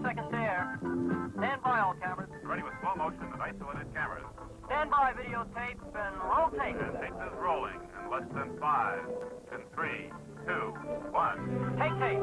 Seconds to air. Stand by, all cameras. Ready with slow motion and isolated cameras. Stand by, videotape, and roll tape. And tape is rolling in less than 5, in 3, 2, 1. Take tape.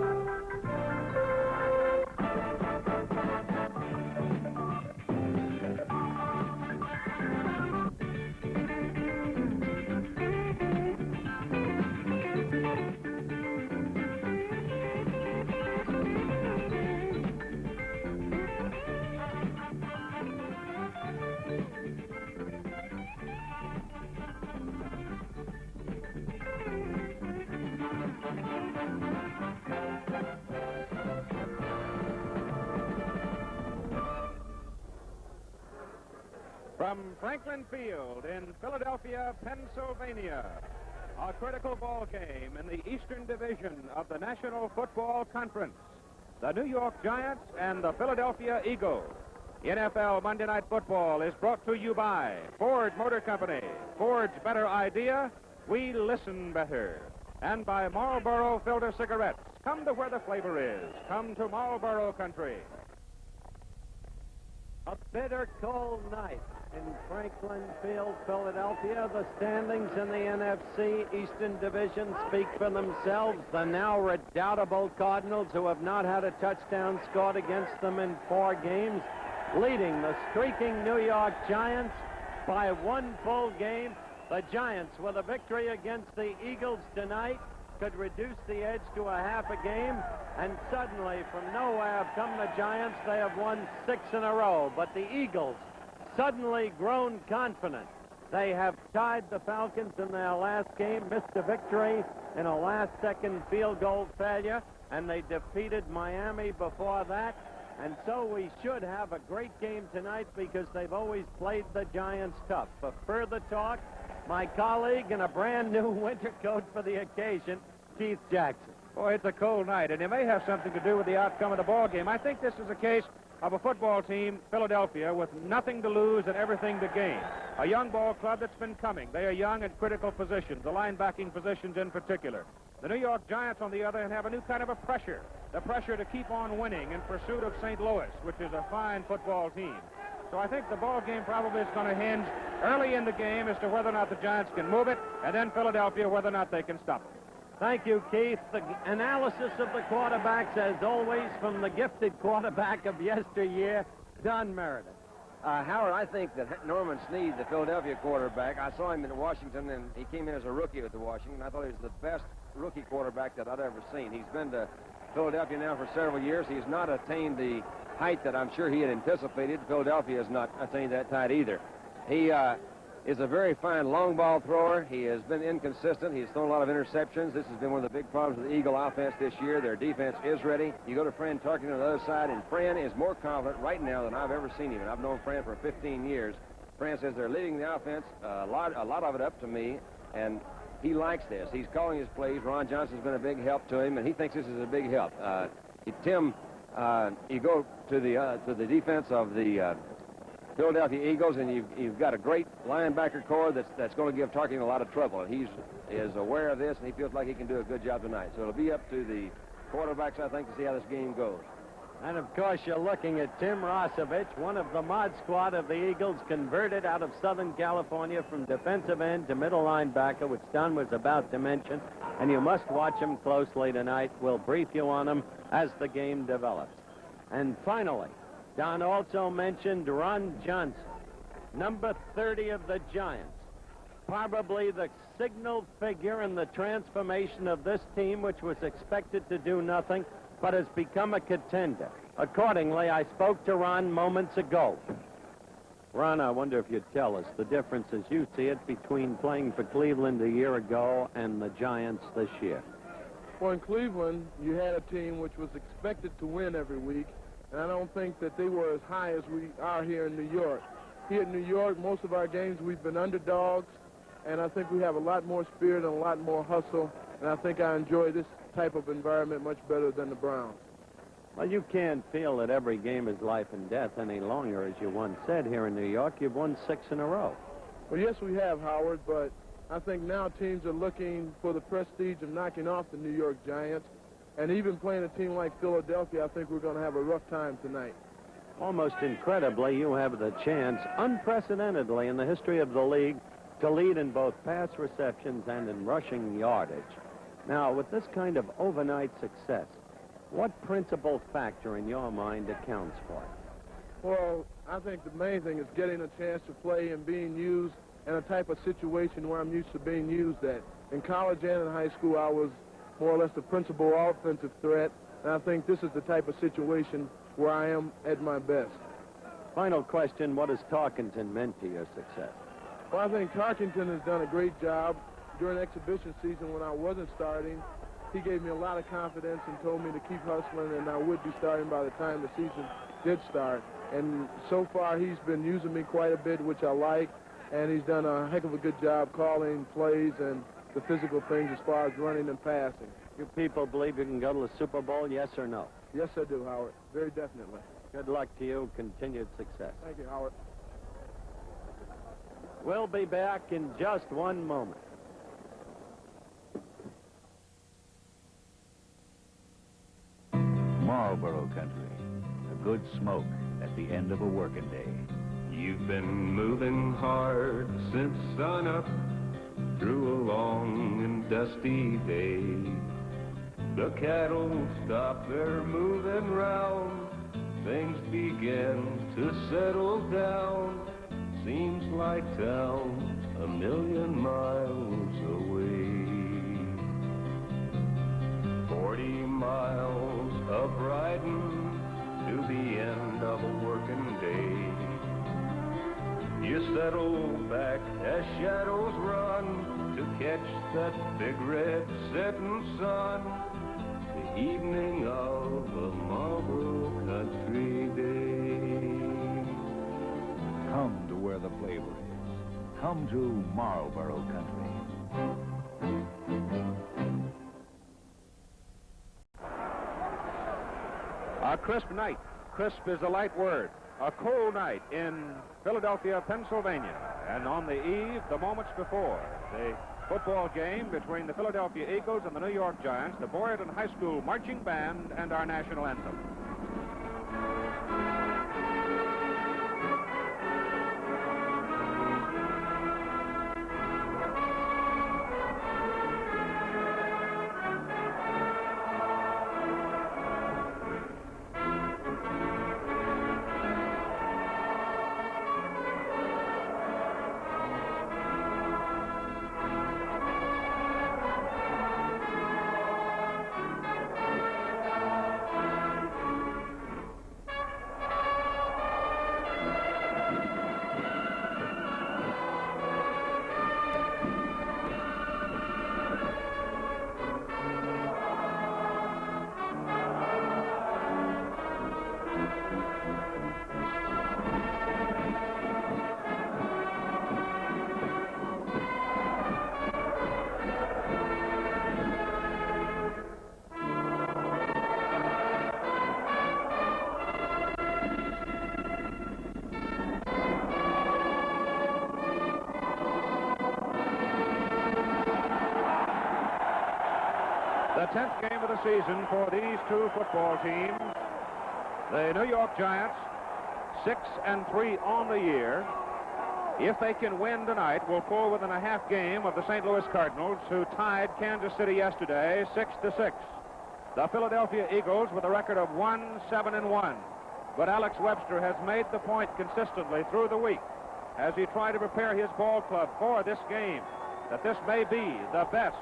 From Franklin Field in Philadelphia, Pennsylvania, a critical ball game in the Eastern Division of the National Football Conference. The New York Giants and the Philadelphia Eagles. NFL Monday Night Football is brought to you by Ford Motor Company. Ford's better idea, we listen better. And by Marlboro Filter Cigarettes. Come to where the flavor is. Come to Marlboro Country. A bitter cold night in Franklin Field, Philadelphia. The standings in the NFC Eastern Division speak for themselves. The now redoubtable Cardinals, who have not had a touchdown scored against them in 4 games, leading the streaking New York Giants by 1 full game. The Giants, with a victory against the Eagles tonight, could reduce the edge to a half a game, and suddenly from nowhere have come the Giants. They have won 6 in a row, but the Eagles suddenly grown confident. They have tied the Falcons in their last game, missed a victory in a last-second field goal failure, and they defeated Miami before that. And so we should have a great game tonight because they've always played the Giants tough. For further talk, my colleague in a brand new winter coat for the occasion, Keith Jackson. Boy, it's a cold night, and it may have something to do with the outcome of the ball game. I think this is a case of a football team, Philadelphia, with nothing to lose and everything to gain. A young ball club that's been coming. They are young at critical positions, the linebacking positions in particular. The New York Giants, on the other hand, have a new kind of a pressure. The pressure to keep on winning in pursuit of St. Louis, which is a fine football team. So I think the ball game probably is going to hinge early in the game as to whether or not the Giants can move it, and then Philadelphia, whether or not they can stop it. Thank you, Keith. The analysis of the quarterbacks, as always, from the gifted quarterback of yesteryear, Don Meredith. Howard, I think that Norman Snead, the Philadelphia quarterback, I saw him in Washington, and he came in as a rookie with the Washington. I thought he was the best rookie quarterback that I'd ever seen. He's been to Philadelphia now for several years. He's not attained the height that I'm sure he had anticipated. Philadelphia has not attained that height either. He is a very fine long ball thrower. He has been inconsistent. He's thrown a lot of interceptions. This has been one of the big problems with the Eagle offense this year. Their defense is ready. You go to Fran Tarkenton on the other side, and Fran is more confident right now than I've ever seen him. And I've known Fran for 15 years. Fran says they're leading the offense, a lot of it up to me, and he likes this. He's calling his plays. Ron Johnson's been a big help to him, and he thinks this is a big help. Tim, you go to the defense of the Philadelphia Eagles, and you've got a great linebacker core that's going to give Tarkenton a lot of trouble. And he is aware of this, and he feels like he can do a good job tonight. So it'll be up to the quarterbacks, I think, to see how this game goes. And, of course, you're looking at Tim Rosovich, one of the mod squad of the Eagles, converted out of Southern California from defensive end to middle linebacker, which Don was about to mention. And you must watch him closely tonight. We'll brief you on him as the game develops. And finally, Don also mentioned Ron Johnson, number 30 of the Giants, probably the signal figure in the transformation of this team, which was expected to do nothing, but has become a contender. Accordingly, I spoke to Ron moments ago. Ron, I wonder if you'd tell us the difference as you see it between playing for Cleveland a year ago and the Giants this year. Well, in Cleveland, you had a team which was expected to win every week, and I don't think that they were as high as we are here in New York. Here in New York, most of our games we've been underdogs, and I think we have a lot more spirit and a lot more hustle, and I think I enjoy this type of environment much better than the Browns. Well, you can't feel that every game is life and death any longer, as you once said. Here in New York, you've won 6 in a row. Well, yes, we have, Howard, but I think now teams are looking for the prestige of knocking off the New York Giants. And even playing a team like Philadelphia, I think we're going to have a rough time tonight. Almost incredibly, you have the chance, unprecedentedly in the history of the league, to lead in both pass receptions and in rushing yardage. Now, with this kind of overnight success, what principal factor in your mind accounts for it? Well, I think the main thing is getting a chance to play and being used in a type of situation where I'm used to being used at. In college and in high school, I was more or less the principal offensive threat, and I think this is the type of situation where I am at my best. Final question, what has Tarkenton meant to your success? Well, I think Tarkenton has done a great job. During exhibition season when I wasn't starting, he gave me a lot of confidence and told me to keep hustling, and I would be starting by the time the season did start. And so far, he's been using me quite a bit, which I like, and he's done a heck of a good job calling plays and the physical things as far as running and passing. You people believe you can go to the Super Bowl, yes or no? Yes, I do, Howard. Very definitely. Good luck to you. Continued success. Thank you, Howard. We'll be back in just one moment. Marlboro country, a good smoke at the end of a working day. You've been moving hard since sunup through a long and dusty day. The cattle stop their moving round, things begin to settle down. Seems like town a million miles away. 40 miles of riding to the end of a working day. You settle back as shadows run to catch that big red setting sun. The evening of a Marlboro country day. Come to where the flavor is. Come to Marlboro country. A crisp night. Crisp is a light word. A cold night in Philadelphia, Pennsylvania. And on the eve, the moments before, the football game between the Philadelphia Eagles and the New York Giants, the Boyerton High School Marching Band, and our national anthem. The 10th game of the season for these two football teams. The New York Giants, 6-3 on the year. If they can win tonight, will pull within a half game of the St. Louis Cardinals, who tied Kansas City yesterday 6-6. The Philadelphia Eagles with a record of 1-7-1. But Alex Webster has made the point consistently through the week as he tried to prepare his ball club for this game, that this may be the best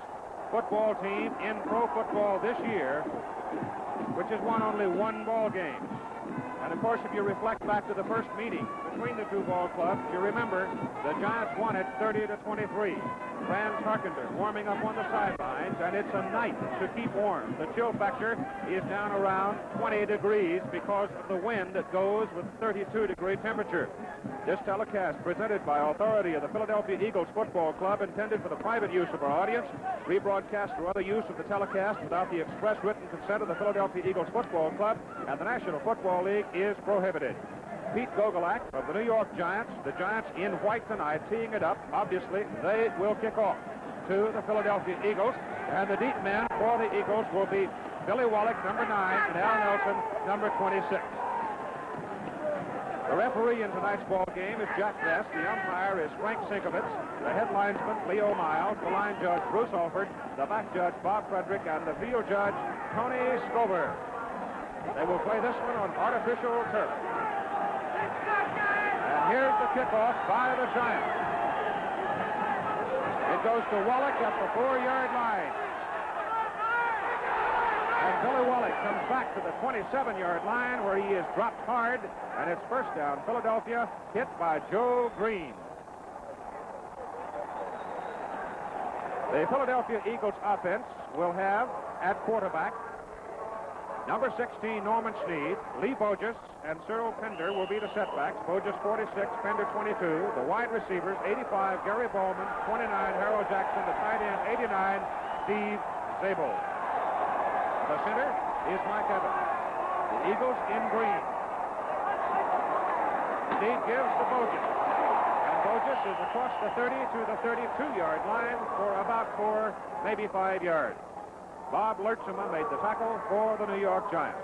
football team in pro football this year, which has won only one ball game. And of course, if you reflect back to the first meeting between the two ball clubs, you remember the Giants won it 30-23. Fran Tarkenton warming up on the sidelines, and it's a night to keep warm. The chill factor is down around 20 degrees because of the wind that goes with 32-degree temperature. This telecast, presented by authority of the Philadelphia Eagles Football Club, intended for the private use of our audience, rebroadcast or other use of the telecast without the express written consent of the Philadelphia Eagles Football Club and the National Football League is prohibited. Pete Gogolak of the New York Giants, the Giants in white tonight, teeing it up. Obviously, they will kick off to the Philadelphia Eagles, and the deep men for the Eagles will be Billy Wallach, number 9, and Al Nelson, number 26. The referee in tonight's ball game is Jack Ness. The umpire is Frank Sinkovitz. The head linesman, Leo Miles. The line judge, Bruce Alford. The back judge, Bob Frederick. And the field judge, Tony Scover. They will play this one on artificial turf. And here's the kickoff by the Giants. It goes to Wallach at the 4-yard line. And Billy Wallach comes back to the 27-yard line where he is dropped hard, and it's first down. Philadelphia hit by Joe Green. The Philadelphia Eagles offense will have at quarterback number 16, Norman Snead. Lee Bogus and Cyril Pender will be the setbacks. Bogus 46, Pender 22. The wide receivers, 85, Gary Bowman, 29, Harold Jackson. The tight end, 89, Steve Zabel. The center is Mike Evans. The Eagles in green. Snead gives to Bogus. And Bogus is across the 30 to the 32-yard line for about 4, maybe 5 yards. Bob Lertzema made the tackle for the New York Giants.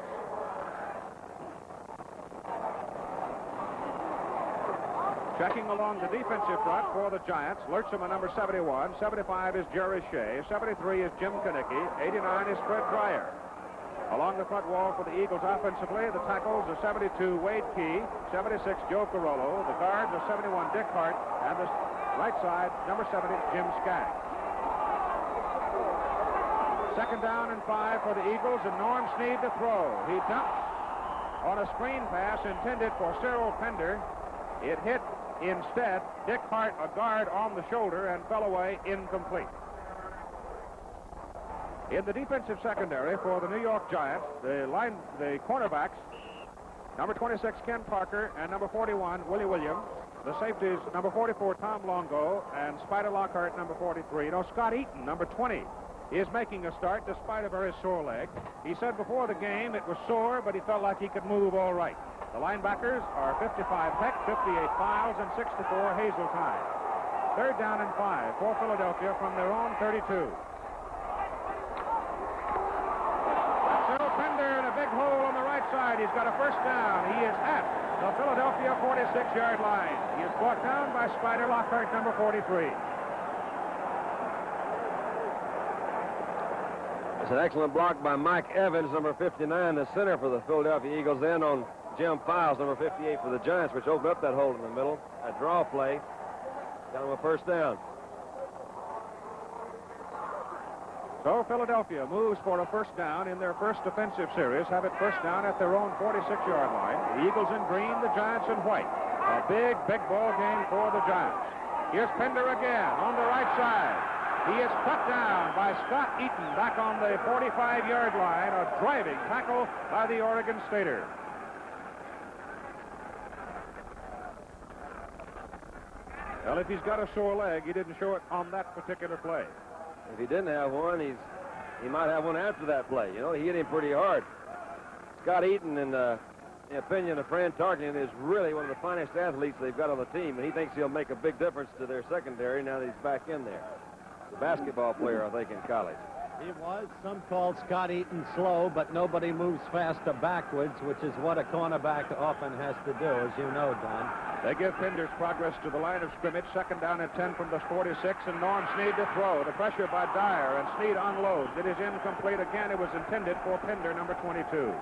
Checking along the defensive front for the Giants, Lertzema, number 71. 75 is Jerry Shea. 73 is Jim Kinnicky. 89 is Fred Dreyer. Along the front wall for the Eagles offensively, the tackles are 72, Wade Key. 76, Joe Carollo. The guards are 71, Dick Hart. And the right side, number 70, Jim Skaggs. Second down and 5 for the Eagles, and Norm Snead to throw. He dumps on a screen pass intended for Cyril Pender. It hit instead Dick Hart, a guard, on the shoulder and fell away incomplete. In the defensive secondary for the New York Giants, the cornerbacks, number 26, Ken Parker, and number 41, Willie Williams. The safeties, number 44, Tom Longo, and Spider Lockhart, number 43. Scott Eaton, number 20. Is making a start despite a very sore leg. He said before the game it was sore, but he felt like he could move all right. The linebackers are 55 Peck, 58 Files, and 64 Hazeltine. Third down and 5 for Philadelphia from their own 32. Cyril Pender in a big hole on the right side. He's got a first down. He is at the Philadelphia 46-yard line. He is brought down by Spider Lockhart, number 43. It's an excellent block by Mike Evans, number 59, the center for the Philadelphia Eagles. Then on Jim Files, number 58 for the Giants, which opened up that hole in the middle. A draw play. Got him a first down. So Philadelphia moves for a first down in their first defensive series. Have it first down at their own 46-yard line. The Eagles in green, the Giants in white. A big ball game for the Giants. Here's Pender again on the right side. He is cut down by Scott Eaton back on the 45-yard line. A driving tackle by the Oregon Stater. Well, if he's got a sore leg, he didn't show it on that particular play. If he didn't have one, he might have one after that play. You know, he hit him pretty hard. Scott Eaton, in the opinion of Fran Tarkenton, is really one of the finest athletes they've got on the team, and he thinks he'll make a big difference to their secondary now that he's back in there. The basketball player, I think, in college. He was. Some call Scott Eaton slow, but nobody moves faster backwards, which is what a cornerback often has to do, as you know, Don. They give Pender's progress to the line of scrimmage. Second down and 10 from the 46, and Norm Snead to throw. The pressure by Dyer, and Snead unloads. It is incomplete again. It was intended for Pender, number 22.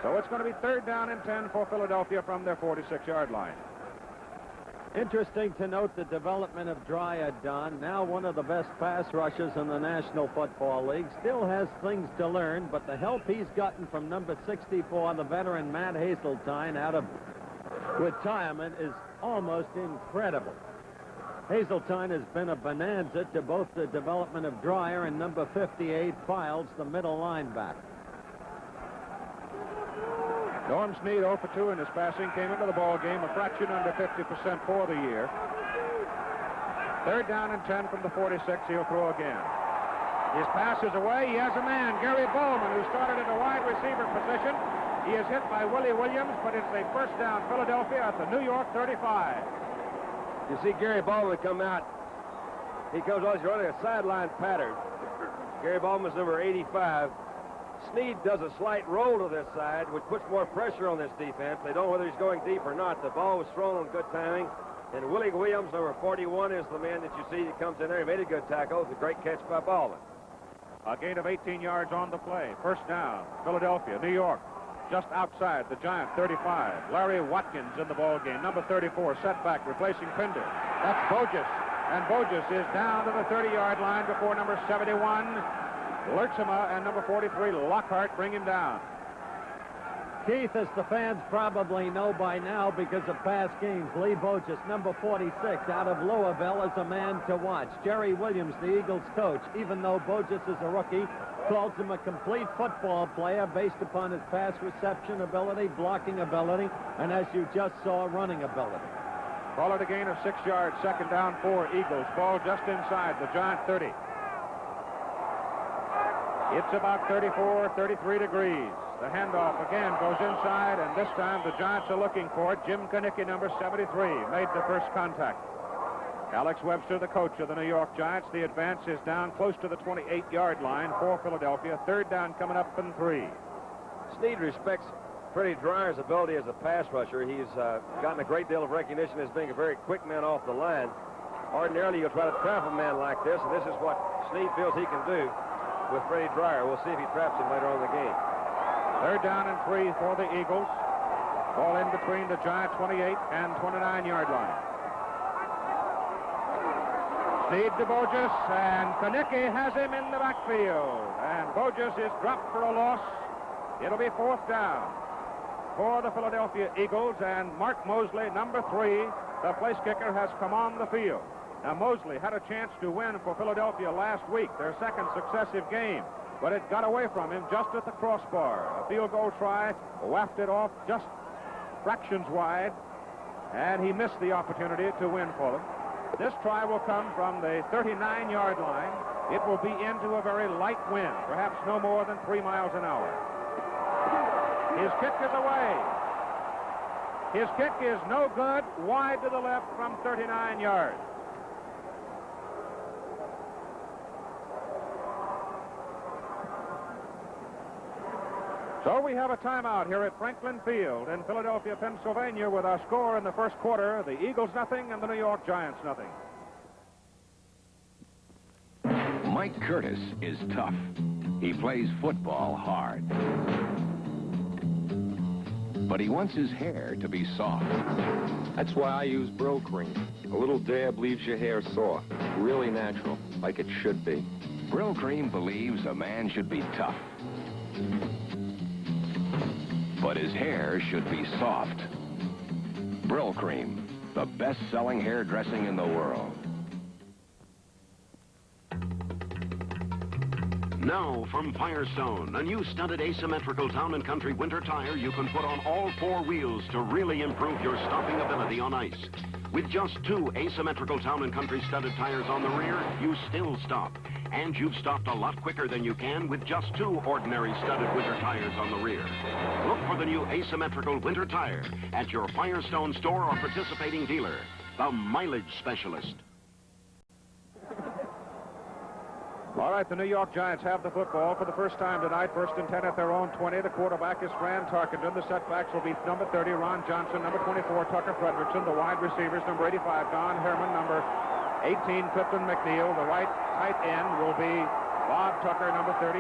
So it's going to be third down and 10 for Philadelphia from their 46-yard line. Interesting to note the development of Dreyer, Don. Now one of the best pass rushers in the National Football League. Still has things to learn, but the help he's gotten from number 64, the veteran Matt Hazeltine, out of retirement is almost incredible. Hazeltine has been a bonanza to both the development of Dreyer and number 58, Files, the middle linebacker. Norm Snead 0 for 2 in his passing, came into the ball game a fraction under 50% for the year. Third down and 10 from the 46. He'll throw again. His pass is away. He has a man, Gary Bowman, who started in a wide receiver position. He is hit by Willie Williams, but it's a first down Philadelphia at the New York 35. You see Gary Bowman come out. He comes on, he's running a sideline pattern. Gary Bowman's number 85. Snead does a slight roll to this side, which puts more pressure on this defense. They don't know whether he's going deep or not. The ball was thrown on good timing. And Willie Williams, number 41, is the man that you see that comes in there. He made a good tackle. It's a great catch by Baldwin. A gain of 18 yards on the play. First down, Philadelphia, New York. Just outside the Giant 35. Larry Watkins in the ball game. Number 34, setback, replacing Pinder. That's Bogus. And Bogus is down to the 30-yard line before number 71, Lertzema, and number 43, Lockhart, bring him down. Keith, as the fans probably know by now because of past games, Lee Bogus, number 46, out of Louisville, is a man to watch. Jerry Williams, the Eagles coach, even though Bogus is a rookie, calls him a complete football player based upon his pass reception ability, blocking ability, and as you just saw, running ability. Call it a gain of 6 yards, second down for Eagles. Ball just inside the Giant 30. It's about 34, 33 degrees. The handoff again goes inside, and this time the Giants are looking for it. Jim Kanicki, number 73, made the first contact. Alex Webster, the coach of the New York Giants. The advance is down close to the 28-yard line for Philadelphia. Third down coming up in 3. Snead respects Freddie Dreyer's ability as a pass rusher. He's gotten a great deal of recognition as being a very quick man off the line. Ordinarily, you'll try to trap a man like this, and this is what Snead feels he can do with Freddie Dreyer. We'll see if he traps him later on in the game. Third down and 3 for the Eagles. Ball in between the Giant 28 and 29-yard line. Snead to Bogus, and Kanicki has him in the backfield. And Bogus is dropped for a loss. It'll be fourth down for the Philadelphia Eagles, and Mark Mosley, number 3, the place kicker, has come on the field. Now, Mosley had a chance to win for Philadelphia last week, their second successive game, but it got away from him just at the crossbar. A field goal try, wafted off just fractions wide, and he missed the opportunity to win for them. This try will come from the 39-yard line. It will be into a very light wind, perhaps no more than 3 miles an hour. His kick is away. His kick is no good, wide to the left from 39 yards. So we have a timeout here at Franklin Field in Philadelphia, Pennsylvania, with our score in the first quarter, the Eagles nothing and the New York Giants nothing. Mike Curtis is tough. He plays football hard. But he wants his hair to be soft. That's why I use Brill Cream. A little dab leaves your hair soft, really natural, like it should be. Brill Cream believes a man should be tough, but his hair should be soft. Brill Cream, the best-selling hair dressing in the world. Now from Firestone, a new studded asymmetrical town and country winter tire you can put on all 4 wheels to really improve your stopping ability on ice. With just 2 asymmetrical town and country studded tires on the rear, you still stop. And you've stopped a lot quicker than you can with just 2 ordinary studded winter tires on the rear. Look for the new asymmetrical winter tire at your Firestone store or participating dealer, the mileage specialist. All right, the New York Giants have the football for the first time tonight. First and 10 at their own 20. The quarterback is Fran Tarkenton. The setbacks will be number 30, Ron Johnson, number 24, Tucker Fredrickson. The wide receivers, number 85, Don Herman, number 18, Clifton McNeil. The right tight end will be Bob Tucker, number 38.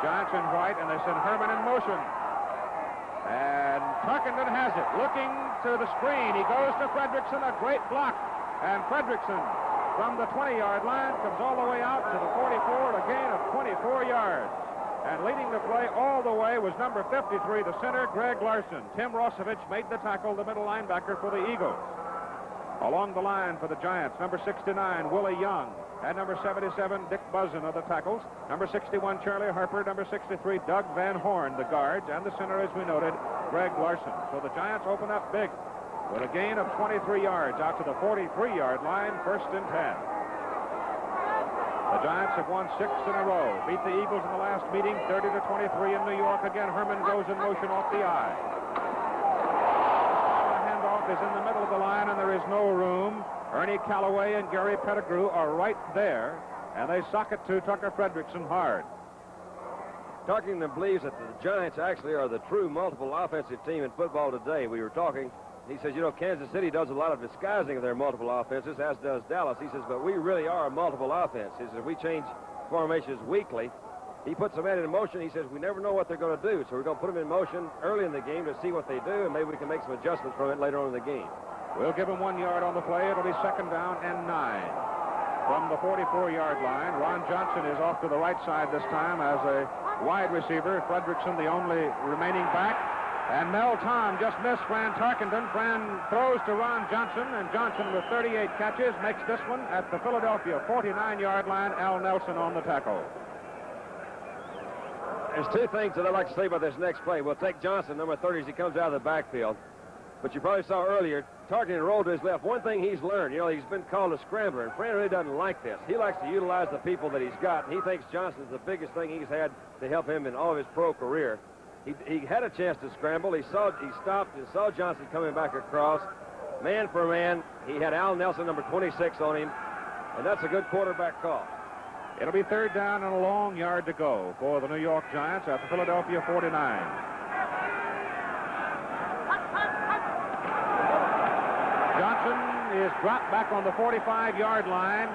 Giants in white, and they send Herman in motion. And Tarkenton has it. Looking to the screen. He goes to Fredrickson, a great block. And Fredrickson, from the 20-yard line, comes all the way out to the 44, a gain of 24 yards. And leading the play all the way was number 53, the center, Greg Larson. Tim Rossovich made the tackle, the middle linebacker for the Eagles. Along the line for the Giants, number 69, Willie Young, and number 77, Dick Buzzin are the tackles. Number 61, Charlie Harper, number 63, Doug Van Horn, the guards, and the center, as we noted, Greg Larson. So the Giants open up big with a gain of 23 yards out to the 43-yard line, first and 10. The Giants have won 6 in a row. Beat the Eagles in the last meeting, 30-23 in New York. Again, Herman goes in motion off the eye. The handoff is in the middle of the line, and there is no room. Ernie Callaway and Gary Pettigrew are right there, and they sock it to Tucker Fredrickson hard. Tarkenton believes that the Giants actually are the true multiple offensive team in football today. We were talking. He says, you know, Kansas City does a lot of disguising of their multiple offenses, as does Dallas. He says, but we really are a multiple offense. He says, we change formations weekly. He puts them in motion. He says, we never know what they're going to do, so we're going to put them in motion early in the game to see what they do, and maybe we can make some adjustments from it later on in the game. We'll give him 1 yard on the play. It'll be 2nd down and 9. From the 44-yard line, Ron Johnson is off to the right side this time as a wide receiver. Fredrickson, the only remaining back. And Mel Tom just missed Fran Tarkenton. Fran throws to Ron Johnson, and Johnson with 38 catches makes this one at the Philadelphia 49-yard line. Al Nelson on the tackle. There's two things that I'd like to say about this next play. We'll take Johnson, number 30, as he comes out of the backfield. But you probably saw earlier, Tarkenton rolled to his left. One thing he's learned, you know, he's been called a scrambler, and Fran really doesn't like this. He likes to utilize the people that he's got, and he thinks Johnson's the biggest thing he's had to help him in all of his pro career. He had a chance to scramble. He stopped and saw Johnson coming back across. Man for man, he had Al Nelson, number 26, on him, and that's a good quarterback call. It'll be 3rd down and a long yard to go for the New York Giants at the Philadelphia 49. Johnson is dropped back on the 45-yard line.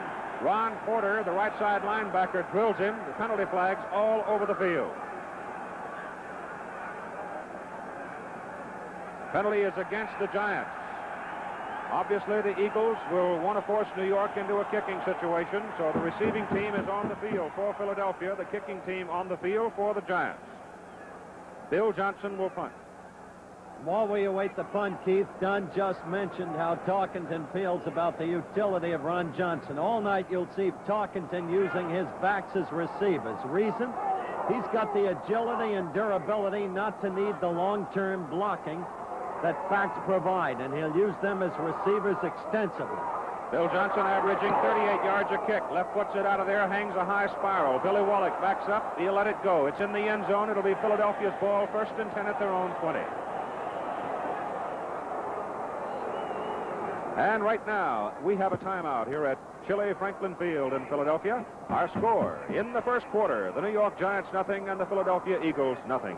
Ron Porter, the right side linebacker, drills him. The penalty flags all over the field. Penalty is against the Giants. Obviously, the Eagles will want to force New York into a kicking situation, so the receiving team is on the field for Philadelphia, the kicking team on the field for the Giants. Bill Johnson will punt. While we await the punt, Keith, Dunn just mentioned how Tarkenton feels about the utility of Ron Johnson. All night you'll see Tarkenton using his backs as receivers. Reason? He's got the agility and durability not to need the long-term blocking that backs provide, and he'll use them as receivers extensively. Bill Johnson averaging 38 yards a kick. Left puts it out of there, hangs a high spiral. Billy Wallach backs up. He'll let it go. It's in the end zone. It'll be Philadelphia's ball, 1st and 10 at their own 20. And right now, we have a timeout here at Chile Franklin Field in Philadelphia. Our score in the first quarter, the New York Giants nothing and the Philadelphia Eagles nothing.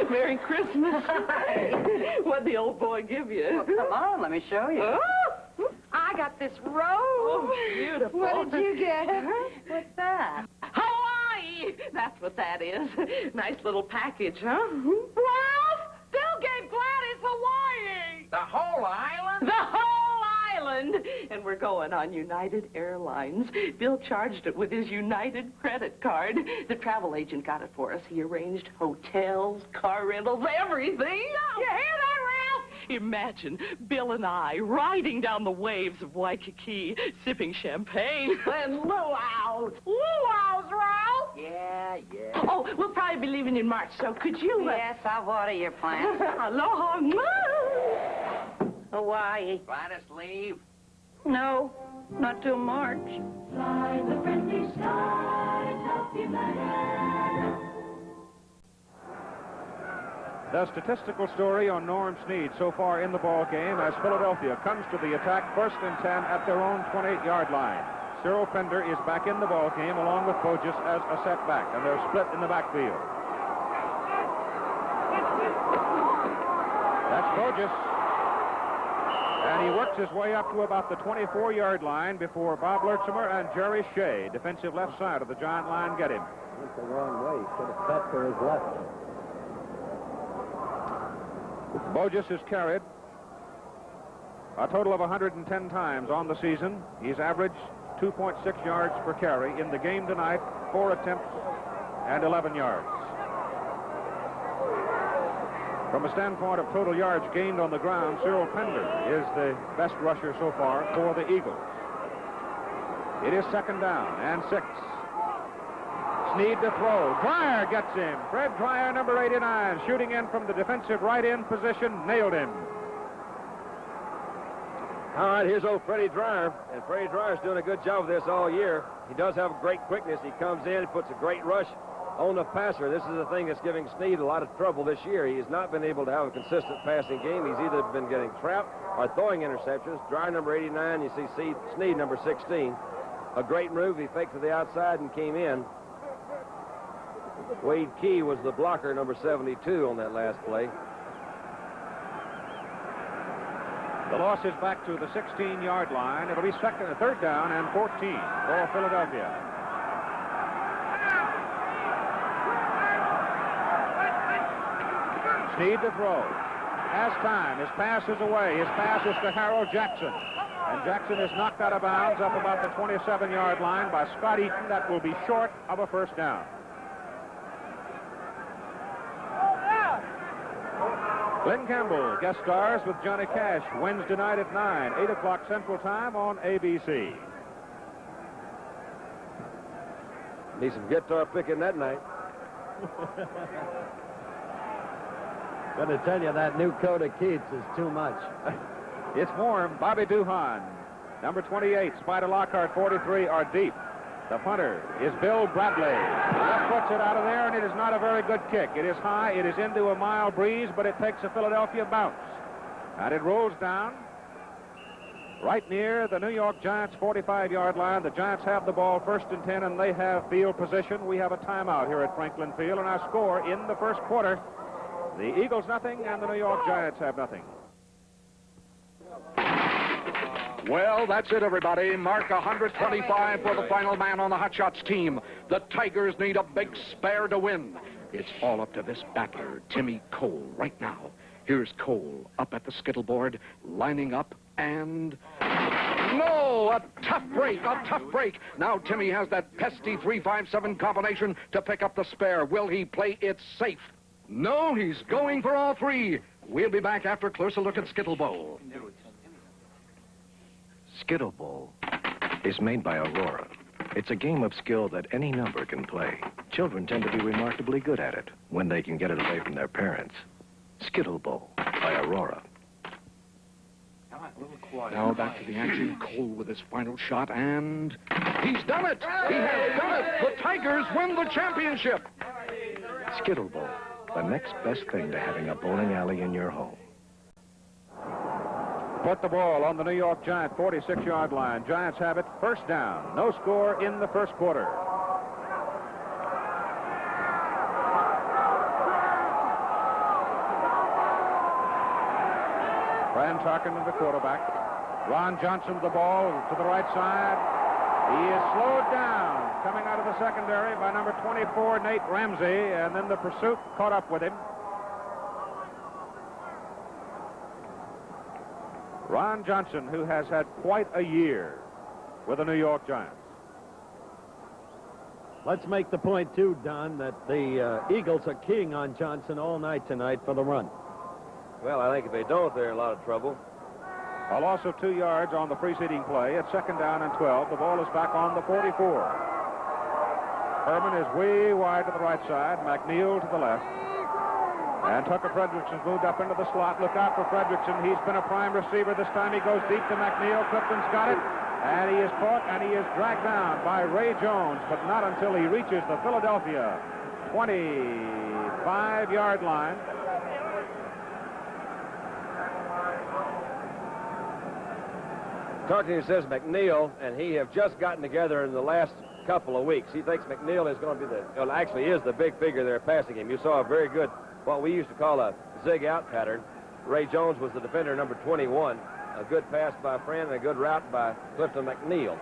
Merry Christmas. What'd the old boy give you? Well, come on, let me show you. Oh, I got this robe. oh, beautiful. What did you get? What's that? Hawaii! That's what that is. Nice little package, huh? Ralph! Bill gave Gladys Hawaii! The whole island? The whole island! And we're going on United Airlines. Bill charged it with his United credit card. The travel agent got it for us. He arranged hotels, car rentals, everything. You hear that, Ralph? Imagine Bill and I riding down the waves of Waikiki, sipping champagne and luau's. Luau's, Ralph! Yeah. Oh, we'll probably be leaving in March, so could you... Yes, I'll water your plants. Aloha. Hawaii. Gladys, leave? No, not till March. Fly the friendly skies of United. The statistical story on Norm Snead so far in the ball game as Philadelphia comes to the attack 1st and 10 at their own 28-yard line. Cyril Pender is back in the ball game along with Bogus as a setback, and they're split in the backfield. That's Bogus. And he works his way up to about the 24-yard line before Bob Lurtzimer and Jerry Shea, defensive left side of the Giant line, get him. Went the wrong way. Should have cut for his left. Bogus is carried a total of 110 times on the season. He's averaged 2.6 yards per carry. In the game tonight, 4 attempts and 11 yards. From a standpoint of total yards gained on the ground, Cyril Pender is the best rusher so far for the Eagles. It is 2nd down and 6. Snead to throw. Dreyer gets him. Fred Dreyer, number 89, shooting in from the defensive right end position, nailed him. All right, here's old Freddie Dreyer, and Freddie Dreyer's doing a good job of this all year. He does have great quickness. He comes in, puts a great rush on the passer. This is the thing that's giving Snead a lot of trouble this year. He has not been able to have a consistent passing game. He's either been getting trapped or throwing interceptions. Dreyer, number 89, you see Snead, number 16. a great move. He faked to the outside and came in. Wade Key was the blocker, number 72, on that last play. The loss is back to the 16-yard line. It'll be third down and 14 for Philadelphia. Snead to throw. Has time. His pass is away. His pass is to Harold Jackson. And Jackson is knocked out of bounds up about the 27-yard line by Scott Eaton. That will be short of a first down. Glenn Campbell guest stars with Johnny Cash Wednesday night at 9, 8 o'clock Central Time on ABC. Need some guitar picking that night. Going to tell you that new coat of Keats is too much. It's warm. Bobby Duhan, number 28, Spider Lockhart, 43 are deep. The punter is Bill Bradley. That puts it out of there, and it is not a very good kick. It is high. It is into a mild breeze, but it takes a Philadelphia bounce. And it rolls down right near the New York Giants' 45-yard line. The Giants have the ball 1st and 10, and they have field position. We have a timeout here at Franklin Field, and our score in the first quarter, the Eagles nothing, and the New York Giants have nothing. Well, that's it, everybody. Mark 125 for the final man on the Hot Shots team. The Tigers need a big spare to win. It's all up to this battler, Timmy Cole, right now. Here's Cole up at the skittle board, lining up, and... No! A tough break. Now Timmy has that pesky 3-5-7 combination to pick up the spare. Will he play it safe? No, he's going for all three. We'll be back after a closer look at Skittle Bowl. Skittle Bowl is made by Aurora. It's a game of skill that any number can play. Children tend to be remarkably good at it when they can get it away from their parents. Skittle Bowl by Aurora. Now back to the action. Cole with his final shot, and he's done it! He has done it! The Tigers win the championship! Skittle Bowl, the next best thing to having a bowling alley in your home. Put the ball on the New York Giant 46-yard line. Giants have it, first down. No score in the first quarter. Fran Tarkenton, the quarterback. Ron Johnson with the ball to the right side. He is slowed down, coming out of the secondary by number 24, Nate Ramsey, and then the pursuit caught up with him. Ron Johnson, who has had quite a year with the New York Giants. Let's make the point, too, Don, that the Eagles are keying on Johnson all night tonight for the run. Well, I think if they don't, they're in a lot of trouble. A loss of 2 yards on the preceding play. It's 2nd down and 12. The ball is back on the 44. Herman is way wide to the right side. McNeil to the left. And Tucker Fredrickson's moved up into the slot. Look out for Fredrickson. He's been a prime receiver. This time he goes deep to McNeil. Clifton's got it. And he is caught and he is dragged down by Ray Jones, but not until he reaches the Philadelphia 25-yard line. Tarkenton says McNeil and he have just gotten together in the last couple of weeks. He thinks McNeil is going to be actually is the big figure there passing him. You saw a very good, what we used to call a zig out pattern. Ray Jones was the defender, number 21. A good pass by Fran and a good route by Clifton McNeil.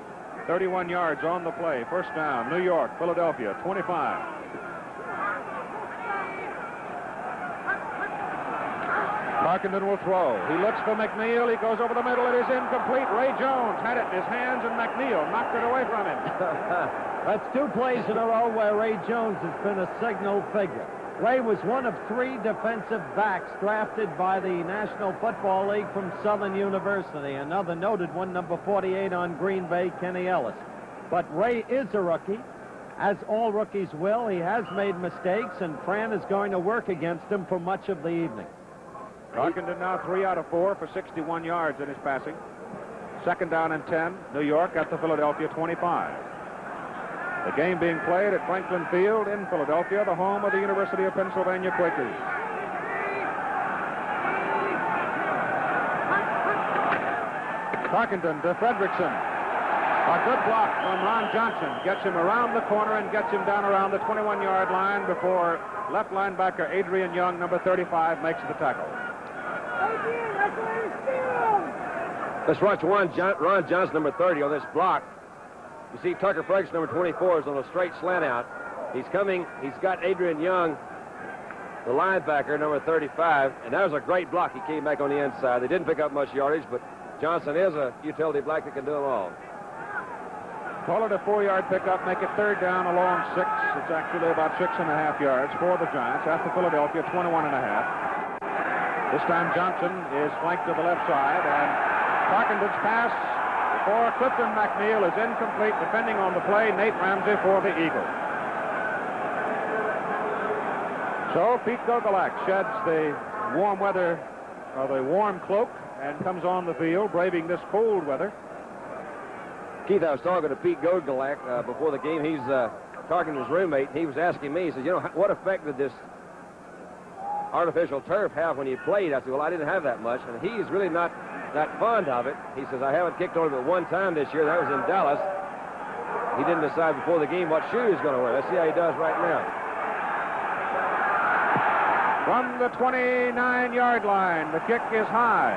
31 yards on the play. First down, New York, Philadelphia, 25. Tarkenton will throw. He looks for McNeil. He goes over the middle. It is incomplete. Ray Jones had it in his hands, and McNeil knocked it away from him. That's 2 plays in a row where Ray Jones has been a signal figure. Ray was one of 3 defensive backs drafted by the National Football League from Southern University. Another noted one, number 48 on Green Bay, Kenny Ellis. But Ray is a rookie, as all rookies will. He has made mistakes, and Fran is going to work against him for much of the evening. Tarkenton now 3 out of 4 for 61 yards in his passing. 2nd down and 10, New York at the Philadelphia 25. The game being played at Franklin Field in Philadelphia, the home of the University of Pennsylvania Quakers. Tarkenton to Fredrickson. A good block from Ron Johnson gets him around the corner and gets him down around the 21-yard line before left linebacker Adrian Young, number 35, makes the tackle. Let's watch Ron Johnson, number 30, on this block. You see Tucker Ferguson, number 24, is on a straight slant out. He's coming. He's got Adrian Young, the linebacker, number 35, and that was a great block. He came back on the inside. They didn't pick up much yardage, but Johnson is a utility black that can do them all. Call it a 4-yard pickup, make it third down along 6. It's actually about 6.5 yards for the Giants after Philadelphia, 21.5. This time Johnson is flanked to the left side, and Tarkenton's pass for Clifton McNeil is incomplete. Defending on the play, Nate Ramsey for the Eagles. So Pete Gogolak sheds the warm weather, or the warm cloak, and comes on the field, braving this cold weather. Keith, I was talking to Pete Gogolak before the game. He's Tarkenton's roommate. He was asking me, he said, you know, what effect did this artificial turf have when you played? I said, well, I didn't have that much, and he's really not that fond of it. He says, I haven't kicked on it but one time this year. That was in Dallas. He didn't decide before the game what shoe he's going to wear. Let's see how he does right now. From the 29-yard line, the kick is high,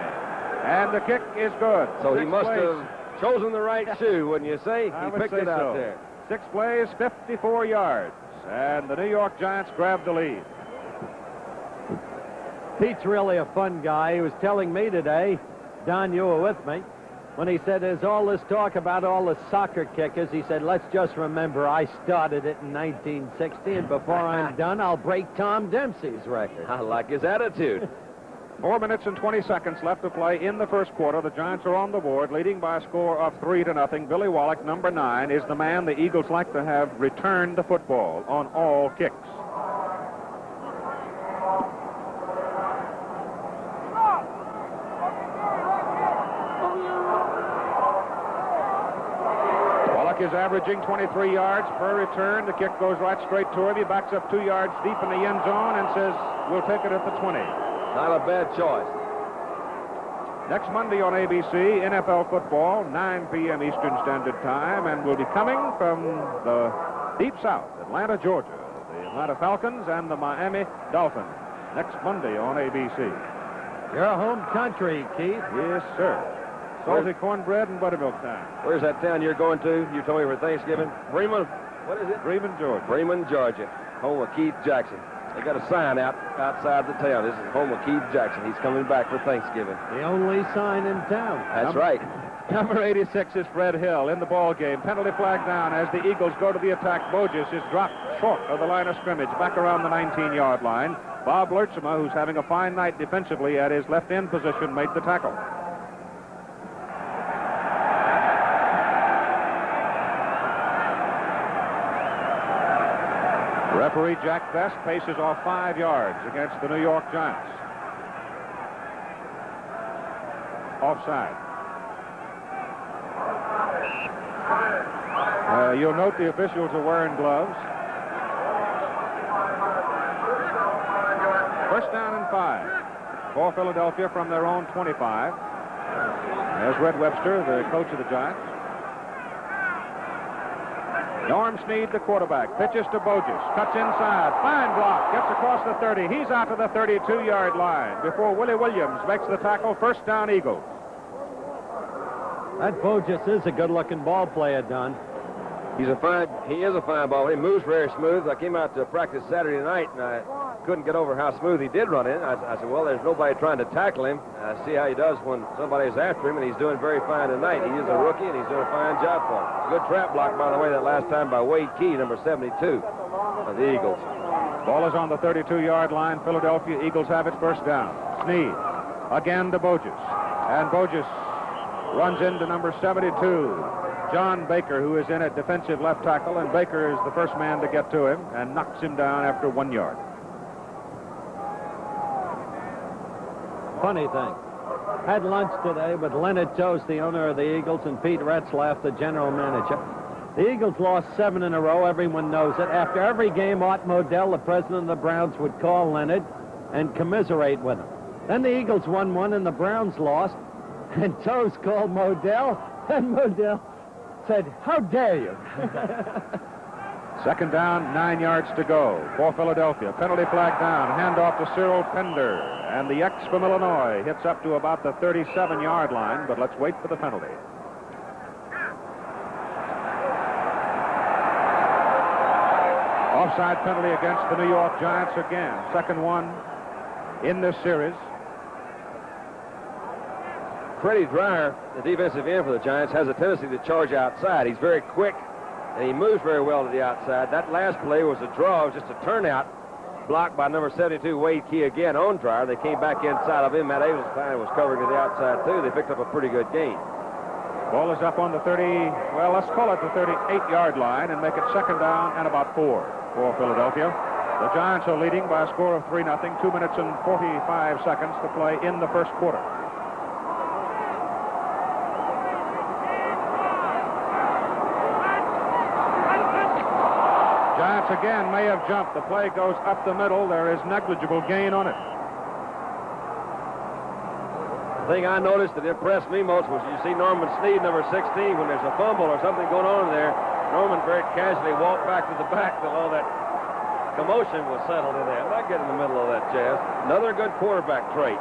and the kick is good. So he must have chosen the right shoe, wouldn't you say? He picked it out there. 6 plays, 54 yards, and the New York Giants grabbed the lead. Pete's really a fun guy. He was telling me today, Don, you were with me, when he said there's all this talk about all the soccer kickers. He said, let's just remember I started it in 1960, and before I'm done, I'll break Tom Dempsey's record. I like his attitude. 4 minutes and 20 seconds left to play in the first quarter. The Giants are on the board, leading by a score of 3-0. Billy Wallach, number 9, is the man the Eagles like to have return the football on all kicks. Wallach is averaging 23 yards per return. The kick goes right straight to him. He backs up 2 yards deep in the end zone and says, we'll take it at the 20. Not a bad choice. Next Monday on ABC, NFL football, 9 p.m. Eastern Standard Time, and we'll be coming from the deep south, Atlanta, Georgia, the Atlanta Falcons and the Miami Dolphins. Next Monday on ABC. Your home country, Keith. Yes, sir. Salty cornbread and buttermilk time. Where's that town you're going to? You told me for Thanksgiving. Bremen. What is it? Bremen, Georgia. Bremen, Georgia. Home of Keith Jackson. They got a sign outside the town. This is home of Keith Jackson. He's coming back for Thanksgiving. The only sign in town. That's right. Number 86 is Fred Hill in the ball game. Penalty flag down as the Eagles go to the attack. Bogus is dropped short of the line of scrimmage, back around the 19-yard line. Bob Lertzema, who's having a fine night defensively at his left end position, made the tackle. Referee Jack Best paces off 5 yards against the New York Giants. Offside. You'll note the officials are wearing gloves. First down and 5 for Philadelphia from their own 25. There's Red Webster, the coach of the Giants. Norm Snead, the quarterback, pitches to Bogus, cuts inside, fine block, gets across the 30. He's out to the 32-yard line before Willie Williams makes the tackle. First down, Eagles. That Bogus is a good-looking ball player, Don. He is a fine ball. He moves very smooth. I came out to practice Saturday night, and I couldn't get over how smooth he did run in. I said, well, there's nobody trying to tackle him. I see how he does when somebody's after him, and he's doing very fine tonight. He is a rookie, and he's doing a fine job for him. Good trap block, by the way, that last time by Wade Key, number 72 of the Eagles. Ball is on the 32-yard line. Philadelphia Eagles have it first down. Snead again to Bogus, and Bogus runs into number 72, John Baker, who is in at defensive left tackle, and Baker is the first man to get to him and knocks him down after 1 yard. Funny thing. Had lunch today with Leonard Toast, the owner of the Eagles, and Pete Retzlaff, the general manager. The Eagles lost 7 in a row. Everyone knows it. After every game, Art Modell, the president of the Browns, would call Leonard and commiserate with him. Then the Eagles won 1 and the Browns lost. And Toast called Modell, and Modell said, how dare you? Second down, 9 yards to go for Philadelphia. Penalty flag down, handoff to Cyril Pender. And the X from Illinois hits up to about the 37-yard line, but let's wait for the penalty. Offside penalty against the New York Giants again. Second one in this series. Freddie Dreyer, the defensive end for the Giants, has a tendency to charge outside. He's very quick, and he moves very well to the outside. That last play was a draw. It was just a turnout blocked by number 72, Wade Key, again on Dreyer. They came back inside of him. Matt Avenstein was covering to the outside, too. They picked up a pretty good gain. Ball is up on the 30, well, let's call it the 38-yard line and make it second down and about 4 for Philadelphia. The Giants are leading by a score of 3-0, 2 minutes and 45 seconds to play in the first quarter. Giants again may have jumped. The play goes up the middle. There is negligible gain on it. The thing I noticed that impressed me most was you see Norman Snead, number 16, when there's a fumble or something going on in there, Norman very casually walked back to the back till all that commotion was settled in there. I'm not getting in the middle of that, Jazz. Another good quarterback trait.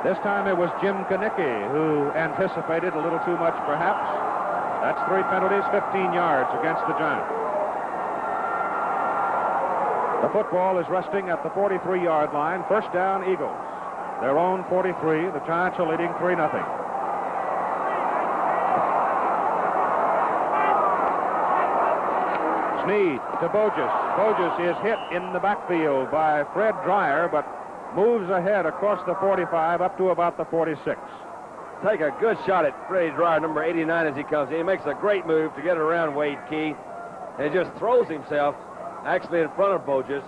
This time it was Jim Kanicki who anticipated a little too much, perhaps. That's 3 penalties, 15 yards against the Giants. The football is resting at the 43-yard line. First down, Eagles. Their own 43. The Giants are leading 3-0. Snead to Bogus. Bogus is hit in the backfield by Fred Dreyer, but moves ahead across the 45 up to about the 46. Take a good shot at Freddie Dreyer, number 89, as he comes in. He makes a great move to get around Wade Key, and just throws himself actually in front of Bogus.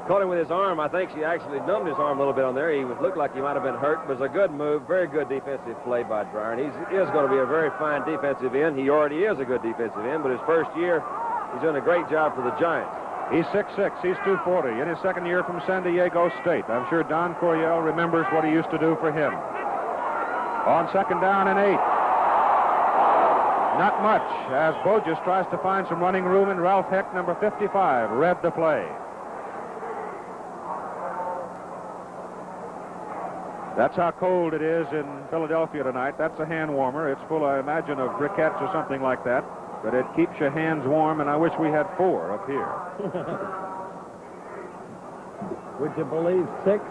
Caught him with his arm. I think she actually numbed his arm a little bit on there. He looked like he might have been hurt. It was a good move, very good defensive play by Dreyer. And he is going to be a very fine defensive end. He already is a good defensive end, but his first year, he's doing a great job for the Giants. He's 6'6", he's 240, in his second year from San Diego State. I'm sure Don Coryell remembers what he used to do for him. On second down and 8. Not much, as Bogus tries to find some running room, and Ralph Heck, number 55, read the play. That's how cold it is in Philadelphia tonight. That's a hand warmer. It's full, I imagine, of briquettes or something like that. But it keeps your hands warm, and I wish we had 4 up here. Would you believe 6?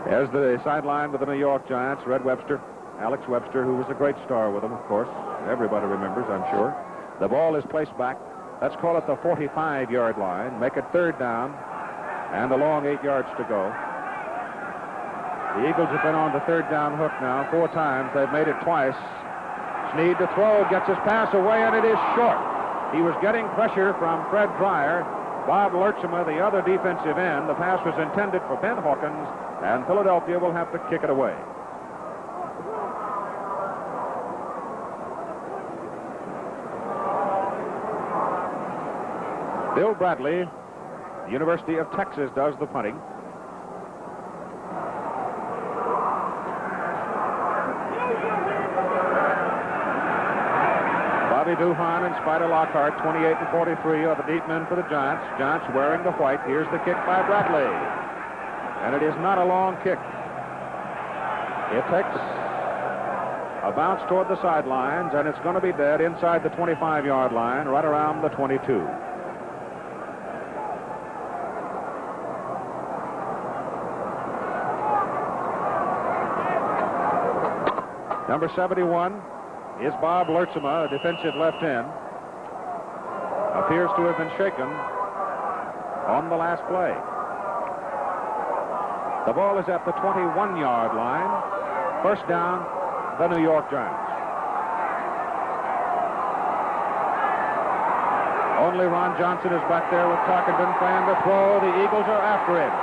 As the sideline with the New York Giants, Red Webster, Alex Webster, who was a great star with them, of course. Everybody remembers, I'm sure. The ball is placed back. Let's call it the 45-yard line. Make it third down, and a long 8 yards to go. The Eagles have been on the third down hook now 4 times. They've made it twice. Snead to throw, gets his pass away, and it is short. He was getting pressure from Fred Dreyer. Bob Lurchema, the other defensive end. The pass was intended for Ben Hawkins, and Philadelphia will have to kick it away. Bill Bradley, the University of Texas, does the punting. Bobby Duhan and Spider Lockhart, 28 and 43, are the deep men for the Giants. Giants wearing the white. Here's the kick by Bradley. And it is not a long kick. It takes a bounce toward the sidelines, and it's going to be dead inside the 25-yard line, right around the 22. Number 71 is Bob Lurchema, a defensive left end. Appears to have been shaken on the last play. The ball is at the 21-yard line. First down, the New York Giants. Only Ron Johnson is back there with Tarkenton trying to throw. The Eagles are after him.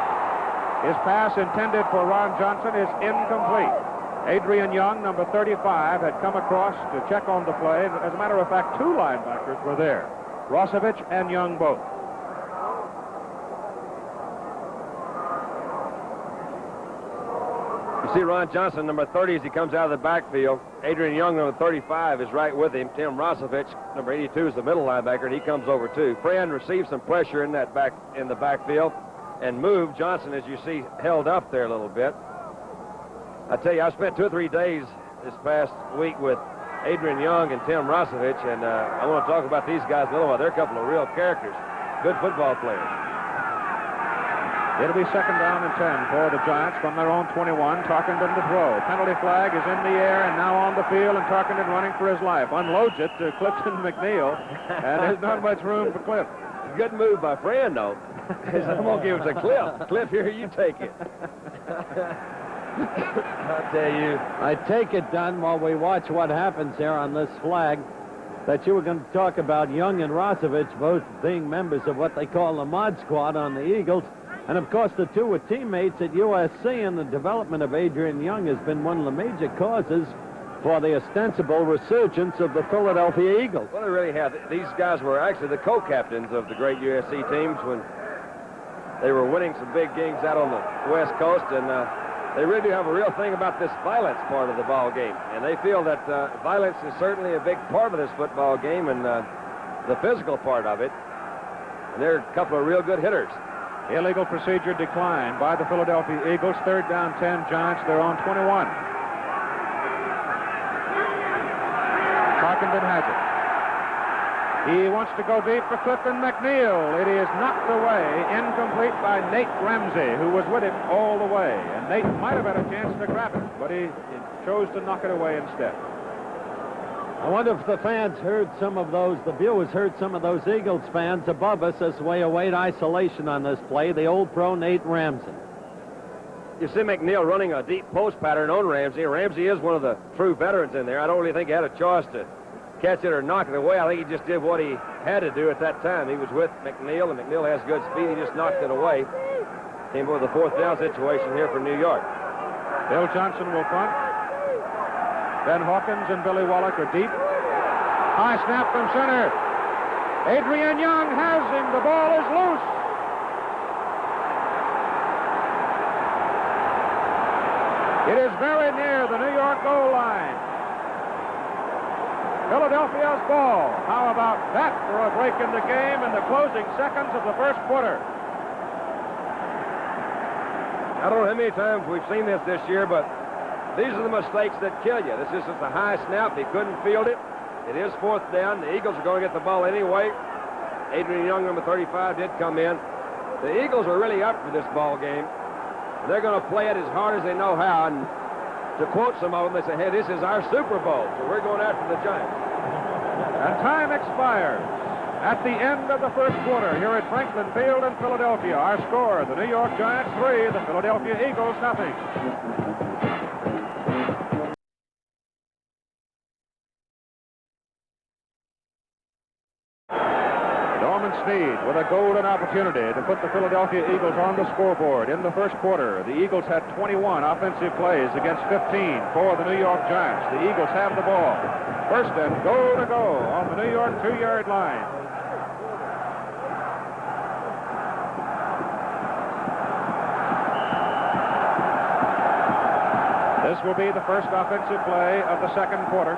His pass intended for Ron Johnson is incomplete. Adrian Young, number 35, had come across to check on the play. As a matter of fact, 2 linebackers were there, Rosevich and Young both. You You see Ron Johnson, number 30, as he comes out of the backfield. Adrian Young, number 35, is right with him. Tim Rosovich, number 82, is the middle linebacker, and he comes over too. Fran received some pressure in the backfield and moved. Johnson, as you see, held up there a little bit. I tell you, I spent 2 or 3 days this past week with Adrian Young and Tim Rosovich, and I want to talk about these guys a little while. They're a couple of real characters, good football players. It'll be 2nd down and 10 for the Giants from their own 21. Tarkenton to throw. Penalty flag is in the air and now on the field, and Tarkenton running for his life. Unloads it to Clifton McNeil, and there's not much room for Cliff. Good move by Fran, though. I'm going to give it to Cliff. Cliff, here, you take it. I tell you. I take it, Don, while we watch what happens here on this flag, that you were going to talk about Young and Rosovich both being members of what they call the Mod Squad on the Eagles. And, of course, the two were teammates at USC, and the development of Adrian Young has been one of the major causes for the ostensible resurgence of the Philadelphia Eagles. Well, they really have. These guys were actually the co-captains of the great USC teams when they were winning some big games out on the West Coast, and they really do have a real thing about this violence part of the ball game. And they feel that violence is certainly a big part of this football game and the physical part of it. And they're a couple of real good hitters. Illegal procedure declined by the Philadelphia Eagles. 3rd down 10, Giants. They're on 21. Tarkenton has it. He wants to go deep for Clifton McNeil. It is knocked away, incomplete by Nate Ramsey, who was with him all the way. And Nate might have had a chance to grab it, but he chose to knock it away instead. I wonder if the fans heard some of those, the viewers heard some of those Eagles fans above us as we await isolation on this play, the old pro Nate Ramsey. You see McNeil running a deep post pattern on Ramsey. Ramsey is one of the true veterans in there. I don't really think he had a choice to catch it or knock it away. I think he just did what he had to do at that time. He was with McNeil, and McNeil has good speed. He just knocked it away. Came up with a 4th down situation here for New York. Bill Johnson will front. Ben Hawkins and Billy Wallach are deep. High snap from center. Adrian Young has him. The ball is loose. It is very near the New York goal line. Philadelphia's ball. How about that for a break in the game in the closing seconds of the first quarter? I don't know how many times we've seen this year, but these are the mistakes that kill you. This is just a high snap. He couldn't field it. It is 4th down. The Eagles are going to get the ball anyway. Adrian Young, number 35, did come in. The Eagles are really up for this ball game. They're going to play it as hard as they know how. And to quote some of them, they say, hey, this is our Super Bowl, so we're going after the Giants. And time expires at the end of the first quarter here at Franklin Field in Philadelphia. Our score, the New York Giants 3, the Philadelphia Eagles 0. Sneed with a golden opportunity to put the Philadelphia Eagles on the scoreboard. In the first quarter, the Eagles had 21 offensive plays against 15 for the New York Giants. The Eagles have the ball. 1st and goal to go on the New York 2-yard line. This will be the first offensive play of the second quarter.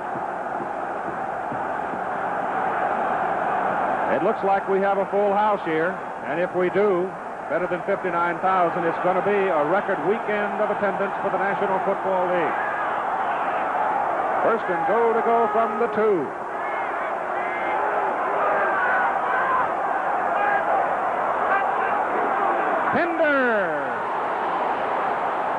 It looks like we have a full house here, and if we do, better than 59,000, it's going to be a record weekend of attendance for the National Football League. 1st and goal to go from the 2. Pinder!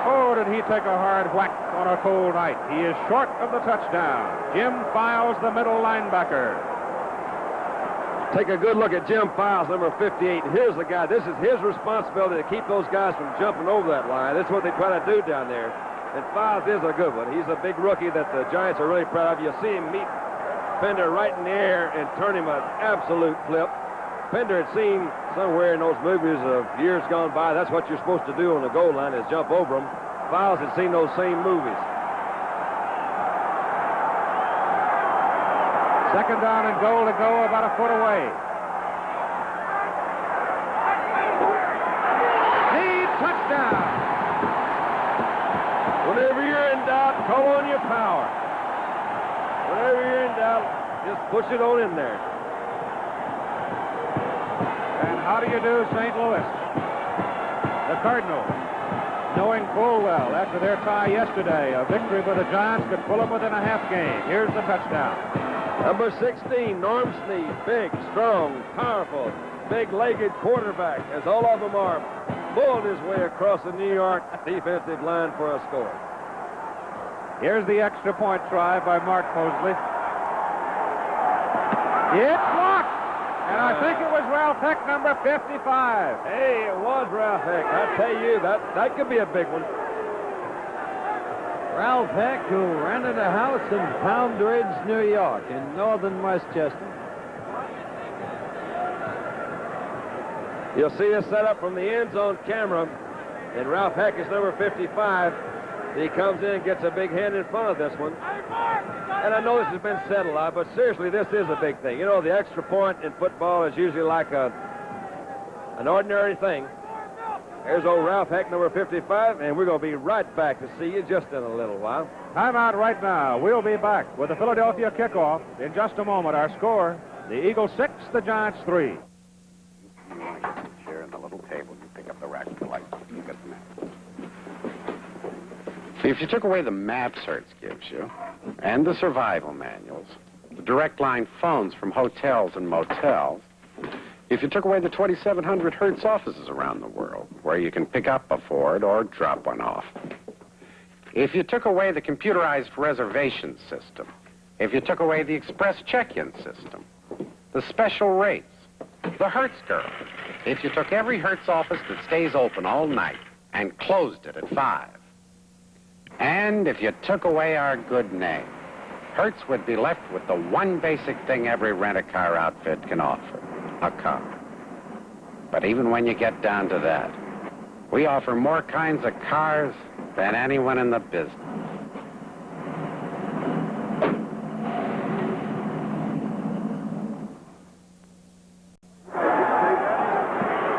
Oh, did he take a hard whack on a cold night. He is short of the touchdown. Jim Files, the middle linebacker. Take a good look at Jim Files, number 58. Here's the guy. This is his responsibility to keep those guys from jumping over that line. That's what they try to do down there. And Files is a good one. He's a big rookie that the Giants are really proud of. You'll see him meet Pender right in the air and turn him an absolute flip. Pender had seen somewhere in those movies of years gone by, that's what you're supposed to do on the goal line is jump over them. Files had seen those same movies. 2nd down and goal to go, about a foot away. Sneed, touchdown. When they Just push it on in there. And how do you do, St. Louis? The Cardinals, knowing full well after their tie yesterday, a victory for the Giants could pull them within a half game. Here's the touchdown. Number 16, Norm Snead. Big, strong, powerful, big-legged quarterback, as all of them are, pulled his way across the New York defensive line for a score. Here's the extra point try by Mark Mosley. It's blocked! And I think it was Ralph Heck, number 55. Hey, it was Ralph Heck. I tell you, that could be a big one. Ralph Heck, who rented a house in Pound Ridge, New York, in northern Westchester. You'll see this set up from the end zone camera. And Ralph Heck is number 55. He comes in and gets a big hand in front of this one. And I know this has been said a lot, but seriously, this is a big thing. You know, the extra point in football is usually like an ordinary thing. There's old Ralph Heck, number 55, and we're going to be right back to see you just in a little while. Time out right now. We'll be back with the Philadelphia kickoff in just a moment. Our score, the Eagles 6, the Giants 3. You want to get the chair and the little table. You pick up the rack of the lights. You get the map. See, if you took away the maps Hertz gives you, and the survival manuals, the direct line phones from hotels and motels, if you took away the 2,700 Hertz offices around the world, where you can pick up a Ford or drop one off, if you took away the computerized reservation system, if you took away the express check-in system, the special rates, the Hertz girl, if you took every Hertz office that stays open all night and closed it at 5, and if you took away our good name, Hertz would be left with the one basic thing every rent-a-car outfit can offer, a car. But even when you get down to that, we offer more kinds of cars than anyone in the business.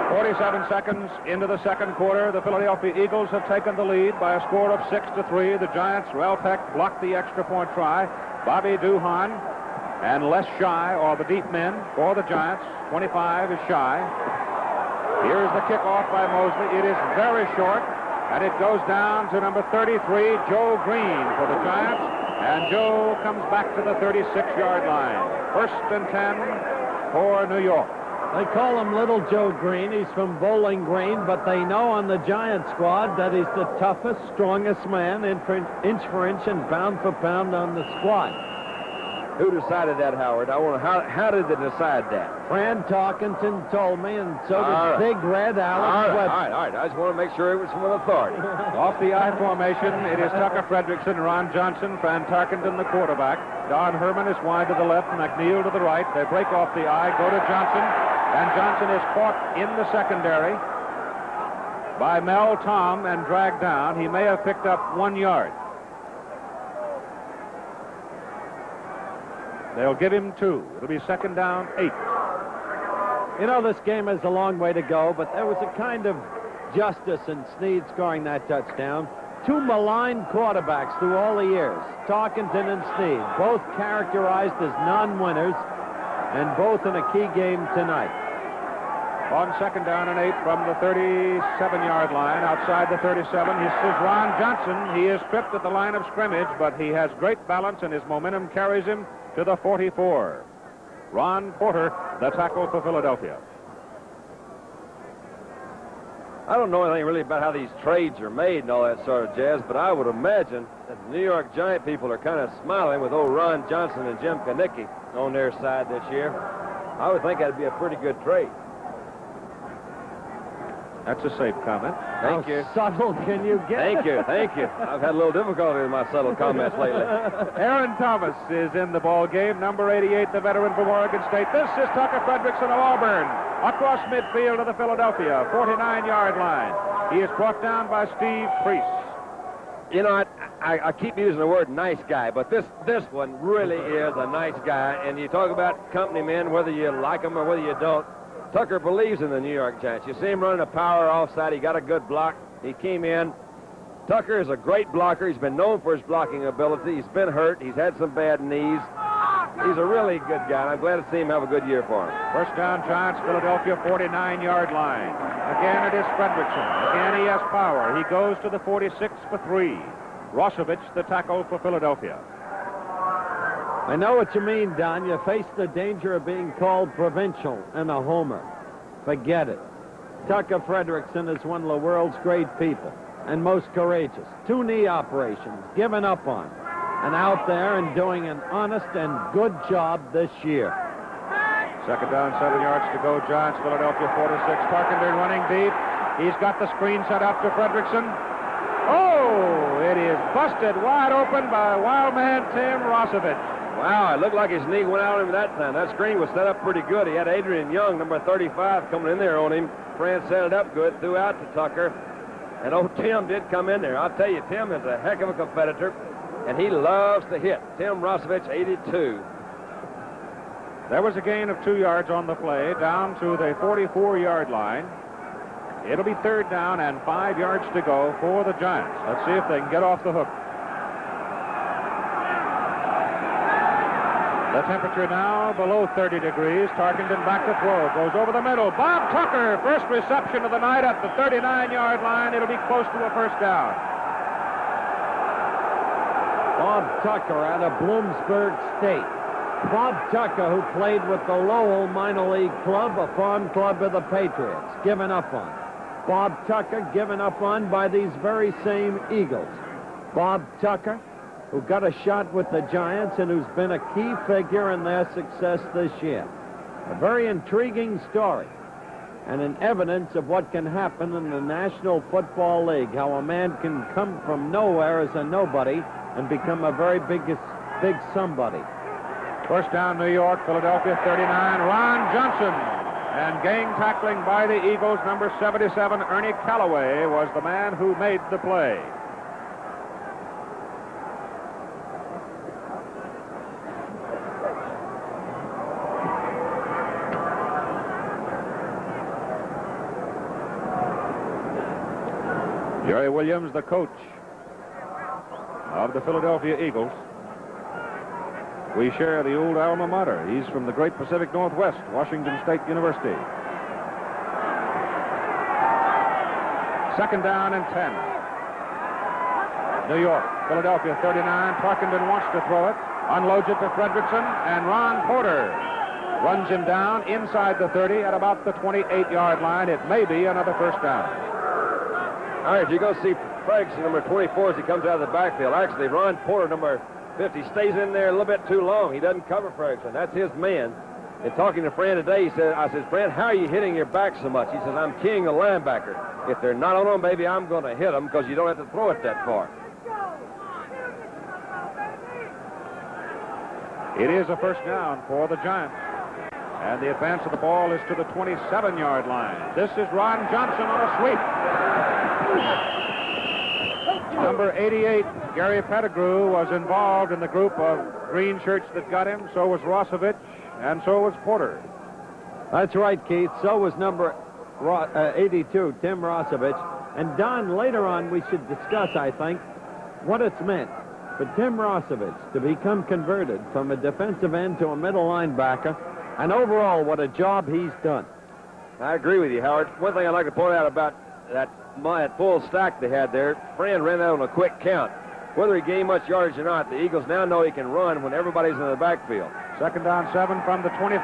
47 seconds into the second quarter, the Philadelphia Eagles have taken the lead by a score of 6-3. The Giants, Ralph Heck, blocked the extra point try. Bobby Duhan and Les Shy are the deep men for the Giants. 25 is Shy. Here's the kickoff by Mosley. It is very short, and it goes down to number 33, Joe Green, for the Giants. And Joe comes back to the 36-yard line. 1st and 10 for New York. They call him Little Joe Green. He's from Bowling Green, but they know on the Giant squad that he's the toughest, strongest man, inch for inch and pound for pound on the squad. Who decided that, Howard? How did they decide that? Fran Tarkenton told me, and so did Big Red Alex Webster. All right. I just want to make sure it was from an authority. Off the I formation, it is Tucker Fredrickson, Ron Johnson, Fran Tarkenton, the quarterback. Don Herman is wide to the left, McNeil to the right. They break off the I, go to Johnson, and Johnson is caught in the secondary by Mel Tom and dragged down. He may have picked up 1 yard. They'll give him 2. It'll be 2nd down, 8. You know, this game has a long way to go, but there was a kind of justice in Snead scoring that touchdown. 2 maligned quarterbacks through all the years, Tarkenton and Snead, both characterized as non-winners, and both in a key game tonight. On 2nd down and 8 from the 37-yard line, outside the 37, this is Ron Johnson. He is tripped at the line of scrimmage, but he has great balance, and his momentum carries him to the 44. Ron Porter, the tackle for Philadelphia. I don't know anything really about how these trades are made and all that sort of jazz, but I would imagine that the New York Giant people are kind of smiling with old Ron Johnson and Jim Kanicki on their side this year. I would think that'd be a pretty good trade. That's a safe comment. Thank you. Subtle can you get? Thank you. I've had a little difficulty with my subtle comments lately. Aaron Thomas is in the ball game. Number 88, the veteran from Oregon State. This is Tucker Fredrickson of Auburn. Across midfield to the Philadelphia 49-yard line. He is brought down by Steve Priest. You know, I keep using the word nice guy, but this one really is a nice guy. And you talk about company men, whether you like them or whether you don't. Tucker believes in the New York Giants. You see him running a power offside. He got a good block. He came in. Tucker is a great blocker. He's been known for his blocking ability. He's been hurt. He's had some bad knees. He's a really good guy, and I'm glad to see him have a good year for him. First down, Giants, Philadelphia 49-yard line. Again, it is Fredrickson. Again, he has power. He goes to the 46 for 3. Rosovich, the tackle for Philadelphia. I know what you mean, Don. You face the danger of being called provincial and a homer. Forget it. Tucker Fredrickson is one of the world's great people and most courageous. 2 knee operations, given up on, and out there and doing an honest and good job this year. Second down, 7 yards to go. Giants, Philadelphia 46. Tarkenton running deep. He's got the screen set up to Fredrickson. Oh, it is busted wide open by wild man Tim Rosovich. Wow, it looked like his knee went out on him that time. That screen was set up pretty good. He had Adrian Young, number 35, coming in there on him. Fran set it up good, threw out to Tucker. And old Tim did come in there. I'll tell you, Tim is a heck of a competitor, and he loves to hit. Tim Rosovich, 82. There was a gain of 2 yards on the play, down to the 44-yard line. It'll be third down and 5 yards to go for the Giants. Let's see if they can get off the hook. The temperature now below 30 degrees. Tarkenton back to throw. Goes over the middle. Bob Tucker, first reception of the night at the 39-yard line. It'll be close to a first down. Bob Tucker out of Bloomsburg State. Bob Tucker, who played with the Lowell minor league club, a farm club of the Patriots, given up on. Bob Tucker given up on by these very same Eagles. Bob Tucker, who got a shot with the Giants and who's been a key figure in their success this year. A very intriguing story and an evidence of what can happen in the National Football League, how a man can come from nowhere as a nobody and become a very big somebody. First down, New York, Philadelphia 39. Ron Johnson. And gang tackling by the Eagles, number 77, Ernie Callaway, was the man who made the play. Jerry Williams, the coach of the Philadelphia Eagles. We share the old alma mater. He's from the great Pacific Northwest, Washington State University. Second down and 10. New York, Philadelphia 39. Tarkenton wants to throw it. Unloads it to Fredrickson, and Ron Porter runs him down inside the 30 at about the 28-yard line. It may be another first down. All right, you go see Fredrickson, number 24, as he comes out of the backfield. Actually, Ron Porter, number 50, stays in there a little bit too long. He doesn't cover Fredrickson. That's his man. And talking to Fran today, I said, Fran, how are you hitting your back so much? He says, I'm king the linebacker. If they're not on them, baby, I'm going to hit them because you don't have to throw it that far. It is a first down for the Giants. And the advance of the ball is to the 27-yard line. This is Ron Johnson on a sweep. Number 88, Gary Pettigrew, was involved in the group of green shirts that got him. So was Rosovich, and so was Porter. That's right, Keith. So was number 82, Tim Rosovich. And Don, later on, we should discuss, I think, what it's meant for Tim Rosovich to become converted from a defensive end to a middle linebacker, and overall, what a job he's done. I agree with you, Howard. One thing I'd like to point out about that full stack they had there, Fran ran out on a quick count. Whether he gained much yardage or not, the Eagles now know he can run when everybody's in the backfield. Second down, 7 from the 24.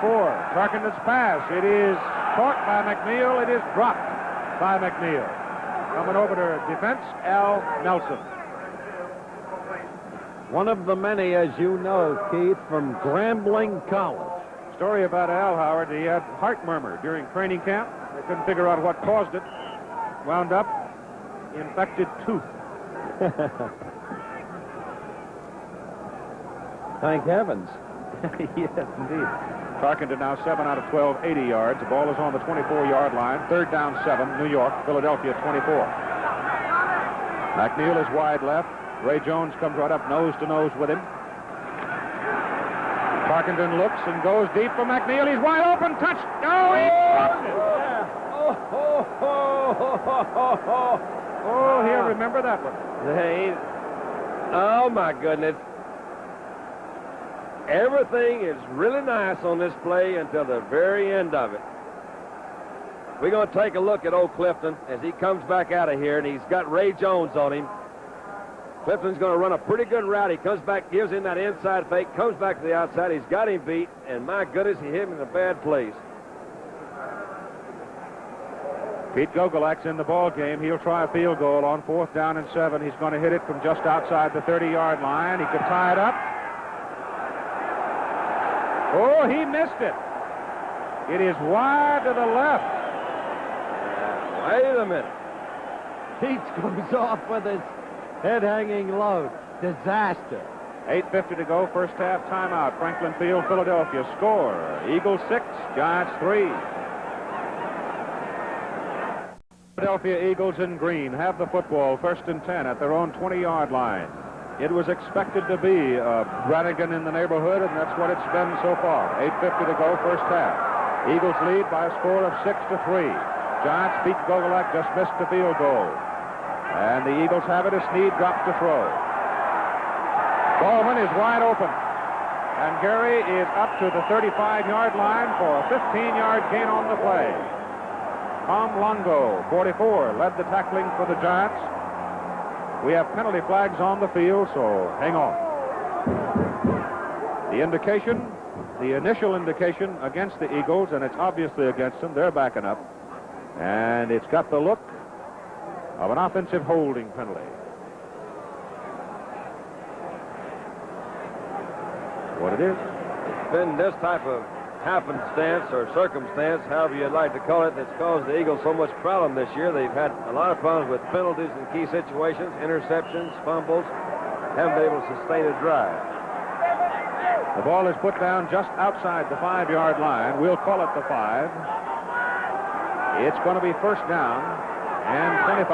Tarkenton's pass. It is caught by McNeil. It is dropped by McNeil. Coming over to defense, Al Nelson. One of the many, as you know, Keith, from Grambling College. Story about Al, Howard. He had heart murmur during training camp. They couldn't figure out what caused it. Wound up infected tooth. Thank heavens. Yes, indeed. Tarkenton now 7 out of 12, 80 yards. The ball is on the 24-yard line. Third down, 7, New York, Philadelphia 24. McNeil is wide left. Ray Jones comes right up nose to nose with him. Tarkenton looks and goes deep for McNeil. He's wide open. Touch. No, he dropped it. Oh, he'll remember that one. Oh, my goodness. Everything is really nice on this play until the very end of it. We're going to take a look at old Clifton as he comes back out of here, and he's got Ray Jones on him. Clifton's going to run a pretty good route. He comes back, gives him that inside fake, comes back to the outside. He's got him beat, and my goodness, he hit him in a bad place. Pete Gogolak's in the ball game. He'll try a field goal on 4th down and 7. He's going to hit it from just outside the 30-yard line. He could tie it up. Oh, he missed it. It is wide to the left. Wait a minute. Pete goes off with his head hanging low. Disaster. 8:50 to go, first half timeout. Franklin Field, Philadelphia. Score, Eagles 6, Giants 3. Philadelphia Eagles in green have the football, 1st and 10 at their own 20-yard line. It was expected to be Brannigan in the neighborhood, and that's what it's been so far. 8:50 to go, first half. Eagles lead by a score of 6-3. Giants beat Gogolak, just missed the field goal. And the Eagles have it as Snead drops to throw. Ballman is wide open. And Gary is up to the 35-yard line for a 15-yard gain on the play. Tom Longo, 44, led the tackling for the Giants. We have penalty flags on the field, so hang on. The indication, the initial indication against the Eagles, and it's obviously against them. They're backing up. And it's got the look of an offensive holding penalty. What it is? It's been this type of happenstance or circumstance, however you'd like to call it, that's caused the Eagles so much problem this year. They've had a lot of problems with penalties in key situations, interceptions, fumbles, haven't been able to sustain a drive. The ball is put down just outside the 5-yard line. We'll call it the 5. It's going to be first down and 25.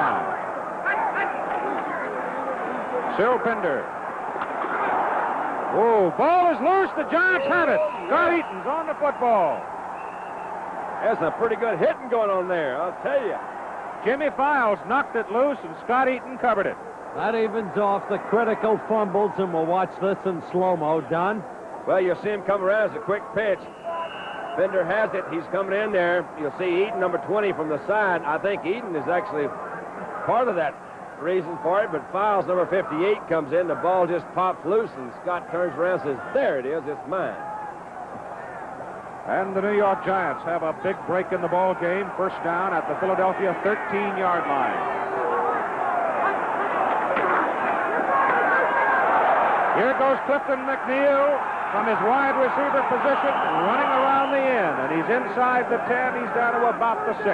Cyril Pender. Oh, ball is loose. The Giants have it. Scott Eaton's on the football. There's some pretty good hitting going on there, I'll tell you. Jimmy Files knocked it loose, and Scott Eaton covered it. That evens off the critical fumbles, and we'll watch this in slow-mo, Don. Well, you'll see him come around as a quick pitch. Bender has it. He's coming in there. You'll see Eaton, number 20, from the side. I think Eaton is actually part of that reason for it, but Files, number 58, comes in. The ball just pops loose, and Scott turns around and says, there it is, it's mine. And the New York Giants have a big break in the ball game. First down at the Philadelphia 13-yard line. Here goes Clifton McNeil from his wide receiver position, running around the end, and he's inside the 10. He's down to about the 6.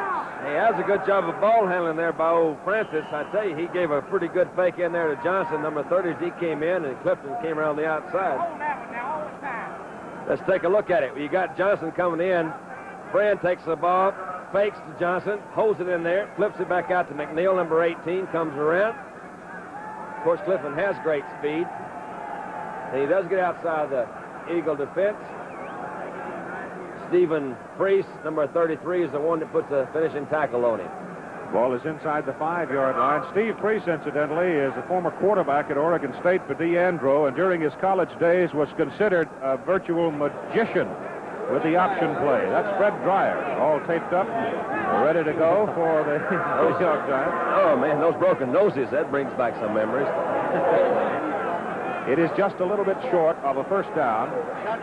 He has a good job of ball handling there by old Francis. I tell you, he gave a pretty good fake in there to Johnson, number 30, as he came in, and Clifton came around the outside. Let's take a look at it. You got Johnson coming in. Fran takes the ball, fakes to Johnson, holds it in there, flips it back out to McNeil, number 18, comes around. Of course, Clifton has great speed. And he does get outside the Eagle defense. Stephen Priest, number 33, is the one that puts a finishing tackle on him. Ball is inside the 5-yard line. Steve Priest, incidentally, is a former quarterback at Oregon State for DeAndro, and during his college days was considered a virtual magician with the option play. That's Fred Dreyer, all taped up, ready to go for the New York Giants. Oh, man, those broken noses, that brings back some memories. It is just a little bit short of a first down.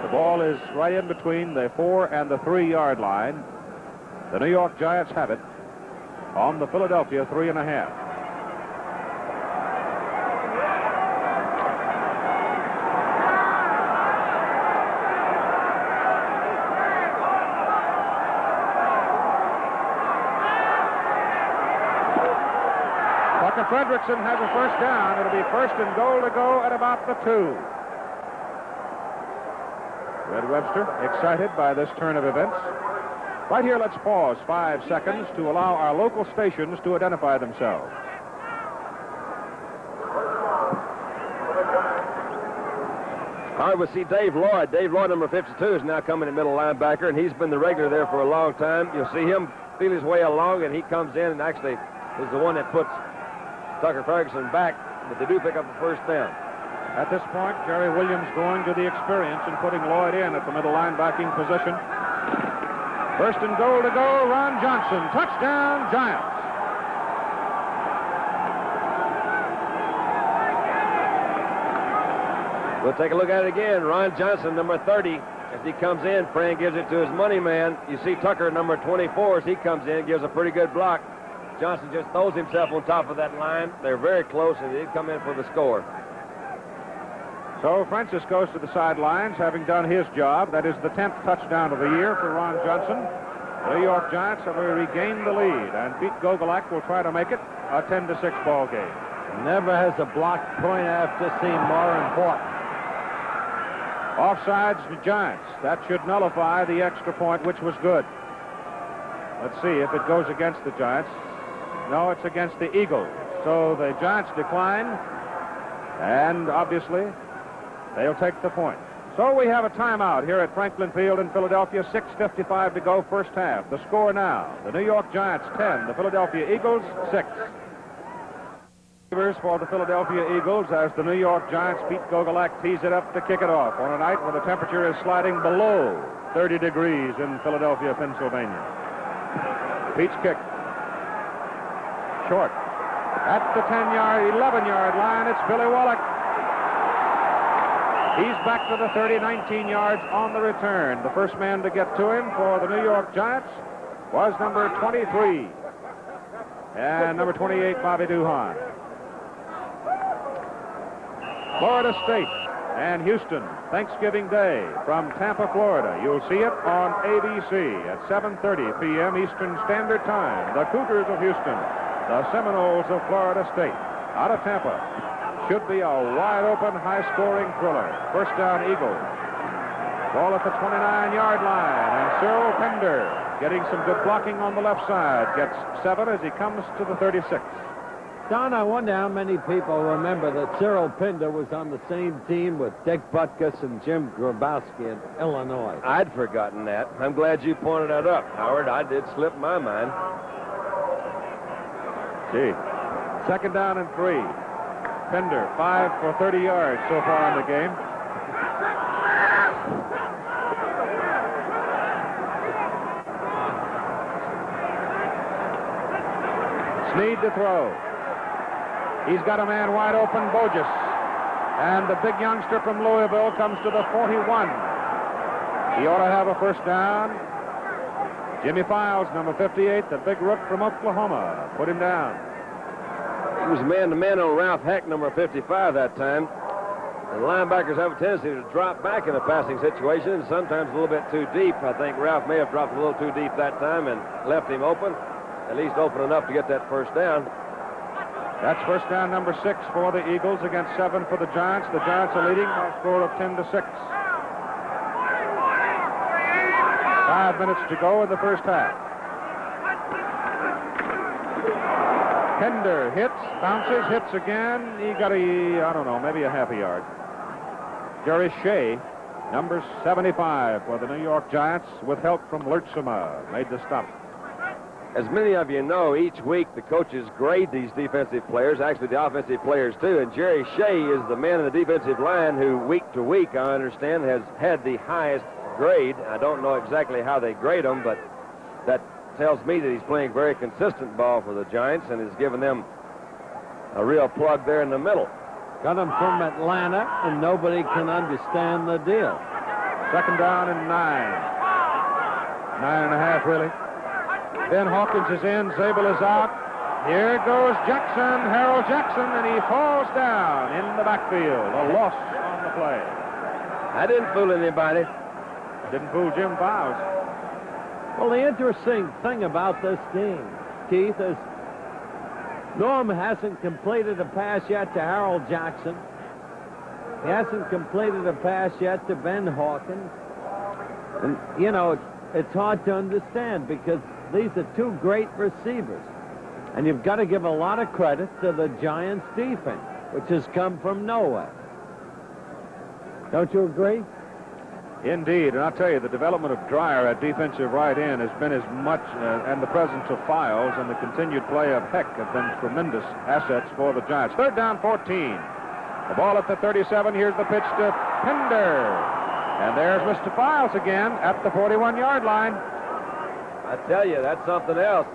The ball is right in between the 4 and the 3-yard line. The New York Giants have it on the Philadelphia 3.5. Tucker Fredrickson has a first down. It'll be first and goal to go at about the 2. Red Webster excited by this turn of events. Right here, let's pause 5 seconds to allow our local stations to identify themselves. All right, we'll see Dave Lloyd. Dave Lloyd, number 52, is now coming in middle linebacker, and he's been the regular there for a long time. You'll see him feel his way along, and he comes in and actually is the one that puts Tucker Ferguson back, but they do pick up the first down. At this point, Jerry Williams going to the experience and putting Lloyd in at the middle linebacking position. First and goal to go, Ron Johnson. Touchdown, Giants. We'll take a look at it again. Ron Johnson, number 30. As he comes in, Fran gives it to his money man. You see Tucker, number 24, as he comes in, gives a pretty good block. Johnson just throws himself on top of that line. They're very close, and they come in for the score. So Francis goes to the sidelines, having done his job. That is the 10th touchdown of the year for Ron Johnson. The New York Giants have regained the lead, and Pete Gogolak will try to make it a 10-6 ball game. Never has a blocked point after seeing more important. Offsides the Giants. That should nullify the extra point, which was good. Let's see if it goes against the Giants. No, it's against the Eagles. So the Giants decline, and obviously they'll take the point. So we have a timeout here at Franklin Field in Philadelphia. 6:55 to go, first half. The score now, the New York Giants 10, the Philadelphia Eagles 6. For the Philadelphia Eagles as the New York Giants, Pete Gogolak tees it up to kick it off on a night where the temperature is sliding below 30 degrees in Philadelphia, Pennsylvania. Pete's kick. Short. At the 10-yard, 11-yard line, it's Billy Wallach. He's back to the 30, 19 yards on the return. The first man to get to him for the New York Giants was number 23. And number 28, Bobby Duhan. Florida State and Houston, Thanksgiving Day from Tampa, Florida. You'll see it on ABC at 7:30 p.m. Eastern Standard Time. The Cougars of Houston, the Seminoles of Florida State, out of Tampa. Should be a wide-open, high-scoring thriller. First down, Eagles. Ball at the 29-yard line, and Cyril Pender getting some good blocking on the left side. Gets 7 as he comes to the 36. Don, I wonder how many people remember that Cyril Pinder was on the same team with Dick Butkus and Jim Grabowski in Illinois. I'd forgotten that. I'm glad you pointed that up, Howard. I did slip my mind. Gee. Second down and 3. Pinder, 5 for 30 yards so far in the game. Snead to throw. He's got a man wide open, Bogus. And the big youngster from Louisville comes to the 41. He ought to have a first down. Jimmy Files, number 58, the big rook from Oklahoma. Put him down. He was man-to-man on Ralph Heck, number 55 that time. And linebackers have a tendency to drop back in a passing situation, and sometimes a little bit too deep. I think Ralph may have dropped a little too deep that time and left him open, at least open enough to get that first down. That's first down number 6 for the Eagles against 7 for the Giants. The Giants are leading by a score of 10-6. 5 minutes to go in the first half. Pender hits, bounces, hits again. He got I don't know, maybe a half a yard. Jerry Shea, number 75 for the New York Giants, with help from Lertzema, made the stop. As many of you know, each week the coaches grade these defensive players, actually the offensive players too, and Jerry Shea is the man in the defensive line who week to week, I understand, has had the highest grade. I don't know exactly how they grade him, but that tells me that he's playing very consistent ball for the Giants and has given them a real plug there in the middle. Got him from Atlanta, and nobody can understand the deal. Second down and 9. 9.5, really. Ben Hawkins is in. Zabel is out. Here goes Jackson, Harold Jackson, and he falls down in the backfield. A loss on the play. I didn't fool anybody. Didn't fool Jim Files. Well, the interesting thing about this game, Keith, is Norm hasn't completed a pass yet to Harold Jackson. He hasn't completed a pass yet to Ben Hawkins. And, you know, it's hard to understand because these are two great receivers. And you've got to give a lot of credit to the Giants' defense, which has come from nowhere. Don't you agree? Indeed, and I'll tell you, the development of Dreyer at defensive right end has been as much, and the presence of Files and the continued play of Heck have been tremendous assets for the Giants. Third down, 14. The ball at the 37. Here's the pitch to Pinder. And there's Mr. Files again at the 41-yard line. I tell you, that's something else.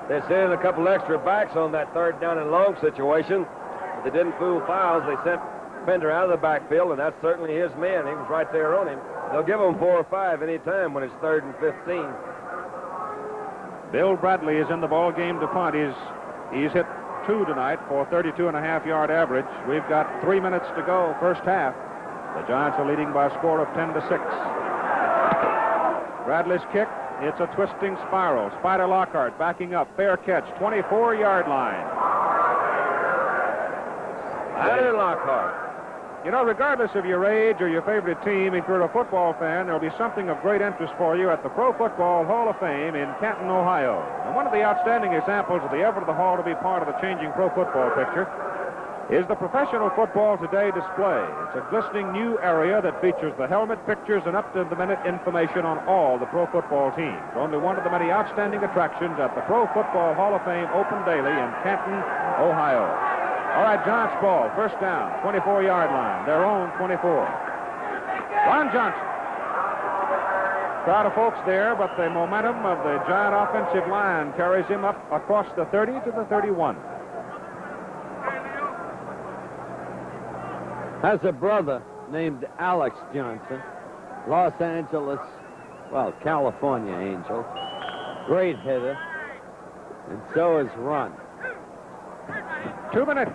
They sent in a couple extra backs on that third down and long situation. But they didn't fool Files. They sent Pinder out of the backfield, and that's certainly his man. He was right there on him. They'll give him 4 or 5 any time when it's 3rd and 15. Bill Bradley is in the ball game to punt. He's hit 2 tonight for 32.5-yard average. We've got 3 minutes to go, first half. The Giants are leading by a score of 10-6. Bradley's kick, it's a twisting spiral. Spider Lockhart backing up, fair catch, 24-yard line. Spider Lockhart. You know, regardless of your age or your favorite team, if you're a football fan, there'll be something of great interest for you at the Pro Football Hall of Fame in Canton, Ohio. And one of the outstanding examples of the ever of the Hall to be part of the changing pro football picture is the Professional Football Today display. It's a glistening new area that features the helmet, pictures, and up-to-the-minute information on all the pro football teams. Only one of the many outstanding attractions at the Pro Football Hall of Fame, open daily in Canton, Ohio. All right, Giants ball, first down, 24-yard line, their own 24. Ron Johnson. Crowd of folks there, but the momentum of the Giant offensive line carries him up across the 30 to the 31. Has a brother named Alex Johnson, Los Angeles, well, California Angel, great hitter, and so is Ron. 2 minutes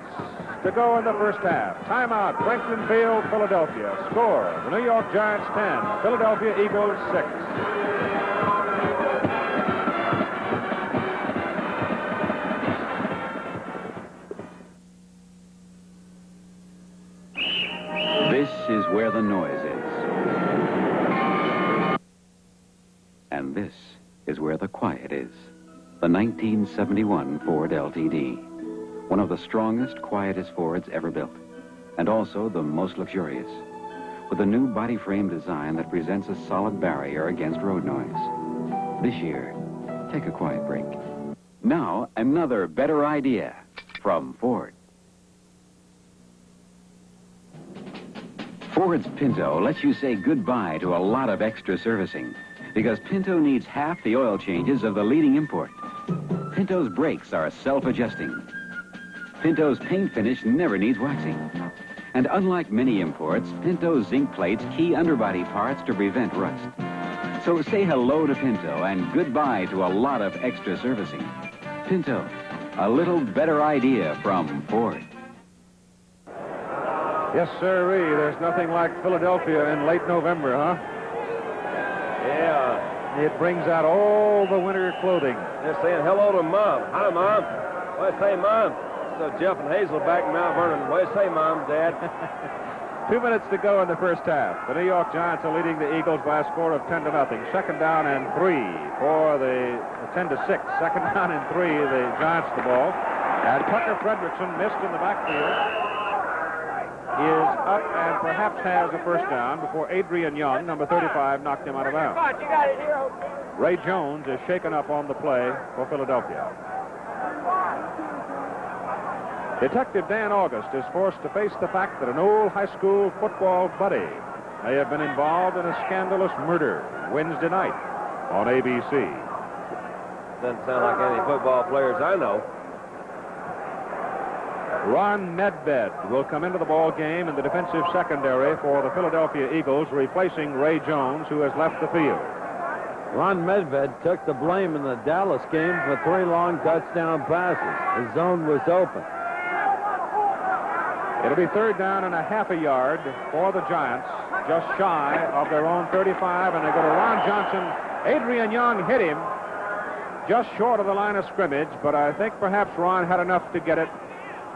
to go in the first half. Timeout, Franklin Field, Philadelphia. Score, the New York Giants 10, Philadelphia Eagles 6. This is where the noise is. And this is where the quiet is. The 1971 Ford LTD. One of the strongest, quietest Fords ever built. And also the most luxurious. With a new body frame design that presents a solid barrier against road noise. This year, take a quiet break. Now, another better idea from Ford. Ford's Pinto lets you say goodbye to a lot of extra servicing because Pinto needs half the oil changes of the leading import. Pinto's brakes are self-adjusting. Pinto's paint finish never needs waxing. And unlike many imports, Pinto's zinc plates key underbody parts to prevent rust. So say hello to Pinto and goodbye to a lot of extra servicing. Pinto, a little better idea from Ford. Yes, sirree. There's nothing like Philadelphia in late November, huh? Yeah. It brings out all the winter clothing. They're saying hello to Mom. Hi, Mom. What do you say, Mom? So Jeff and Hazel back in Mount Vernon. What do you say, Mom, Dad? 2 minutes to go in the first half. The New York Giants are leading the Eagles by a score of 10-0. Second down and 3 for the 10-6. Second down and 3, the Giants the ball. And Tucker Fredrickson missed in the backfield. He is up and perhaps has a first down before Adrian Young, number 35, knocked him out of bounds. Ray Jones is shaken up on the play for Philadelphia. Detective Dan August is forced to face the fact that an old high school football buddy may have been involved in a scandalous murder Wednesday night on ABC. Doesn't sound like any football players I know. Ron Medved will come into the ball game in the defensive secondary for the Philadelphia Eagles, replacing Ray Jones, who has left the field. Ron Medved took the blame in the Dallas game for 3 long touchdown passes. The zone was open. It'll be third down and a half a yard for the Giants, just shy of their own 35, and they go to Ron Johnson. Adrian Young hit him just short of the line of scrimmage, but I think perhaps Ron had enough to get it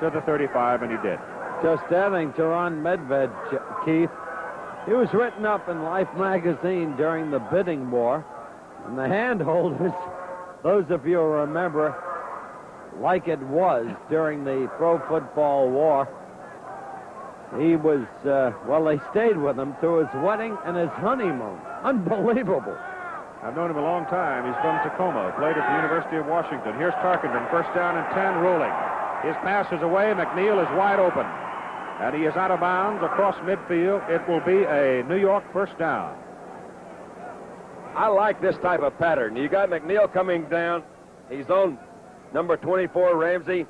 to the 35, and he did. Just adding to Ron Medved, Keith, he was written up in Life magazine during the bidding war, and the handholders, those of you who remember, like it was during the pro football war, he was, well, they stayed with him through his wedding and his honeymoon. Unbelievable. I've known him a long time. He's from Tacoma, played at the University of Washington. Here's Tarkenton, first down and 10, rolling. His pass is away. McNeil is wide open. And he is out of bounds across midfield. It will be a New York first down. I like this type of pattern. You got McNeil coming down. He's on number 24, Ramsey.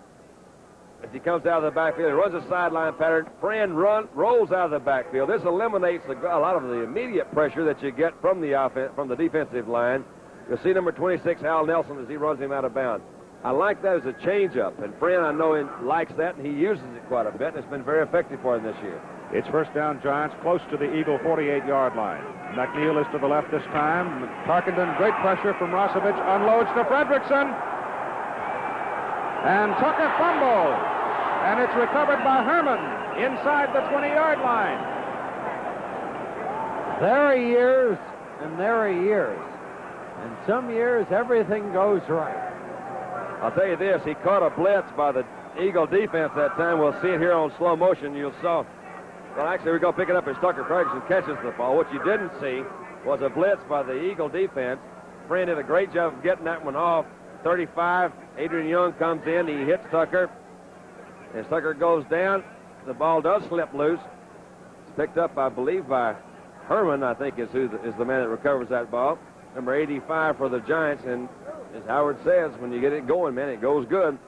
As he comes out of the backfield, he runs a sideline pattern. Fran rolls out of the backfield. This eliminates a lot of the immediate pressure that you get from the defensive line. You'll see number 26, Hal Nelson, as he runs him out of bounds. I like that as a change-up, and Fran, I know, likes that, and he uses it quite a bit, and it's been very effective for him this year. It's first down, Giants, close to the Eagle 48-yard line. McNeil is to the left this time. Tarkenton, great pressure from Rosevich, unloads to Fredrickson. And Tucker fumbles. And it's recovered by Herman inside the 20-yard line. There are years, and there are years. And some years, everything goes right. I'll tell you this, he caught a blitz by the Eagle defense that time. We'll see it here on slow motion. You'll saw. Well, actually, we're going to pick it up as Tucker Ferguson catches the ball. What you didn't see was a blitz by the Eagle defense. Fran did a great job of getting that one off. 35, Adrian Young comes in. He hits Tucker. As Tucker goes down, the ball does slip loose. It's picked up, I believe, by Herman, I think, is the man that recovers that ball. Number 85 for the Giants, and as Howard says, when you get it going, man, it goes good.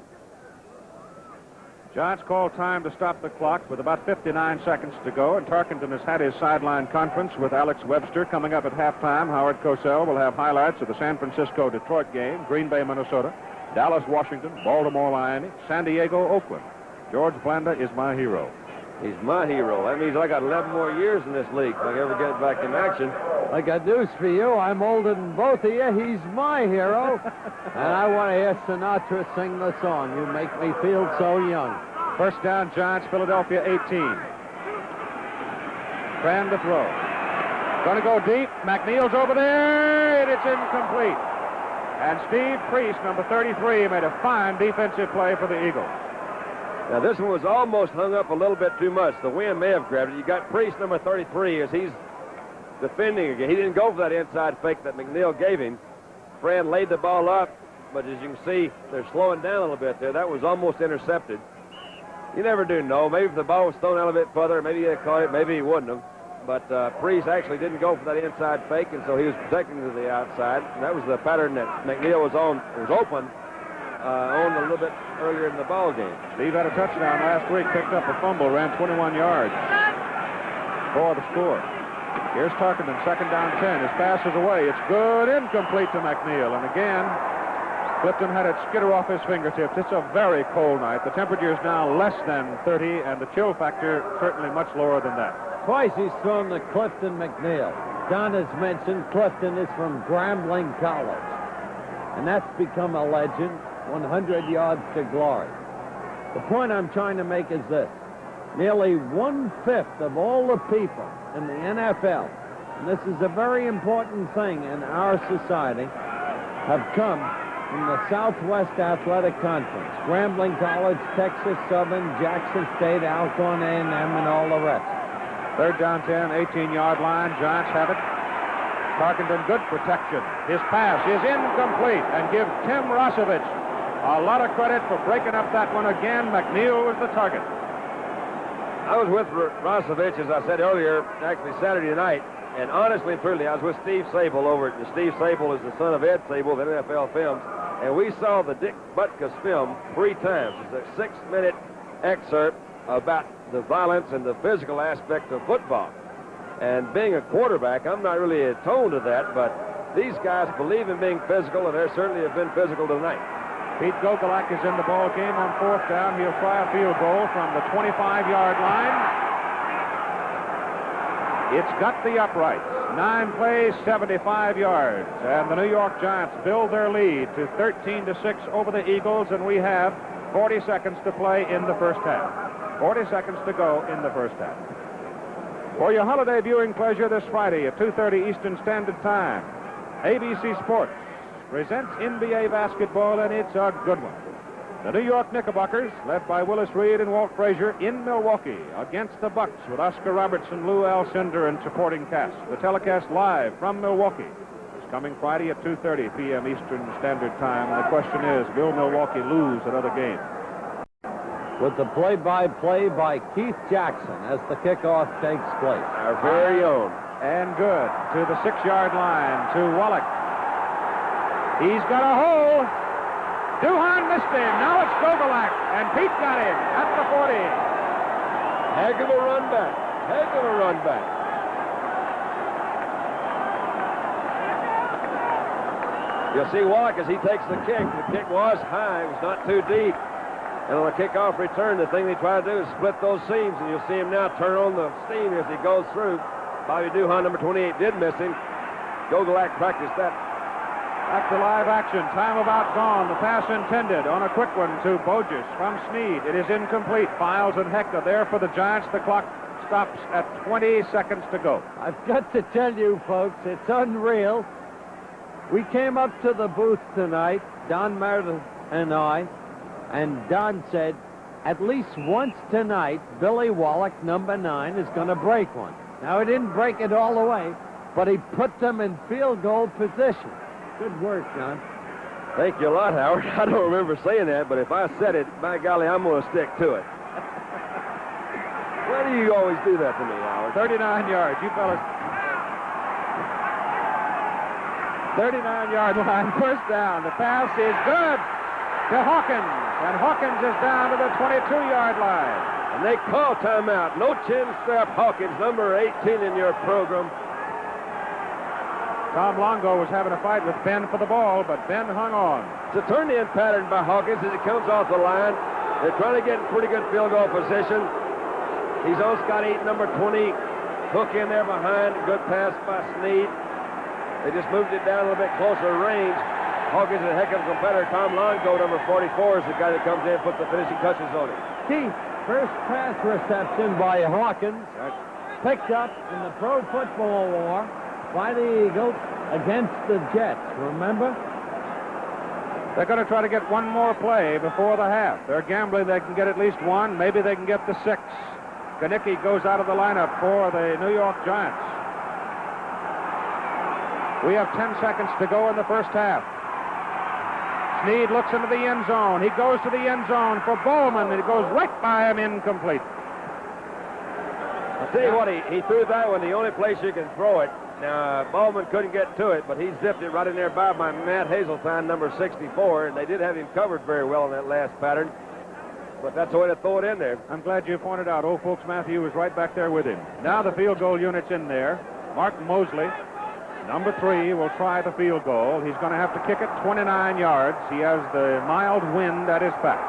Giants call time to stop the clock with about 59 seconds to go, and Tarkenton has had his sideline conference with Alex Webster. Coming up at halftime, Howard Cosell will have highlights of the San Francisco-Detroit game, Green Bay, Minnesota, Dallas, Washington, Baltimore, Miami, San Diego, Oakland. George Blanda is my hero. He's my hero. That means I got 11 more years in this league if I ever get back in action. I got news for you. I'm older than both of you. He's my hero. And I want to hear Sinatra sing the song. You make me feel so young. First down, Giants, Philadelphia 18. Fran to throw. Going to go deep. McNeil's over there, and it's incomplete. And Steve Priest, number 33, made a fine defensive play for the Eagles. Now, this one was almost hung up a little bit too much. The wind may have grabbed it. You got Priest, number 33, as he's defending again. He didn't go for that inside fake that McNeil gave him. Fran laid the ball up, but as you can see, they're slowing down a little bit there. That was almost intercepted. You never do know. Maybe if the ball was thrown out a bit further, maybe he'd have caught it, maybe he wouldn't have. But Priest actually didn't go for that inside fake, and so he was protecting to the outside. And that was the pattern that McNeil was on. It was open on a little bit earlier in the ball game. Steve had a touchdown last week, picked up a fumble, ran 21 yards for the score. Here's Tarkenton, second down 10. His pass is away. It's good, incomplete to McNeil. And again, Clifton had it skitter off his fingertips. It's a very cold night. The temperature is now less than 30, and the chill factor certainly much lower than that. Twice he's thrown to Clifton McNeil. Don has mentioned Clifton is from Grambling College. And that's become a legend, 100 yards to glory. The point I'm trying to make is this. Nearly 1/5 of all the people in the NFL, and this is a very important thing in our society, have come from the Southwest Athletic Conference. Grambling College, Texas Southern, Jackson State, Alcorn A&M, and all the rest. Third down 10, 18-yard line. Giants have it. Tarkenton, good protection. His pass is incomplete, and give Tim Rosevich a lot of credit for breaking up that one again. McNeil was the target. I was with Rosevich, as I said earlier, actually Saturday night, and honestly and truly, I was with Steve Sable over at Steve Sable is the son of Ed Sable of NFL Films, and we saw the Dick Butkus film 3 times. It's a 6-minute excerpt about the violence and the physical aspect of football. And being a quarterback, I'm not really attuned to that, but these guys believe in being physical, and they certainly have been physical tonight. Pete Gogolak is in the ball game on 4th down. He'll try a field goal from the 25-yard line. It's got the uprights. 9 plays, 75 yards. And the New York Giants build their lead to 13-6 over the Eagles, and we have 40 seconds to play in the first half. 40 seconds to go in the first half. For your holiday viewing pleasure this Friday at 2:30 Eastern Standard Time, ABC Sports presents NBA basketball, and it's a good one. The New York Knickerbockers, led by Willis Reed and Walt Frazier, in Milwaukee against the Bucks with Oscar Robertson, Lou Alcindor, and supporting cast. The telecast live from Milwaukee is coming Friday at 2:30 p.m. Eastern Standard Time. And the question is, will Milwaukee lose another game? with the play-by-play by Keith Jackson as the kickoff takes place. Our very own. And good to the 6-yard line to Wallach. He's got a hole. Duhan missed him. Now it's Gogolak, and Pete got him at the 40. Heck of a run back. Heck of a run back. You'll see Wallach as he takes the kick. The kick was high. It was not too deep. And on the kickoff return, the thing they try to do is split those seams, and you'll see him now turn on the steam as he goes through. Bobby Duhan, number 28, did miss him. Gogolak practiced that. Back to live action. Time about gone. The pass intended on a quick one to Bogus from Sneed. It is incomplete. Files and Heck are there for the Giants. The clock stops at 20 seconds to go. I've got to tell you, folks, it's unreal. We came up to the booth tonight, Don Meredith and I, and Don said, at least once tonight, Billy Wallach, number 9, is going to break one. Now, he didn't break it all the way, but he put them in field goal position. Good work, Don. Thank you a lot, Howard. I don't remember saying that, but if I said it, by golly, I'm going to stick to it. Why do you always do that to me, Howard? 39 yards. You fellas. 39-yard line, first down. The pass is good to Hawkins, and Hawkins is down to the 22-yard line. And they call timeout. No chin strap Hawkins, number 18 in your program. Tom Longo was having a fight with Ben for the ball, but Ben hung on. It's a turn-in pattern by Hawkins as he comes off the line. They're trying to get in pretty good field goal position. He's on Scott 8, number 20. Hook in there behind. Good pass by Sneed. They just moved it down a little bit closer range. Hawkins is a heck of a competitor. Tom Longo, number 44, is the guy that comes in and puts the finishing touches on it. Keith, first pass reception by Hawkins, picked up in the Pro Football War by the Eagles against the Jets, remember? They're going to try to get one more play before the half. They're gambling they can get at least one. Maybe they can get the 6. Ganicki goes out of the lineup for the New York Giants. We have 10 seconds to go in the first half. Sneed looks into the end zone. He goes to the end zone for Bowman, and it goes right by him, incomplete. I'll tell you what, he threw that one the only place you can throw it. Now, Bowman couldn't get to it, but he zipped it right in there by Matt Hazeltine, number 64, and they did have him covered very well in that last pattern. But that's the way to throw it in there. I'm glad you pointed out. Old folks Matthew was right back there with him. Now the field goal unit's in there. Mark Mosley, number 3, will try the field goal. He's going to have to kick it 29 yards. He has the mild wind at his back.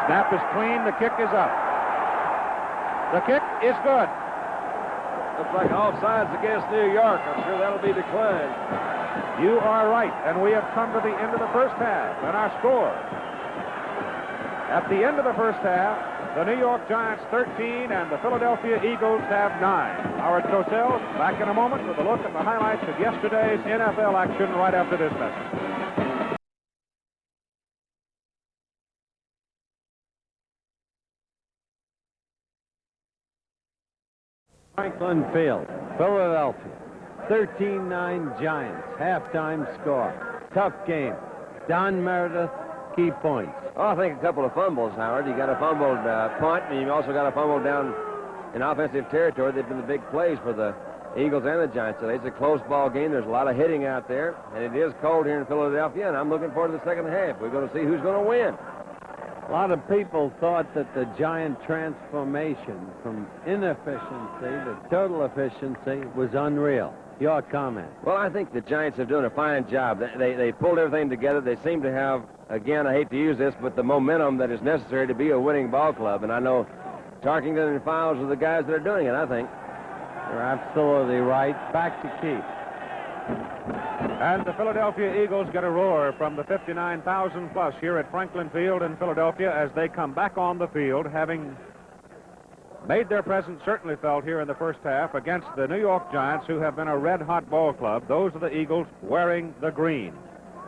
Snap is clean. The kick is up. The kick is good. Looks like offsides against New York. I'm sure that'll be declined. You are right, and we have come to the end of the first half, and our score. At the end of the first half, the New York Giants 13 and the Philadelphia Eagles have 9. Howard Cosell back in a moment with a look at the highlights of yesterday's NFL action right after this message. Franklin Field, Philadelphia, 13-9 Giants, halftime score. Tough game. Don Meredith, key points. Oh, I think a couple of fumbles, Howard. You got a fumbled punt, and you also got a fumble down in offensive territory. They've been the big plays for the Eagles and the Giants today. It's a close ball game. There's a lot of hitting out there, and it is cold here in Philadelphia, and I'm looking forward to the second half. We're going to see who's going to win. A lot of people thought that the Giant transformation from inefficiency to total efficiency was unreal. Your comment? Well, I think the Giants are doing a fine job. They pulled everything together. They seem to have, again, I hate to use this, but the momentum that is necessary to be a winning ball club. And I know Tarkenton and Files are the guys that are doing it, I think. You're absolutely right. Back to Keith. And the Philadelphia Eagles get a roar from the 59,000 plus here at Franklin Field in Philadelphia as they come back on the field, having made their presence certainly felt here in the first half against the New York Giants, who have been a red-hot ball club. Those are the Eagles wearing the green.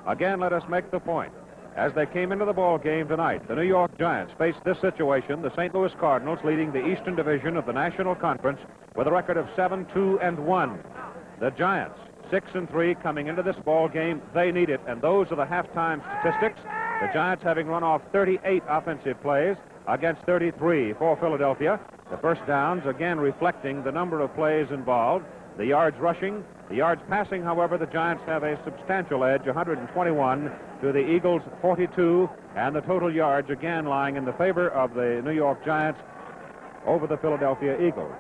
Again, let us make the point. As they came into the ball game tonight, the New York Giants faced this situation, the St. Louis Cardinals leading the Eastern Division of the National Conference with a record of 7-2-1. The Giants 6-3 coming into this ball game. They need it, and those are the halftime statistics. The Giants having run off 38 offensive plays against 33 for Philadelphia. The first downs, again, reflecting the number of plays involved. The yards rushing, the yards passing, however, the Giants have a substantial edge, 121 to the Eagles' 42, and the total yards again lying in the favor of the New York Giants over the Philadelphia Eagles.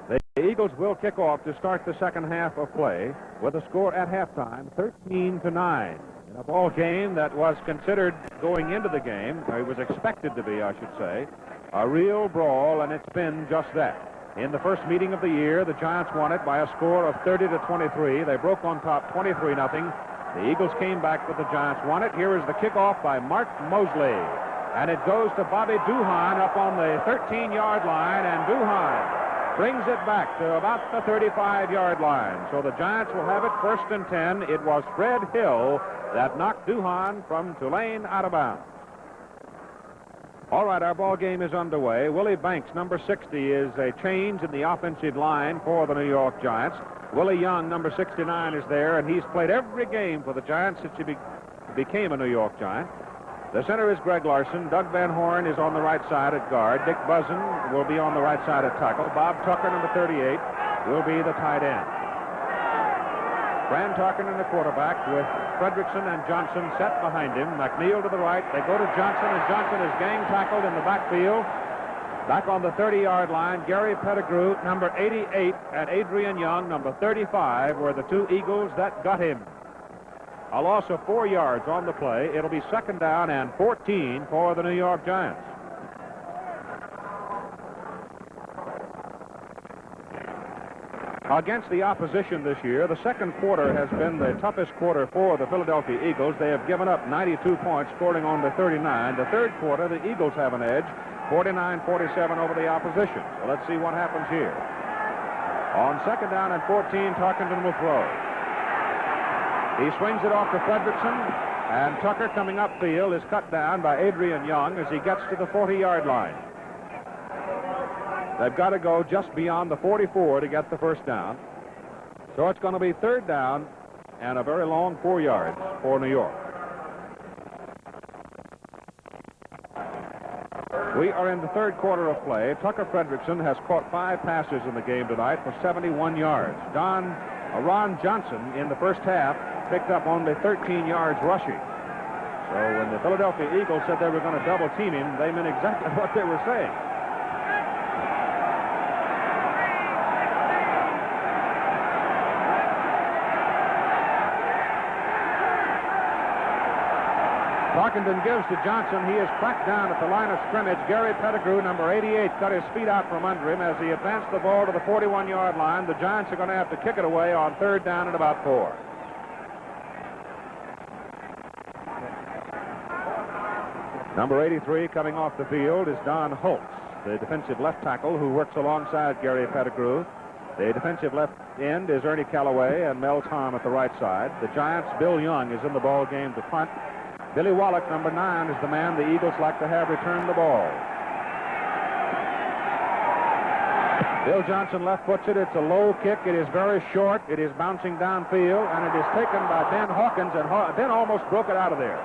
The Eagles will kick off to start the second half of play with a score at halftime, 13-9. In a ball game that was considered going into the game, or it was expected to be, I should say, a real brawl, and it's been just that. In the first meeting of the year, the Giants won it by a score of 30-23. They broke on top 23-0. The Eagles came back, but the Giants won it. Here is the kickoff by Mark Mosley. And it goes to Bobby Duhan up on the 13-yard line, and Duhan brings it back to about the 35-yard line. So the Giants will have it first and 10. It was Fred Hill that knocked Duhan from Tulane out of bounds. All right, our ball game is underway. Willie Banks, number 60, is a change in the offensive line for the New York Giants. Willie Young, number 69, is there, and he's played every game for the Giants since he became a New York Giant. The center is Greg Larson. Doug Van Horn is on the right side at guard. Dick Buzzen will be on the right side at tackle. Bob Tucker, number 38, will be the tight end. Fran Tarkenton, the quarterback, with Fredrickson and Johnson set behind him. McNeil to the right. They go to Johnson, and Johnson is gang tackled in the backfield. Back on the 30-yard line, Gary Pettigrew, number 88, and Adrian Young, number 35, were the two Eagles that got him. A loss of 4 yards on the play. It'll be second down and 14 for the New York Giants. Against the opposition this year, the second quarter has been the toughest quarter for the Philadelphia Eagles. They have given up 92 points, scoring on the 39. The third quarter, the Eagles have an edge, 49-47 over the opposition. So let's see what happens here. On second down and 14, Tarkenton will throw. He swings it off to Fredrickson, and Tucker, coming upfield, is cut down by Adrian Young as he gets to the 40-yard line. They've got to go just beyond the 44 to get the first down. So it's going to be third down and a very long 4 yards for New York. We are in the third quarter of play. Tucker Fredrickson has caught 5 passes in the game tonight for 71 yards. Ron Johnson in the first half picked up only 13 yards rushing. So when the Philadelphia Eagles said they were going to double team him, they meant exactly what they were saying. Tarkenton gives to Johnson. He is cracked down at the line of scrimmage. Gary Pettigrew, number 88, cut his feet out from under him as he advanced the ball to the 41-yard line. The Giants are going to have to kick it away on third down and about 4. Number 83 coming off the field is Don Holtz, the defensive left tackle who works alongside Gary Pettigrew. The defensive left end is Ernie Callaway and Mel Tom at the right side. The Giants' Bill Young is in the ball game to punt. Billy Wallach, number 9, is the man the Eagles like to have return the ball. Bill Johnson left puts it. It's a low kick. It is very short. It is bouncing downfield, and it is taken by Ben Hawkins, and Ben almost broke it out of there.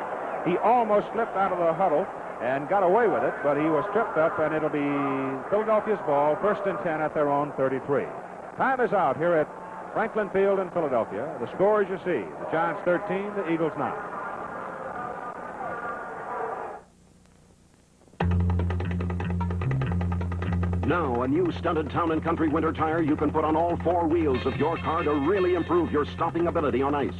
He almost slipped out of the huddle and got away with it, but he was tripped up, and it'll be Philadelphia's ball, first and 10 at their own 33. Time is out here at Franklin Field in Philadelphia. The score, as you see, the Giants 13, the Eagles 9. Now, a new studded Town & Country winter tire you can put on all 4 wheels of your car to really improve your stopping ability on ice.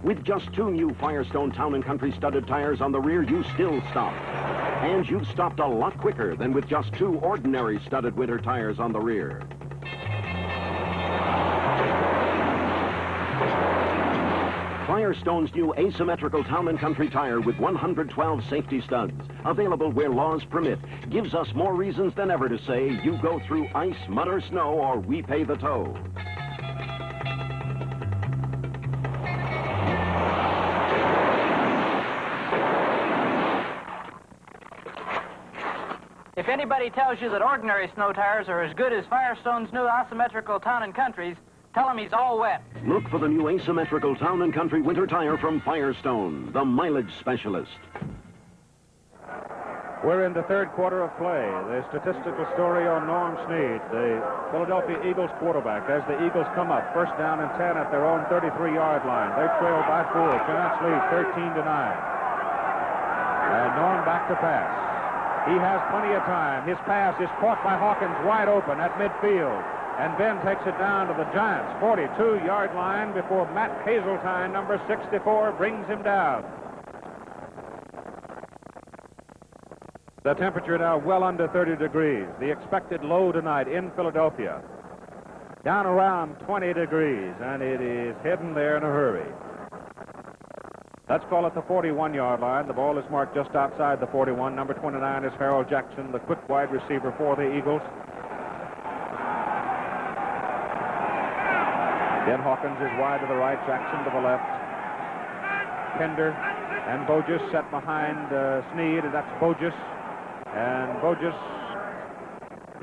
With just 2 new Firestone Town & Country studded tires on the rear, you still stop. And you've stopped a lot quicker than with just 2 ordinary studded winter tires on the rear. Firestone's new asymmetrical Town & Country tire with 112 safety studs, available where laws permit, gives us more reasons than ever to say you go through ice, mud, or snow, or we pay the toll. If anybody tells you that ordinary snow tires are as good as Firestone's new asymmetrical Town & Countries, Tell him he's all wet. Look for the new asymmetrical Town & Country winter tire from Firestone, the mileage specialist. We're in the third quarter of play. The statistical story on Norm Snead, the Philadelphia Eagles quarterback, as the Eagles come up, first down and 10 at their own 33-yard line. They trail by 4. Giants lead 13-9. And Norm back to pass. He has plenty of time. His pass is caught by Hawkins wide open at midfield. And Ben takes it down to the Giants' 42-yard line before Matt Hazeltine, number 64, brings him down. The temperature now well under 30 degrees. The expected low tonight in Philadelphia, down around 20 degrees, and it is heading there in a hurry. Let's call it the 41-yard line. The ball is marked just outside the 41. Number 29 is Harold Jackson, the quick wide receiver for the Eagles. Ben Hawkins is wide to the right, Jackson to the left. Pender and Bogus set behind Snead, and that's Bogus. And Bogus,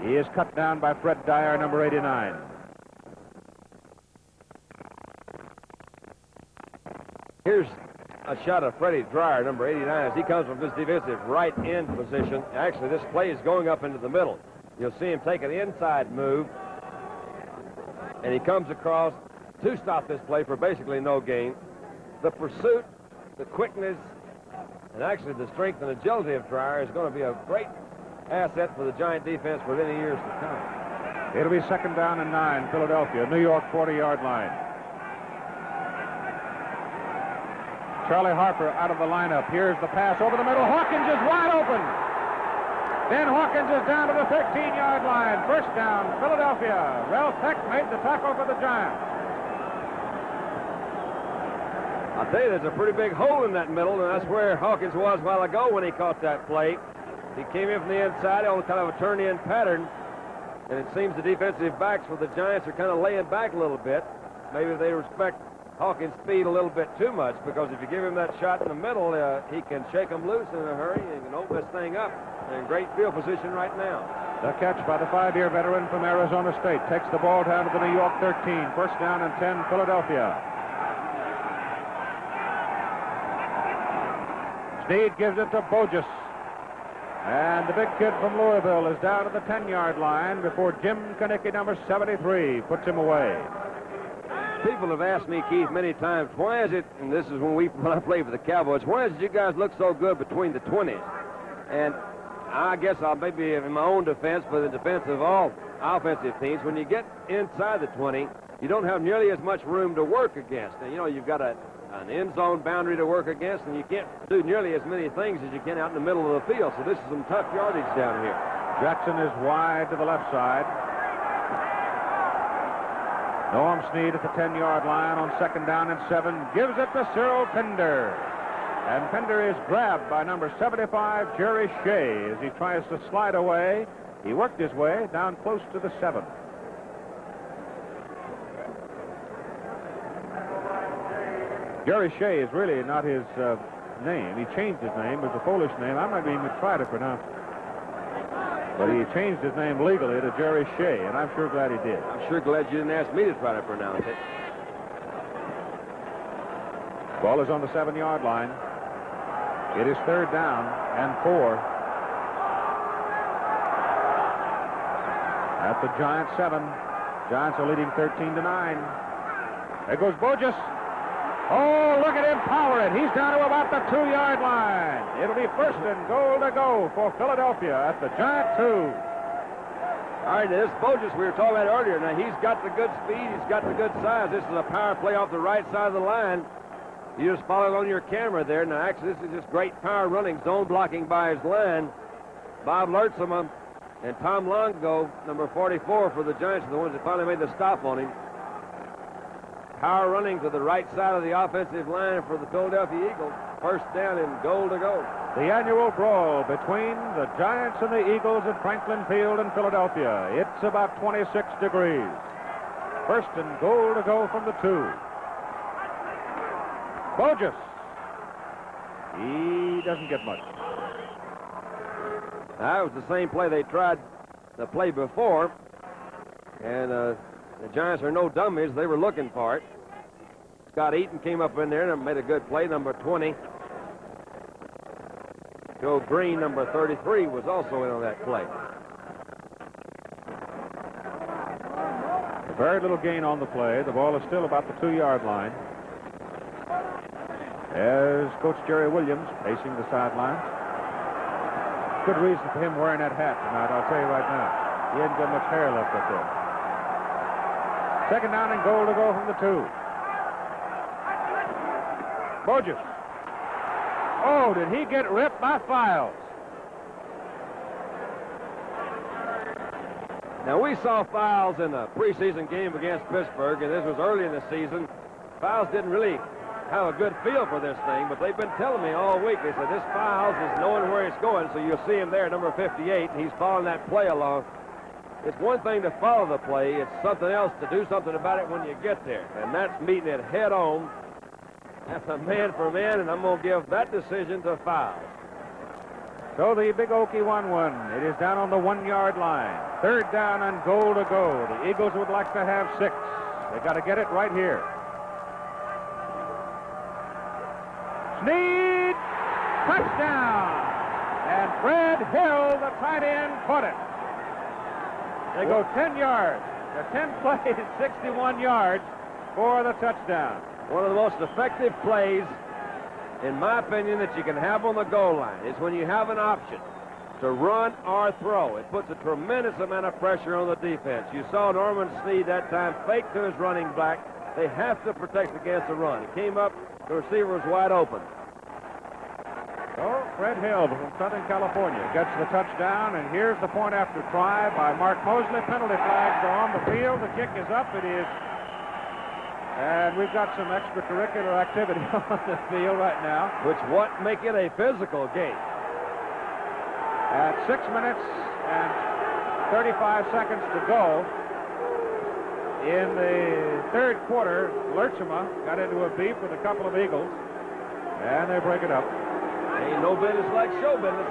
he is cut down by Fred Dyer, number 89. Here's a shot of Freddie Dyer, number 89, as he comes from his defensive right end position. Actually, this play is going up into the middle. You'll see him take an inside move, and he comes across to stop this play for basically no gain. The pursuit, the quickness, and actually the strength and agility of Dyer is going to be a great asset for the Giant defense for many years to come. It'll be second down and 9, Philadelphia, New York 40-yard line. Charlie Harper out of the lineup. Here's the pass over the middle. Hawkins is wide open. Then Hawkins is down to the 13-yard line. First down, Philadelphia. Ralph Peck made the tackle for the Giants. I'll tell you, there's a pretty big hole in that middle, and that's where Hawkins was a while ago when he caught that play. He came in from the inside on kind of a turn-in pattern, and it seems the defensive backs for the Giants are kind of laying back a little bit. Maybe they respect Hawkins' speed a little bit too much, because if you give him that shot in the middle, he can shake them loose in a hurry and can open this thing up. They're in great field position right now. The catch by the 5-year veteran from Arizona State takes the ball down to the New York 13. First down and 10, Philadelphia. Snead gives it to Bogus. And the big kid from Louisville is down to the 10-yard line before Jim Kanicki, number 73, puts him away. People have asked me, Keith, many times, why is it, and this is when I played for the Cowboys, why is it you guys look so good between the 20s? And I guess I'll maybe in my own defense, but in defense of all offensive teams, when you get inside the 20, you don't have nearly as much room to work against. And, you know, you've got an end zone boundary to work against, and you can't do nearly as many things as you can out in the middle of the field. So this is some tough yardage down here. Jackson is wide to the left side. Norm Snead at the 10-yard line on second down and 7. Gives it to Cyril Pender. And Pender is grabbed by number 75, Jerry Shea, as he tries to slide away. He worked his way down close to the 7. Jerry Shea is really not his name. He changed his name. It was a Polish name. I'm not even going to try to pronounce it. But he changed his name legally to Jerry Shea, and I'm sure glad he did. I'm sure glad you didn't ask me to try to pronounce it. Ball is on the 7-yard line. It is third down and 4. At the Giants 7. Giants are leading 13-9. There goes Bogus. Oh, look at him power it. He's down to about the 2-yard line. It'll be first and goal to go for Philadelphia at the Giant 2. All right, now this Bogus we were talking about earlier. Now, he's got the good speed. He's got the good size. This is a power play off the right side of the line. You just follow it on your camera there. Now, actually, this is just great power running, zone blocking by his line. Bob Lertzema and Tom Longo, number 44 for the Giants, are the ones that finally made the stop on him. Power running to the right side of the offensive line for the Philadelphia Eagles. First down and goal to go. The annual brawl between the Giants and the Eagles at Franklin Field in Philadelphia. It's about 26 degrees. First and goal to go from the 2. Bogus. He doesn't get much. That was the same play they tried the play before. And The Giants are no dummies. They were looking for it. Scott Eaton came up in there and made a good play, number 20. Joe Green, number 33, was also in on that play. Very little gain on the play. The ball is still about the 2-yard line. As Coach Jerry Williams pacing the sideline. Good reason for him wearing that hat tonight, I'll tell you right now. He hadn't got much hair left up there. Second down and goal to go from the 2. Burgess. Oh, did he get ripped by Files? Now, we saw Files in the preseason game against Pittsburgh, and this was early in the season. Files didn't really have a good feel for this thing, but they've been telling me all week. They said this Files is knowing where he's going, so you'll see him there, number 58, and he's following that play along. It's one thing to follow the play. It's something else to do something about it when you get there, and that's meeting it head on. That's a man for man, and I'm going to give that decision to Files. So the Big Okie 1-1. It is down on the 1-yard line. Third down and goal to go. The Eagles would like to have 6. They got to get it right here. Snead, touchdown. And Fred Hill, the tight end, caught it. They go 10 yards. The 10 plays, 61 yards for the touchdown. One of the most effective plays, in my opinion, that you can have on the goal line is when you have an option to run or throw. It puts a tremendous amount of pressure on the defense. You saw Norman Snead that time fake to his running back. They have to protect against the run. He came up, the receiver was wide open. So Fred Hill from Southern California gets the touchdown, and here's the point after try by Mark Mosley. Penalty flags are on the field. The kick is up. It is. And we've got some extracurricular activity on the field right now. Which what make it a physical game. At 6 minutes and 35 seconds to go in the third quarter, Lerchema got into a beef with a couple of Eagles, and they break it up. Ain't no business like show business.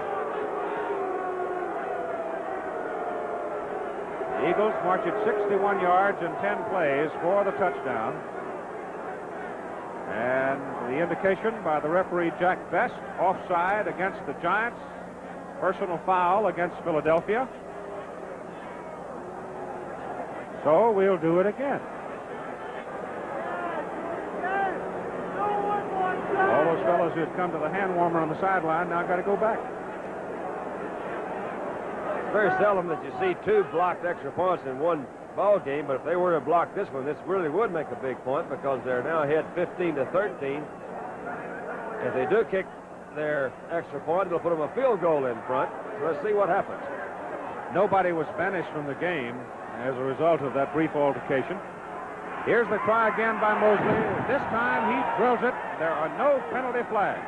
The Eagles march it 61 yards in 10 plays for the touchdown. And the indication by the referee Jack Best, offside against the Giants. Personal foul against Philadelphia. So we'll do it again. All those fellows who had come to the hand warmer on the sideline now got to go back. It's very seldom that you see 2 blocked extra points in one ball game, but if they were to block this one, this really would make a big point because they're now ahead 15-13. If they do kick their extra point, it'll put them a field goal in front. So let's see what happens. Nobody was banished from the game as a result of that brief altercation. Here's the try again by Mosley. This time he drills it. There are no penalty flags.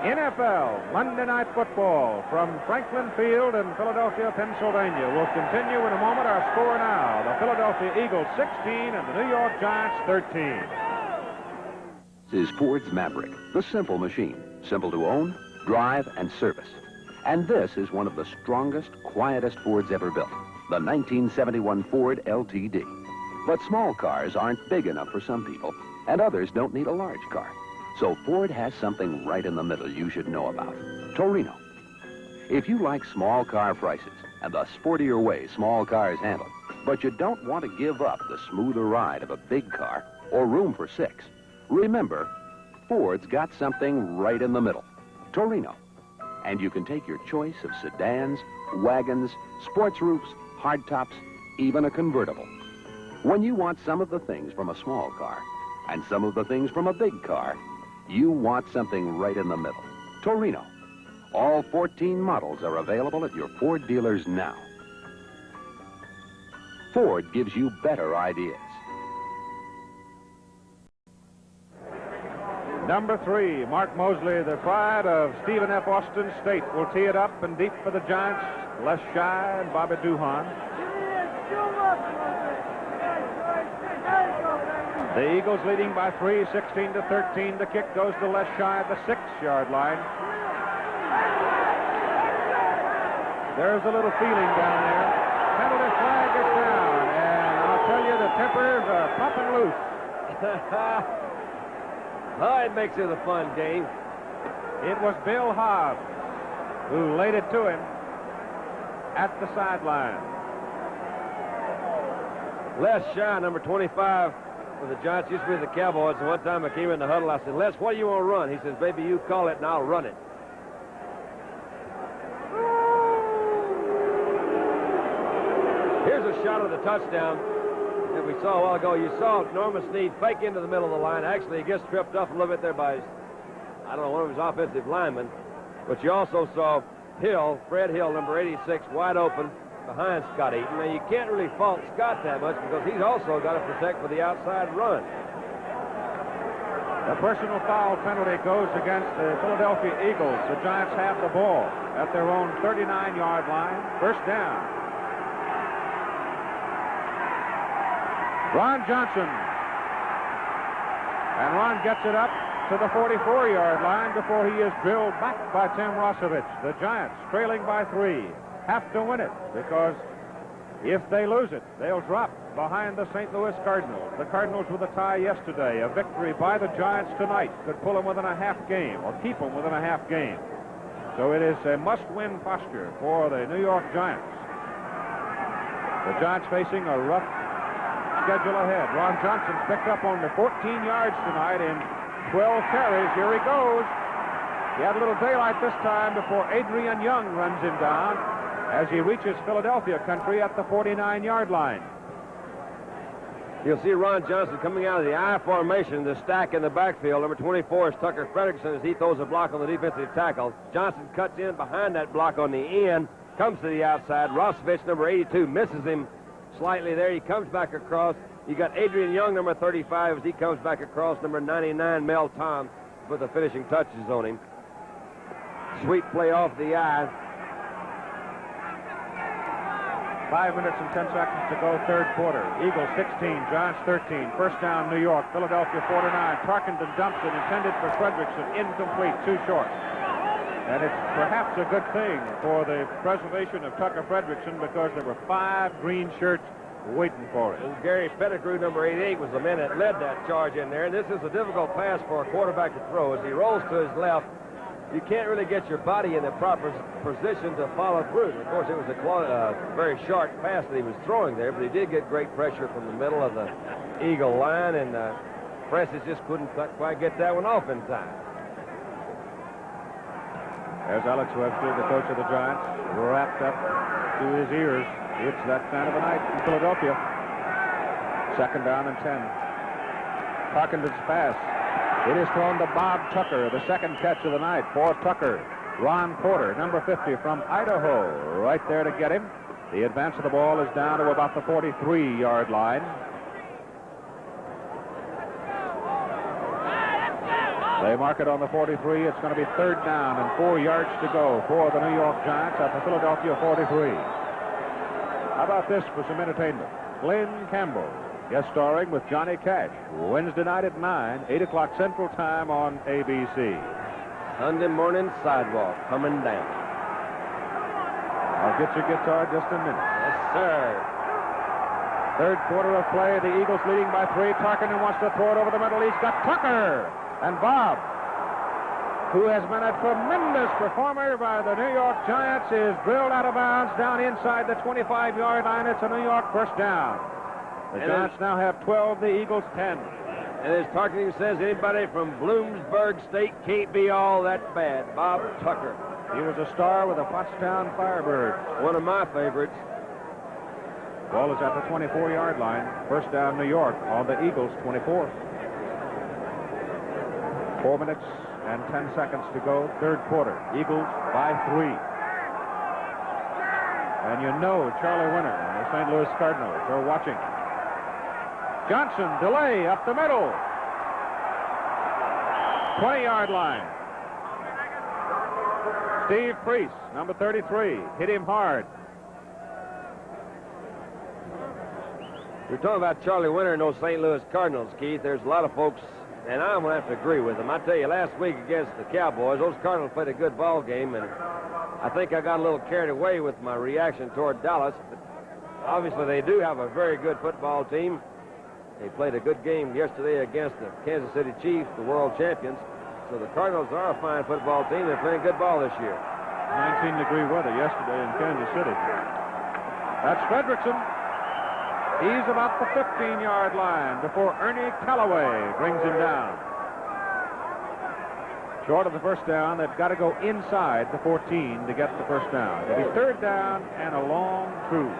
NFL Monday Night Football from Franklin Field in Philadelphia, Pennsylvania. We'll continue in a moment. Our score now, the Philadelphia Eagles 16 and the New York Giants 13. This is Ford's Maverick, the simple machine. Simple to own, drive, and service. And this is one of the strongest, quietest Fords ever built, the 1971 Ford LTD. But small cars aren't big enough for some people, and others don't need a large car. So Ford has something right in the middle you should know about. Torino. If you like small car prices and the sportier way small cars handle, but you don't want to give up the smoother ride of a big car or room for 6, remember, Ford's got something right in the middle. Torino. And you can take your choice of sedans, wagons, sports roofs, hardtops, even a convertible. When you want some of the things from a small car and some of the things from a big car, you want something right in the middle. Torino. All 14 models are available at your Ford dealers now. Ford gives you better ideas. Number 3, Mark Mosley, the pride of Stephen F. Austin State, will tee it up and deep for the Giants. Les Shy and Bobby Duhan. The Eagles leading by 3, 16-13. The kick goes to Les Shy at the 6-yard line. There's a little feeling down there. Penalty flag is down, and tempers are pumping loose. Oh, it makes it a fun game. It was Bill Hobbs who laid it to him at the sideline. Les Shaw, number 25 for the Giants, used to be the Cowboys. And one time I came in the huddle, I said, Les, what do you want to run? He says, baby, you call it and I'll run it. Here's a shot of the touchdown that we saw a while ago. You saw Norman Snead fake into the middle of the line. Actually, he gets tripped up a little bit there by, I don't know, one of his offensive linemen. But you also saw Hill, Fred Hill, number 86, wide open behind Scott Eaton. Now, you can't really fault Scott that much because he's also got to protect for the outside run. The personal foul penalty goes against the Philadelphia Eagles. The Giants have the ball at their own 39-yard line. First down. Ron Johnson. And Ron gets it up to the 44-yard line before he is drilled back by Tim Rosevich. The Giants, trailing by 3, have to win it because if they lose it, they'll drop behind the St. Louis Cardinals. The Cardinals with a tie yesterday. A victory by the Giants tonight could pull them within a half game or keep them within a half game. So it is a must-win posture for the New York Giants. The Giants facing a rough schedule ahead. Ron Johnson's picked up only 14 yards tonight in 12 carries. Here he goes. He had a little daylight this time before Adrian Young runs him down as he reaches Philadelphia country at the 49-yard line. You'll see Ron Johnson coming out of the I formation, the stack in the backfield. Number 24 is Tucker Frederickson as he throws a block on the defensive tackle. Johnson cuts in behind that block on the end, comes to the outside. Rosevich, number 82, misses him slightly there. He comes back across. You got Adrian Young, number 35, as he comes back across. Number 99, Mel Tom, put the finishing touches on him. Sweet play off the eye. 5 minutes and 10 seconds to go, third quarter. Eagles 16, Giants 13. First down, New York. Philadelphia 49. Tarkenton dumps it, intended for Frederickson. Incomplete, too short. And it's perhaps a good thing for the preservation of Tucker Frederickson because there were 5 green shirts waiting for it. And Gary Pettigrew, number 88, was the man that led that charge in there. And this is a difficult pass for a quarterback to throw. As he rolls to his left, you can't really get your body in the proper position to follow through. Of course, it was a very sharp pass that he was throwing there, but he did get great pressure from the middle of the Eagle line, and Francis just couldn't quite get that one off in time. As Alex Webster, the coach of the Giants, wrapped up to his ears. It's that kind of a night in Philadelphia. Second down and 10. Tarkenton's pass. It is thrown to Bob Tucker, the second catch of the night for Tucker. Ron Porter, number 50 from Idaho, right there to get him. The advance of the ball is down to about the 43-yard line. They mark it on the 43. It's going to be third down and 4 yards to go for the New York Giants at the Philadelphia 43. How about this for some entertainment? Glenn Campbell, guest starring with Johnny Cash, Wednesday night at 9, 8 o'clock Central Time on ABC. Sunday morning sidewalk coming down. I'll get your guitar just a minute. Yes, sir. Third quarter of play, the Eagles leading by 3. Tarkenton wants to throw it over the middle. He's got Tucker. And Bob, who has been a tremendous performer by the New York Giants, is drilled out of bounds down inside the 25-yard line. It's a New York first down. The Giants now have 12, the Eagles 10. And as Tarkenton says, anybody from Bloomsburg State can't be all that bad. Bob Tucker. He was a star with the Pottstown Firebirds. One of my favorites. Ball is at the 24-yard line. First down, New York on the Eagles 24. 4 minutes and 10 seconds to go, third quarter. Eagles by 3. And you know Charlie Winter and the St. Louis Cardinals are watching. Johnson, delay up the middle. 20-yard line. Steve Priest, number 33, hit him hard. You're talking about Charlie Winter and those St. Louis Cardinals, Keith. There's a lot of folks, and I'm going to have to agree with them. I tell you, last week against the Cowboys, those Cardinals played a good ball game, and I think I got a little carried away with my reaction toward Dallas. But obviously, they do have a very good football team. They played a good game yesterday against the Kansas City Chiefs, the world champions. So the Cardinals are a fine football team. They're playing good ball this year. 19-degree weather yesterday in Kansas City. That's Fredrickson. He's about the 15-yard line before Ernie Callaway brings him down. Short of the first down, they've got to go inside the 14 to get the first down. It'll be third down and a long truth.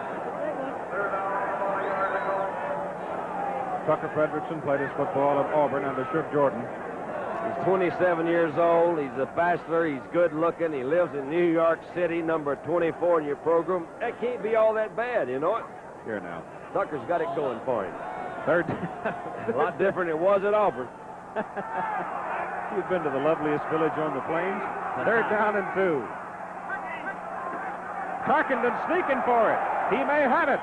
Tucker Fredrickson played his football at Auburn under Shug Jordan. He's 27 years old. He's a bachelor. He's good looking. He lives in New York City, number 24 in your program. That can't be all that bad, you know it? Here now. Tucker's got it going for him. Third. A lot different than it was at Auburn. You've been to the loveliest village on the plains. Third down and 2. Tarkenton sneaking for it. He may have it.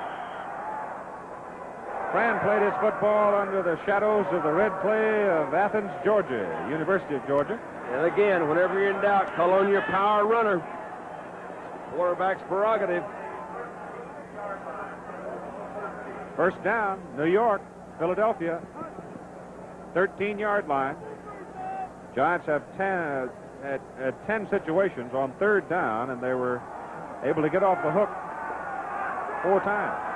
Fran played his football under the shadows of the red clay of Athens, Georgia, University of Georgia. And again, whenever you're in doubt, call on your power runner. Quarterback's prerogative. First down, New York, Philadelphia, 13-yard line. Giants have 10 situations on third down, and they were able to get off the hook 4 times.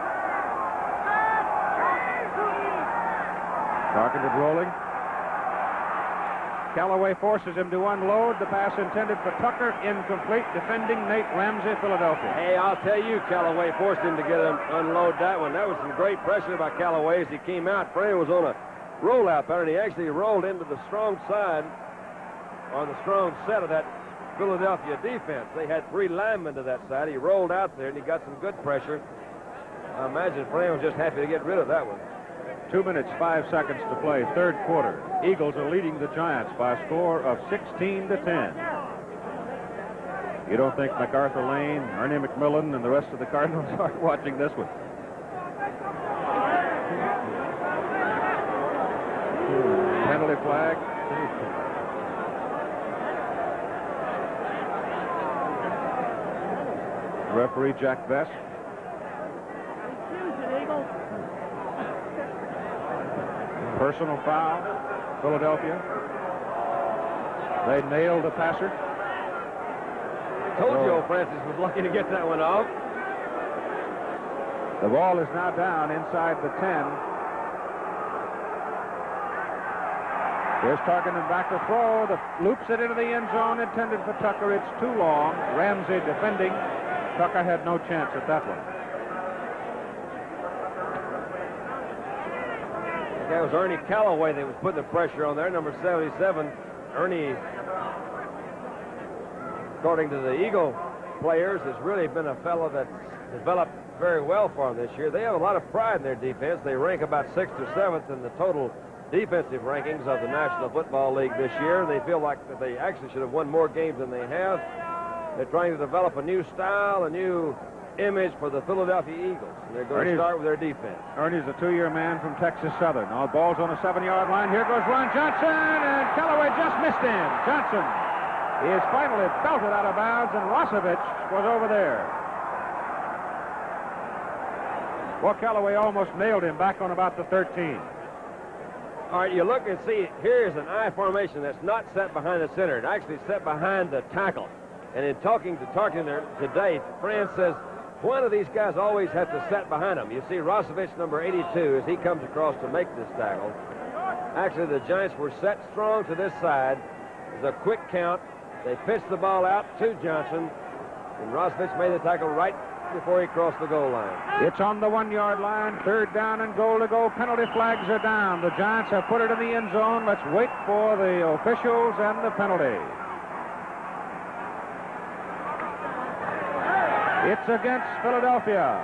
Tarkenton rolling. Callaway forces him to unload. The pass intended for Tucker, incomplete. Defending Nate Ramsey, Philadelphia. Hey, I'll tell you, Callaway forced him to get him unload that one. That was some great pressure by Callaway as he came out. Fran was on a rollout there, and he actually rolled into the strong side, or the strong set of that Philadelphia defense. They had 3 linemen to that side. He rolled out there, and he got some good pressure. I imagine Fran was just happy to get rid of that one. 2 minutes, 5 seconds to play, third quarter. Eagles are leading the Giants by a score of 16-10. You don't think MacArthur Lane, Ernie McMillan, and the rest of the Cardinals are watching this one? Penalty flag. Referee Jack Best. Personal foul, Philadelphia. They nailed the passer. Told you old Francis was lucky to get that one off. The ball is now down inside the 10. Here's Tarkenton back to throw. Loops it into the end zone, intended for Tucker. It's too long. Ramsey defending. Tucker had no chance at that one. That was Ernie Callaway that was putting the pressure on there, number 77. Ernie, according to the Eagle players, has really been a fellow that's developed very well for them this year. They have a lot of pride in their defense. They rank about 6th or 7th in the total defensive rankings of the National Football League this year. They feel like that they actually should have won more games than they have. They're trying to develop a new style, a new image for the Philadelphia Eagles. And they're going to start with their defense. Ernie's a 2-year man from Texas Southern. All balls on a 7-yard line. Here goes Ron Johnson, and Callaway just missed him. Johnson is finally belted out of bounds, and Rosevich was over there. Well, Callaway almost nailed him back on about the 13. All right, you look and see, here's an I formation that's not set behind the center. It's actually set behind the tackle. And in talking to Tarkenton today, Fran says one of these guys always have to set behind him. You see Rosevich, number 82, as he comes across to make this tackle. Actually, the Giants were set strong to this side. It was a quick count. They pitched the ball out to Johnson, and Rosevich made the tackle right before he crossed the goal line. It's on the 1-yard line, third down and goal to go. Penalty flags are down. The Giants have put it in the end zone. Let's wait for the officials and the penalty. It's against Philadelphia.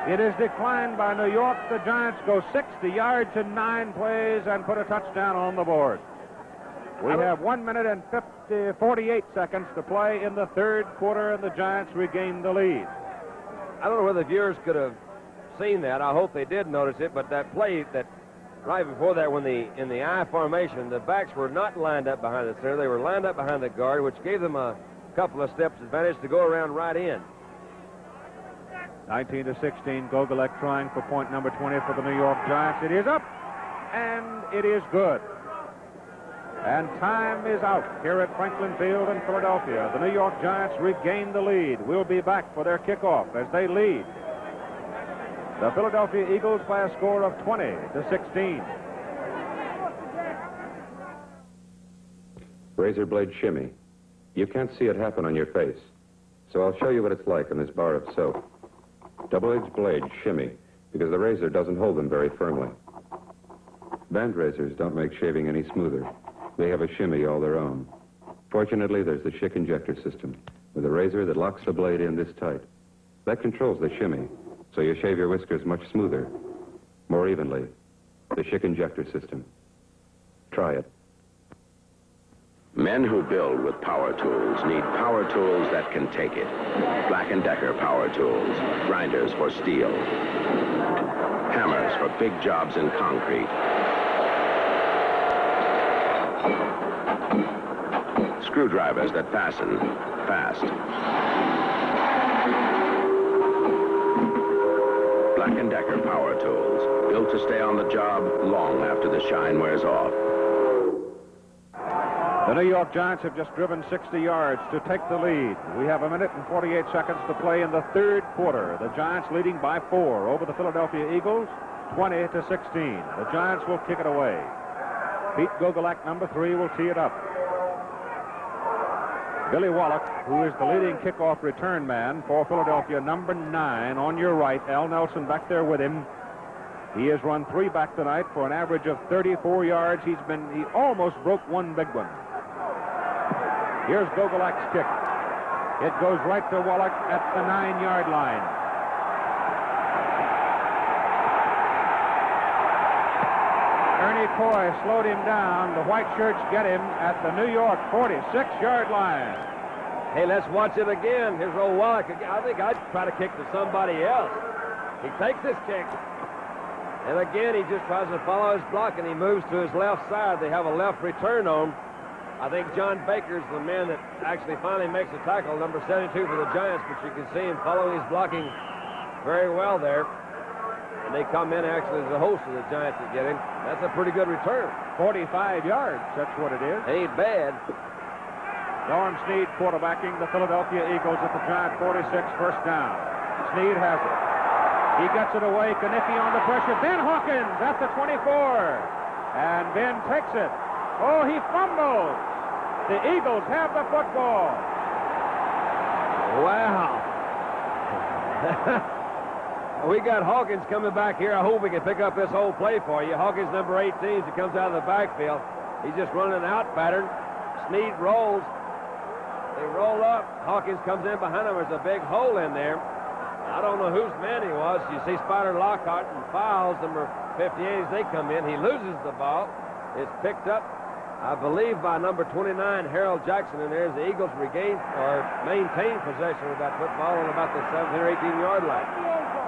It is declined by New York. The Giants go 60 yards in 9 plays and put a touchdown on the board. We have 1 minute and 48 seconds to play in the third quarter, and the Giants regain the lead. I don't know whether the viewers could have seen that. I hope they did notice it, but that play that right before that, when in the I formation, the backs were not lined up behind the center. They were lined up behind the guard, which gave them a couple of steps advantage to go around right in. 19-16, Gogolek trying for point number 20 for the New York Giants. It is up. and it is good. And time is out here at Franklin Field in Philadelphia. The New York Giants regain the lead. We'll be back for their kickoff as they lead the Philadelphia Eagles by a score of 20-16. Razor blade shimmy. You can't see it happen on your face, so I'll show you what it's like on this bar of soap. Double-edged blade shimmy because the razor doesn't hold them very firmly. Band razors don't make shaving any smoother. They have a shimmy all their own. Fortunately, there's the Schick injector system with a razor that locks the blade in this tight. That controls the shimmy, so you shave your whiskers much smoother, more evenly. The Schick injector system. Try it. Men who build with power tools need power tools that can take it. Black & Decker power tools, grinders for steel, hammers for big jobs in concrete, screwdrivers that fasten fast. Black & Decker power tools, built to stay on the job long after the shine wears off. The New York Giants have just driven 60 yards to take the lead. We have 1 minute and 48 seconds to play in the third quarter. The Giants leading by 4 over the Philadelphia Eagles, 20-16. The Giants will kick it away. Pete Gogolak, number 3, will tee it up. Billy Wallach, who is the leading kickoff return man for Philadelphia, number 9 on your right. Al Nelson back there with him. He has run 3 back tonight for an average of 34 yards. He almost broke 1 big one. Here's Gogolak's kick. It goes right to Wallach at the 9-yard line. Ernie Coy slowed him down. The white shirts get him at the New York 46-yard line. Hey, let's watch it again. Here's old Wallach. I think I'd try to kick to somebody else. He takes this kick. And again, he just tries to follow his block, and he moves to his left side. They have a left return on. I think John Baker's the man that actually finally makes the tackle, number 72 for the Giants, but you can see him following his blocking very well there. And they come in actually as a host of the Giants that get him. That's a pretty good return. 45 yards, that's what it is. Ain't bad. Norm Snead quarterbacking the Philadelphia Eagles at the Giant 46, first down. Snead has it. He gets it away. Kanicki on the pressure. Ben Hawkins at the 24. And Ben takes it. Oh, he fumbles. The Eagles have the football. Wow. We got Hawkins coming back here. I hope we can pick up this whole play for you. Hawkins, number 18, as he comes out of the backfield. He's just running an out pattern. Snead rolls. They roll up. Hawkins comes in behind him. There's a big hole in there. I don't know whose man he was. You see Spider Lockhart and Files, number 58, as they come in. He loses the ball. It's picked up, I believe, by number 29, Harold Jackson. And there's the Eagles regain or maintain possession of that football on about the 17 or 18-yard line.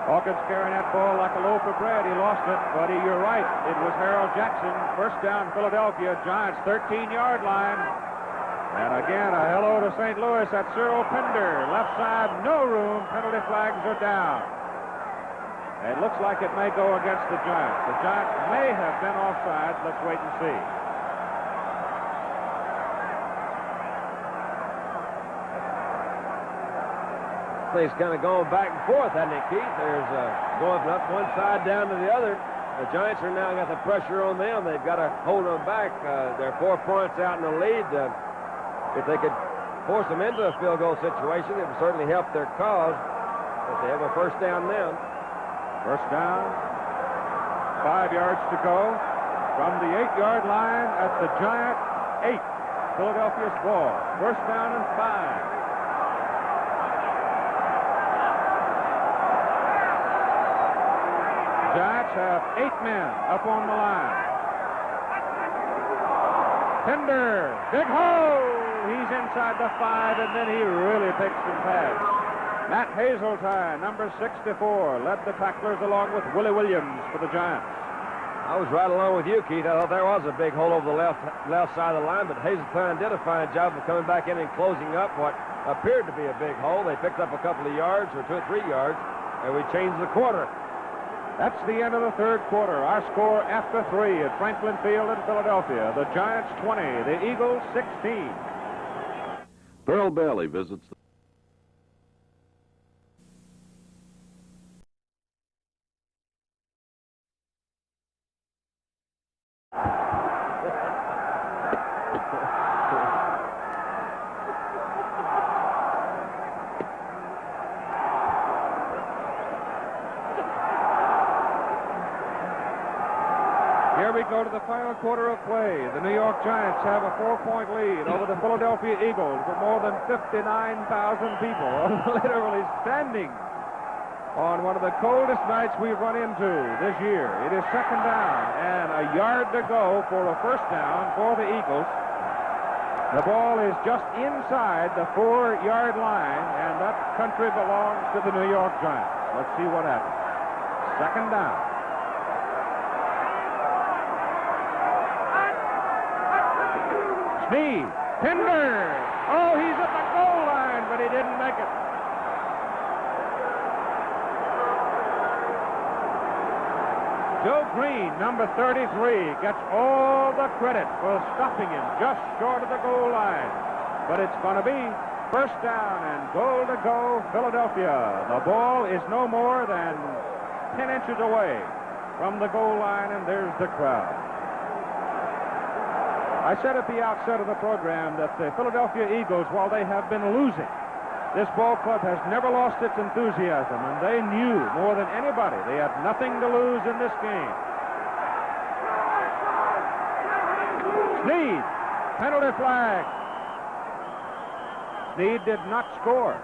Hawkins carrying that ball like a loaf of bread. He lost it, but you're right. It was Harold Jackson. First down, Philadelphia. Giants 13-yard line. And again, a hello to St. Louis at Cyril Pender. Left side, no room. Penalty flags are down. It looks like it may go against the Giants. The Giants may have been offside. Let's wait and see. Things kind of going back and forth, hasn't it, Keith? There's going from up one side down to the other. The Giants are now got the pressure on them. They've got to hold them back. They're 4 points out in the lead. If they could force them into a field goal situation, it would certainly help their cause. But they have a first down now. First down, 5 yards to go from the 8-yard line at the Giant 8. Philadelphia's ball. First down and 5. Giants have 8 men up on the line. Pender, big hole. He's inside the 5, and then he really takes some pads. Matt Hazeltine, number 64, led the tacklers along with Willie Williams for the Giants. I was right along with you, Keith. I thought there was a big hole over the left side of the line, but Hazeltine did a fine job of coming back in and closing up what appeared to be a big hole. They picked up a couple of yards, or 2 or 3 yards, and we changed the quarter. That's the end of the third quarter. Our score after 3 at Franklin Field in Philadelphia. The Giants 20, the Eagles 16. Pearl Bailey visits the Here we go to the final quarter of play. The New York Giants have a 4-point lead over the Philadelphia Eagles with more than 59,000 people literally standing on one of the coldest nights we've run into this year. It is second down and a yard to go for a first down for the Eagles. The ball is just inside the 4-yard line, and that country belongs to the New York Giants. Let's see what happens. Second down. Sneed, Pinder. Oh, he's at the goal line, but he didn't make it. Joe Green, number 33, gets all the credit for stopping him just short of the goal line. But it's going to be first down and goal to go, Philadelphia. The ball is no more than 10 inches away from the goal line, and there's the crowd. I said at the outset of the program that the Philadelphia Eagles, while they have been losing, this ball club has never lost its enthusiasm, and they knew more than anybody they had nothing to lose in this game. Sneed, penalty flag. Sneed did not score.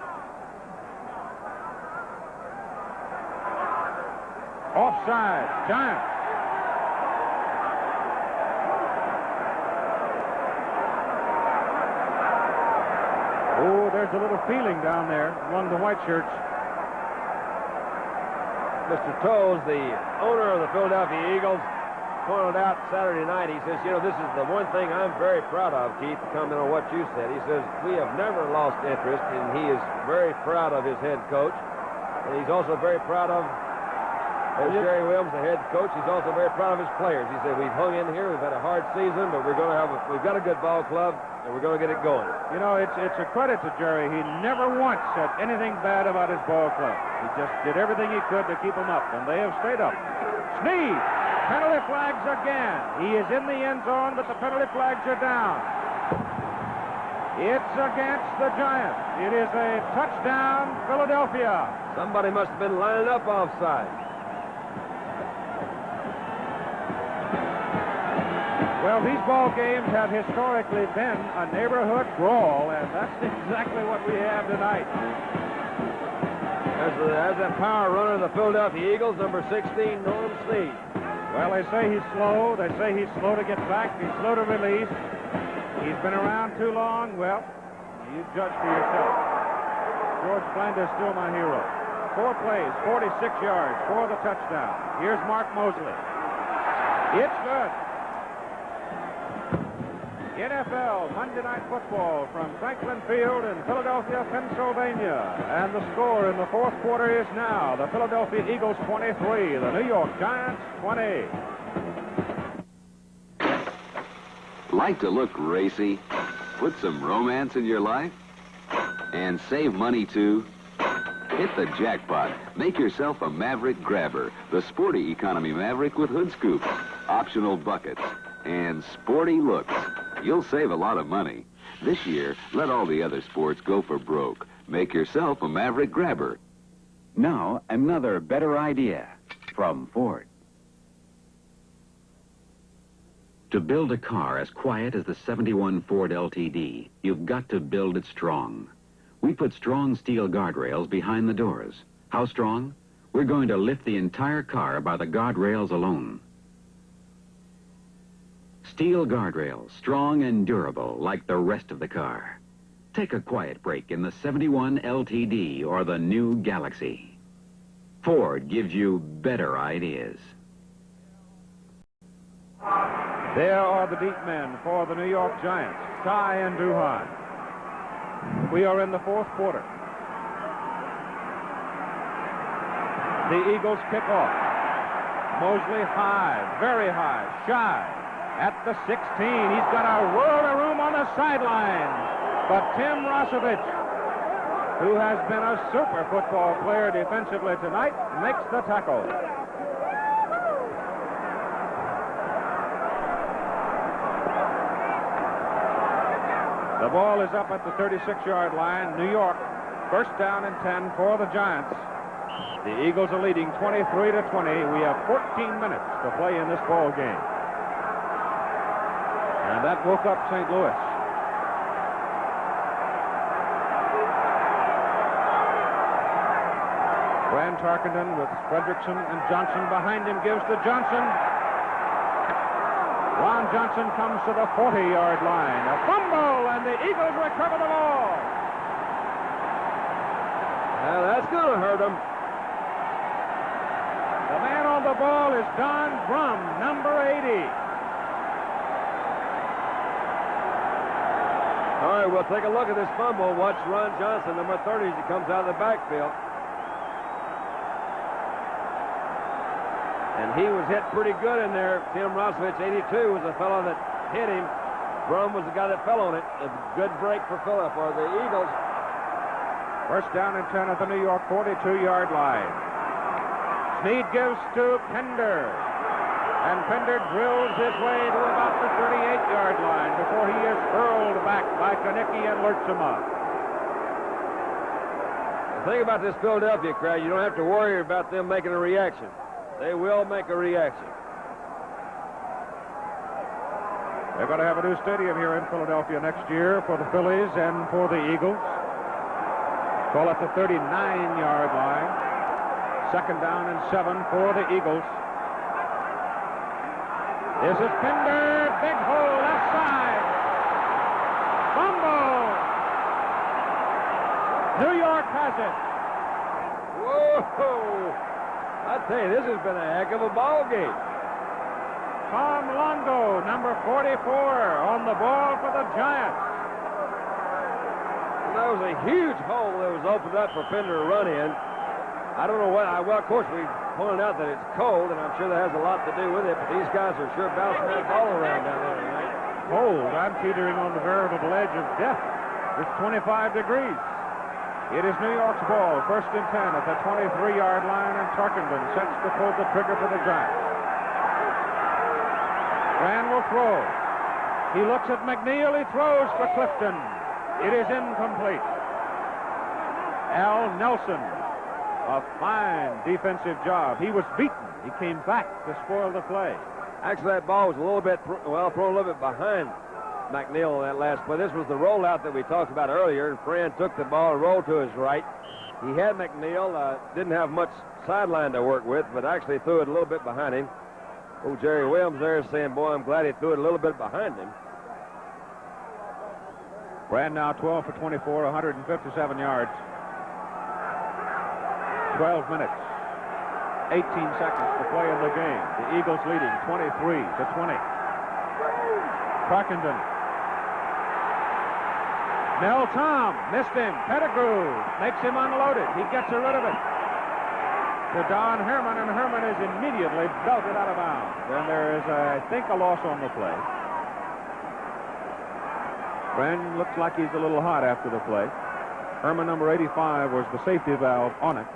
Offside, Giants. Oh, there's a little feeling down there among the white shirts. Mr. Toews, the owner of the Philadelphia Eagles, pointed out Saturday night, he says, you know, this is the one thing I'm very proud of, Keith, to comment on what you said. He says, we have never lost interest, and he is very proud of his head coach. And he's also very proud of Jerry Williams, the head coach. He's also very proud of his players. He said, we've hung in here, we've had a hard season, but we've got a good ball club, and we're going to get it going. You know, it's a credit to Jerry. He never once said anything bad about his ball club. He just did everything he could to keep them up, and they have stayed up. Sneed, penalty flags again. He is in the end zone, but the penalty flags are down. It's against the Giants. It is a touchdown, Philadelphia. Somebody must have been lining up offside. Well, these ball games have historically been a neighborhood brawl, and that's exactly what we have tonight. As that power runner of the Philadelphia Eagles, number 16, Norm Sneed. Well, they say he's slow. They say he's slow to get back. He's slow to release. He's been around too long. Well, you judge for yourself. George Blender's still my hero. 4 plays, 46 yards for the touchdown. Here's Mark Mosley. It's good. NFL Monday Night Football from Franklin Field in Philadelphia, Pennsylvania. And the score in the fourth quarter is now the Philadelphia Eagles 23, the New York Giants 20. Like to look racy? Put some romance in your life? And save money too? Hit the jackpot. Make yourself a Maverick Grabber, the sporty economy Maverick with hood scoops, optional buckets, and sporty looks. You'll save a lot of money. This year, let all the other sports go for broke. Make yourself a Maverick Grabber. Now, another better idea from Ford. To build a car as quiet as the 71 Ford LTD, you've got to build it strong. We put strong steel guardrails behind the doors. How strong? We're going to lift the entire car by the guardrails alone. Steel guardrails, strong and durable like the rest of the car. Take a quiet break in the 71 LTD or the new Galaxy. Ford gives you better ideas. There are the deep men for the New York Giants, Ty and Duhan. We are in the fourth quarter. The Eagles kick off. Mosley high, very high, shy. At the 16, he's got a world of room on the sideline. But Tim Rosevich, who has been a super football player defensively tonight, makes the tackle. The ball is up at the 36-yard line. New York, first down and 10 for the Giants. The Eagles are leading 23-20. We have 14 minutes to play in this ball game. And that woke up St. Louis. Fran Tarkenton with Fredrickson and Johnson behind him gives to Johnson. Ron Johnson comes to the 40-yard line. A fumble, and the Eagles recover the ball. Well, that's going to hurt them. The man on the ball is Don Brum, number 80. All right, we'll take a look at this fumble. Watch Ron Johnson, number 30, as he comes out of the backfield. And he was hit pretty good in there. Tim Rosevich, 82, was the fellow that hit him. Brum was the guy that fell on it. A good break for the Eagles. First down and 10 at the New York 42-yard line. Snead gives to Pender. And Pender drills his way to about the 38-yard line before he is hurled back by Kanicki and Lertzema. The thing about this Philadelphia crowd, you don't have to worry about them making a reaction. They will make a reaction. They're going to have a new stadium here in Philadelphia next year for the Phillies and for the Eagles. Call it the 39-yard line. Second down and 7 for the Eagles. This is Pender. Big hole left side. Fumble. New York has it. Whoa! I tell you, this has been a heck of a ball game. Tom Longo, number 44, on the ball for the Giants. And that was a huge hole that was opened up for Pender to run in. I don't know what. Well, of course, we pointed out that it's cold, and I'm sure that has a lot to do with it, but these guys are sure bouncing that ball around down there tonight. Cold. I'm teetering on the veritable edge of death. It's 25 degrees. It is New York's ball, first and 10 at the 23-yard line, and Tarkenton sets to pull the trigger for the Giants. Fran will throw. He looks at McNeil. He throws for Clifton. It is incomplete. Al Nelson, a fine defensive job. He was beaten. He came back to spoil the play. Actually, that ball was a little bit, thrown a little bit behind McNeil on that last play. This was the rollout that we talked about earlier, and Fran took the ball and rolled to his right. He had McNeil, didn't have much sideline to work with, but actually threw it a little bit behind him. Oh, Jerry Williams there is saying, boy, I'm glad he threw it a little bit behind him. Fran now 12 for 24, 157 yards. 12 minutes. 18 seconds to play in the game. The Eagles leading 23-20. Tarkenton. Mel Tom missed him. Pettigrew makes him unloaded. He gets rid of it to Don Herman, and Herman is immediately belted out of bounds. And there is, I think, a loss on the play. Fran looks like he's a little hot after the play. Herman, number 85, was the safety valve on it.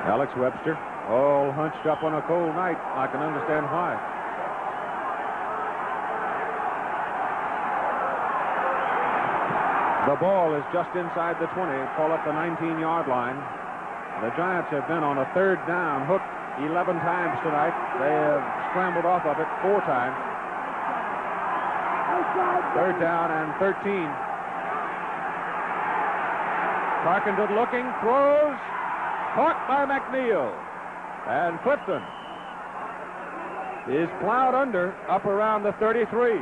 Alex Webster, all hunched up on a cold night. I can understand why. The ball is just inside the 20, call it the 19-yard line. The Giants have been on a third down hook 11 times tonight. They have scrambled off of it 4 times. Third down and 13. Tarkenton looking, throws. Caught by McNeil. And Clifton is plowed under up around the 33.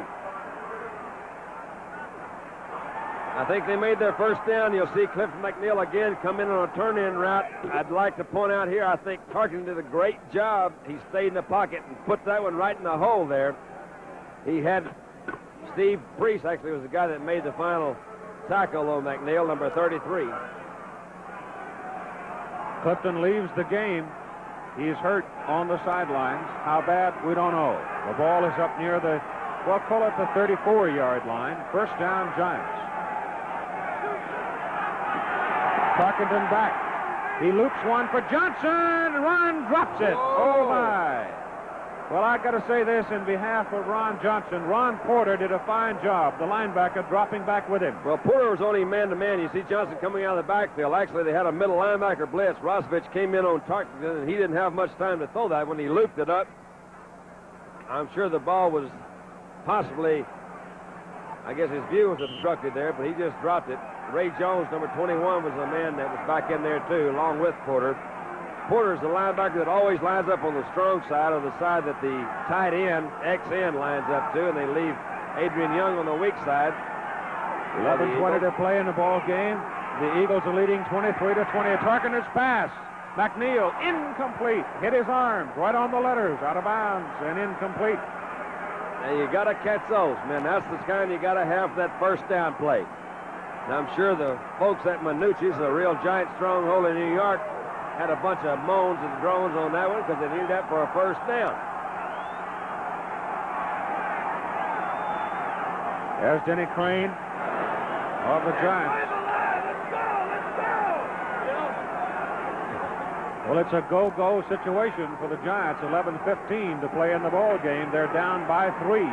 I think they made their first down. You'll see Clifton McNeil again come in on a turn-in route. I'd like to point out here, I think Tarkenton did a great job. He stayed in the pocket and put that one right in the hole there. He had Steve Priest, actually, was the guy that made the final tackle on McNeil, number 33. Clifton leaves the game. He's hurt on the sidelines. How bad, we don't know. The ball is up near the, we'll call it the 34-yard line. First down, Giants. Tarkenton back. He loops one for Johnson. Ron drops it. Oh, my. Well, I got to say this in behalf of Ron Johnson. Ron Porter did a fine job, the linebacker, dropping back with him. Well, Porter was only man-to-man. You see Johnson coming out of the backfield. Actually, they had a middle linebacker blitz. Rosovich came in on Tarkenton, and he didn't have much time to throw that when he looped it up. I'm sure the ball was possibly, I guess his view was obstructed there, but he just dropped it. Ray Jones, number 21, was the man that was back in there, too, along with Porter. Porter's the linebacker that always lines up on the strong side, or the side that the tight end, X-end, lines up to, and they leave Adrian Young on the weak side. 11:20 to play in the ball game. The Eagles are leading 23-20. Tarkenton's pass. McNeil, incomplete. Hit his arms right on the letters, out of bounds, and incomplete. And you got to catch those, man. That's the kind you got to have for that first down play. And I'm sure the folks at Minucci's, a real giant stronghold in New York, had a bunch of moans and groans on that one because they needed that for a first down. There's Denny Crane of the Giants. Well, it's a go-go situation for the Giants. 11:15 to play in the ball game. They're down by 3.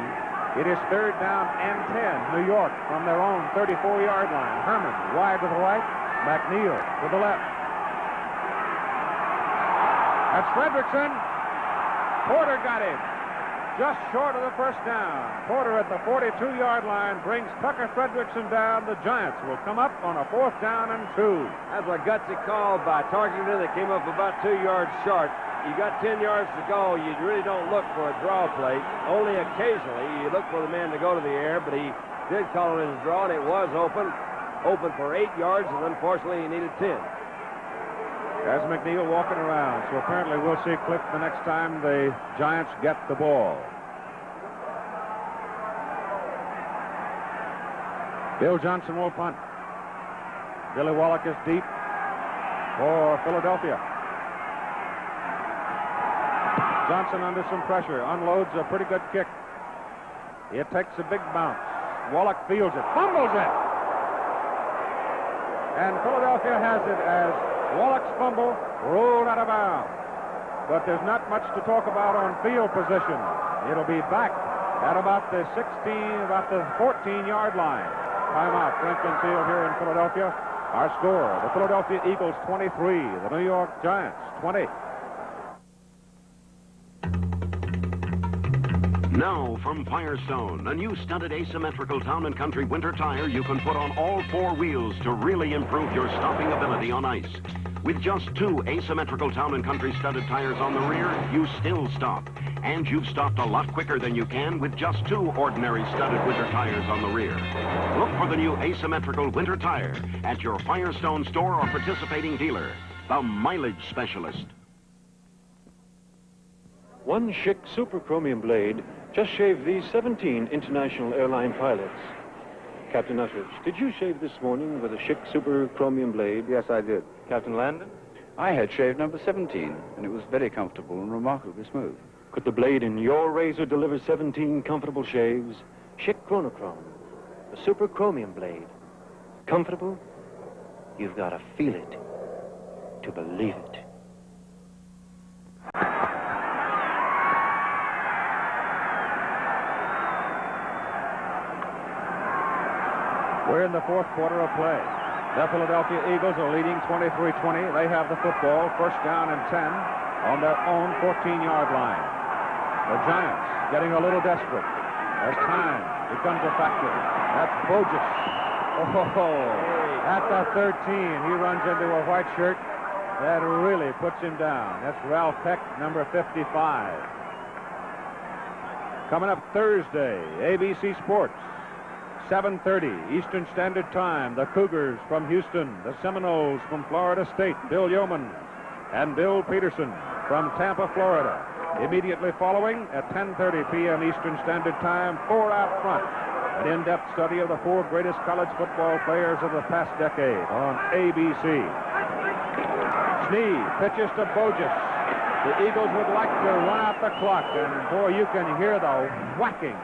It is third down and 10. New York from their own 34-yard line. Herman wide to the right. McNeil to the left. That's Fredrickson. Porter got him. Just short of the first down. Porter at the 42-yard line brings Tucker Fredrickson down. The Giants will come up on a 4th down and 2. That's a gutsy call by Tarkenton that came up about 2 yards short. You got 10 yards to go. You really don't look for a draw play. Only occasionally you look for the man to go to the air, but he did call it his draw, and it was open for 8 yards, and unfortunately he needed 10. There's McNeil walking around, so apparently we'll see Cliff the next time the Giants get the ball. Bill Johnson will punt. Billy Wallach is deep for Philadelphia. Johnson under some pressure, unloads a pretty good kick. It takes a big bounce. Wallach fields it, fumbles it. And Philadelphia has it as Wallach's fumble rolled out of bounds. But there's not much to talk about on field position. It'll be back at about the 14-yard line. Timeout, Franklin Field here in Philadelphia. Our score, the Philadelphia Eagles 23, the New York Giants 20. Now from Firestone, a new studded asymmetrical town and country winter tire you can put on all 4 wheels to really improve your stopping ability on ice. With just 2 asymmetrical town and country studded tires on the rear, you still stop. And you've stopped a lot quicker than you can with just 2 ordinary studded winter tires on the rear. Look for the new asymmetrical winter tire at your Firestone store or participating dealer, the mileage specialist. One Schick Super Chromium blade just shaved these 17 international airline pilots. Captain Uttridge, did you shave this morning with a Schick Super Chromium blade? Yes, I did. Captain Landon? I had shaved number 17, and it was very comfortable and remarkably smooth. Could the blade in your razor deliver 17 comfortable shaves? Schick Chronochrome, the Super Chromium blade. Comfortable? You've got to feel it to believe it. We're in the 4th quarter of play. The Philadelphia Eagles are leading 23-20. They have the football, first down and 10 on their own 14-yard line. The Giants getting a little desperate as time becomes a factor. That's Bogus. At the 13, he runs into a white shirt that really puts him down. That's Ralph Peck, number 55. Coming up Thursday, ABC Sports. 7:30 Eastern Standard Time. The Cougars from Houston, the Seminoles from Florida State, Bill Yeoman and Bill Peterson from Tampa, Florida. Immediately following at 10:30 p.m. Eastern Standard Time, 4 out front. An in-depth study of the 4 greatest college football players of the past decade on ABC. Snead pitches to Bogus. The Eagles would like to run out the clock, and boy, you can hear the whacking.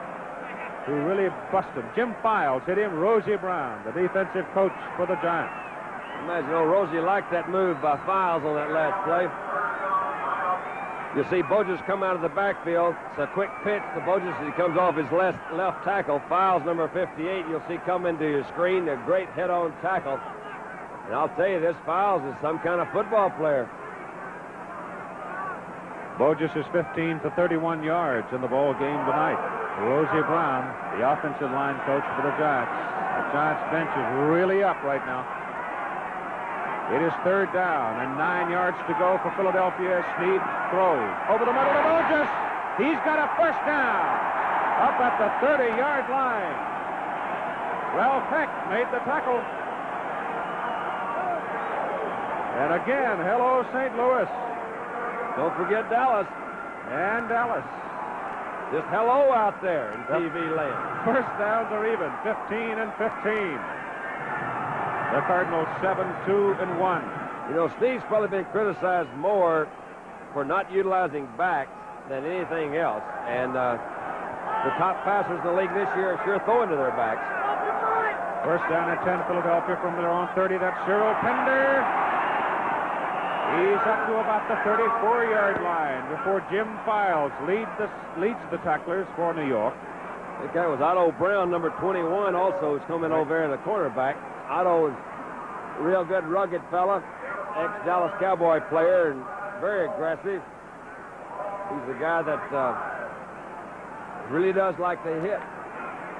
Who really busted. Jim Files hit him. Rosie Brown, the defensive coach for the Giants. Imagine old Rosie liked that move by Files on that last play. You see Bogus come out of the backfield. It's a quick pitch to Bogus as he comes off his left tackle. Files, number 58, you'll see come into your screen. A great head-on tackle. And I'll tell you, this Files is some kind of football player. Bogus is 15 for 31 yards in the ball game tonight. Rosie Brown, the offensive line coach for the Giants. The Giants bench is really up right now. It is 3rd down and 9 yards to go for Philadelphia. Snead throws over the middle to Bogus. He's got a first down up at the 30-yard line. Ralph Peck made the tackle. And again, hello, St. Louis. Don't forget Dallas. And Dallas. Just hello out there in TV land. First downs are even, 15 and 15. The Cardinals 7-2-1. You know, Snead's probably been criticized more for not utilizing backs than anything else. And the top passers in the league this year are sure throwing to their backs. First down at 10, Philadelphia from their own 30. That's Cyril Pender. He's up to about the 34-yard line before Jim Files leads the tacklers for New York. That guy was Otto Brown, number 21, also is coming over there in the cornerback. Otto is a real good, rugged fella, ex-Dallas Cowboy player, and very aggressive. He's the guy that really does like to hit.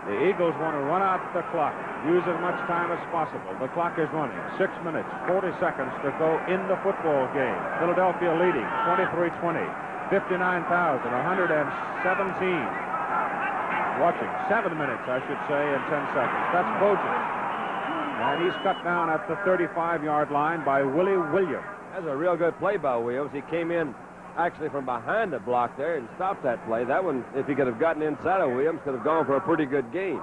The Eagles want to run out the clock, use as much time as possible. The clock is running. 6 minutes, 40 seconds to go in the football game. Philadelphia leading 23-20, 59,117. Watching 7 minutes, I should say, and 10 seconds. That's Bogus. And he's cut down at the 35-yard line by Willie Williams. That's a real good play by Williams. He came in actually from behind the block there and stopped that play. That one, if he could have gotten inside of Williams, could have gone for a pretty good gain.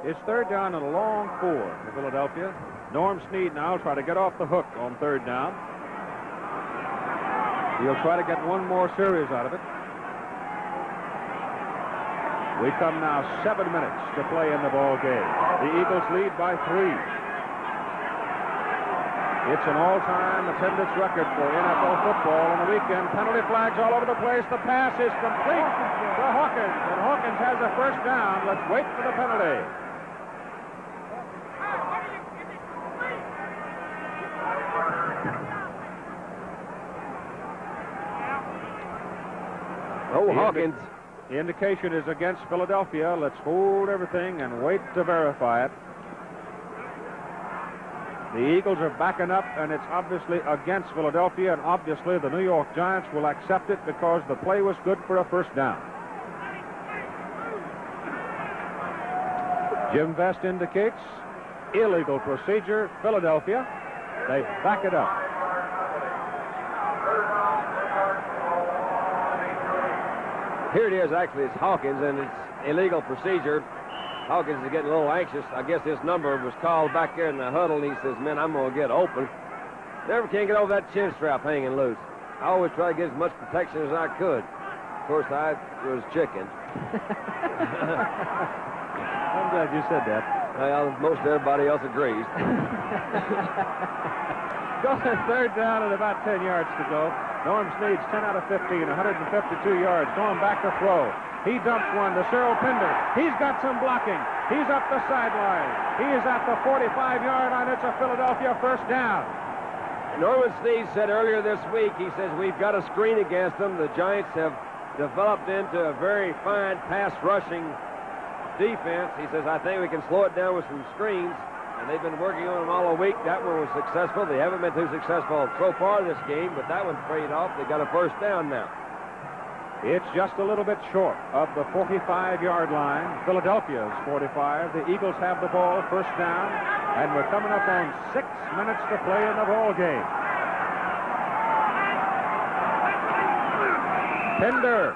It's 3rd down and a long 4 for Philadelphia. Norm Snead now will try to get off the hook on 3rd down. He'll try to get one more series out of it. We come now 7 minutes to play in the ball game. The Eagles lead by 3. It's an all-time attendance record for NFL football on the weekend. Penalty flags all over the place. The pass is complete to Hawkins, and Hawkins has a first down. Let's wait for the penalty. Oh, Hawkins. The indication is against Philadelphia. Let's hold everything and wait to verify it. The Eagles are backing up, and it's obviously against Philadelphia, and obviously the New York Giants will accept it because the play was good for a first down. Jim Vest indicates illegal procedure, Philadelphia. They back it up. Here it is, actually, it's Hawkins, and it's illegal procedure. Hawkins is getting a little anxious. I guess this number was called back there in the huddle, and he says, man, I'm going to get open. Never can get over that chin strap hanging loose. I always try to get as much protection as I could. Of course, I was chicken. I'm glad you said that. Well, most everybody else agrees. Go to 3rd down and about 10 yards to go. Norm Snead's 10 out of 15, 152 yards. Going back to throw. He dumps one to Cyril Pender. He's got some blocking. He's up the sideline. He is at the 45-yard line. It's a Philadelphia first down. Norman Snead said earlier this week, he says, we've got a screen against them. The Giants have developed into a very fine pass rushing defense. He says, I think we can slow it down with some screens. And they've been working on them all a week. That one was successful. They haven't been too successful so far this game, but that one paid off. They got a first down now. It's just a little bit short of the 45-yard line. Philadelphia's 45. The Eagles have the ball, first down, and we're coming up on 6 minutes to play in the ball game. Pender.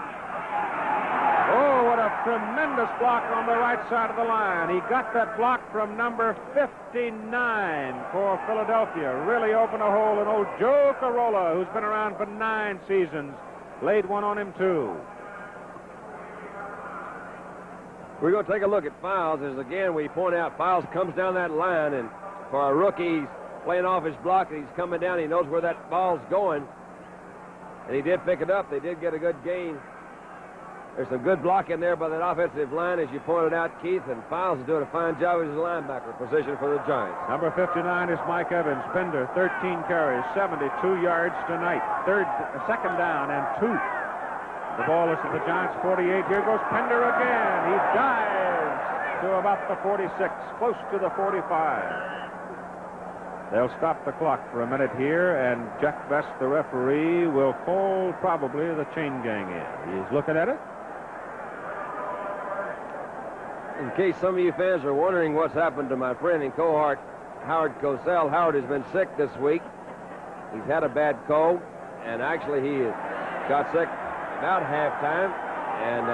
Oh, what a tremendous block on the right side of the line. He got that block from number 59 for Philadelphia. Really opened a hole, and old Joe Corolla, who's been around for 9 seasons, laid one on him, too. We're going to take a look at Files. As again, we point out, Files comes down that line, and for a rookie, he's playing off his block, and he's coming down. He knows where that ball's going, and he did pick it up. They did get a good gain. There's some good block in there by that offensive line, as you pointed out, Keith, and Files is doing a fine job as a linebacker position for the Giants. Number 59 is Mike Evans. Pender, 13 carries, 72 yards tonight. Second down and 2. The ball is at the Giants' 48. Here goes Pender again. He dives to about the 46, close to the 45. They'll stop the clock for a minute here, and Jack Best, the referee, will call probably the chain gang in. He's looking at it. In case some of you fans are wondering what's happened to my friend and cohort, Howard Cosell. Howard has been sick this week. He's had a bad cold, and actually he got sick about halftime, and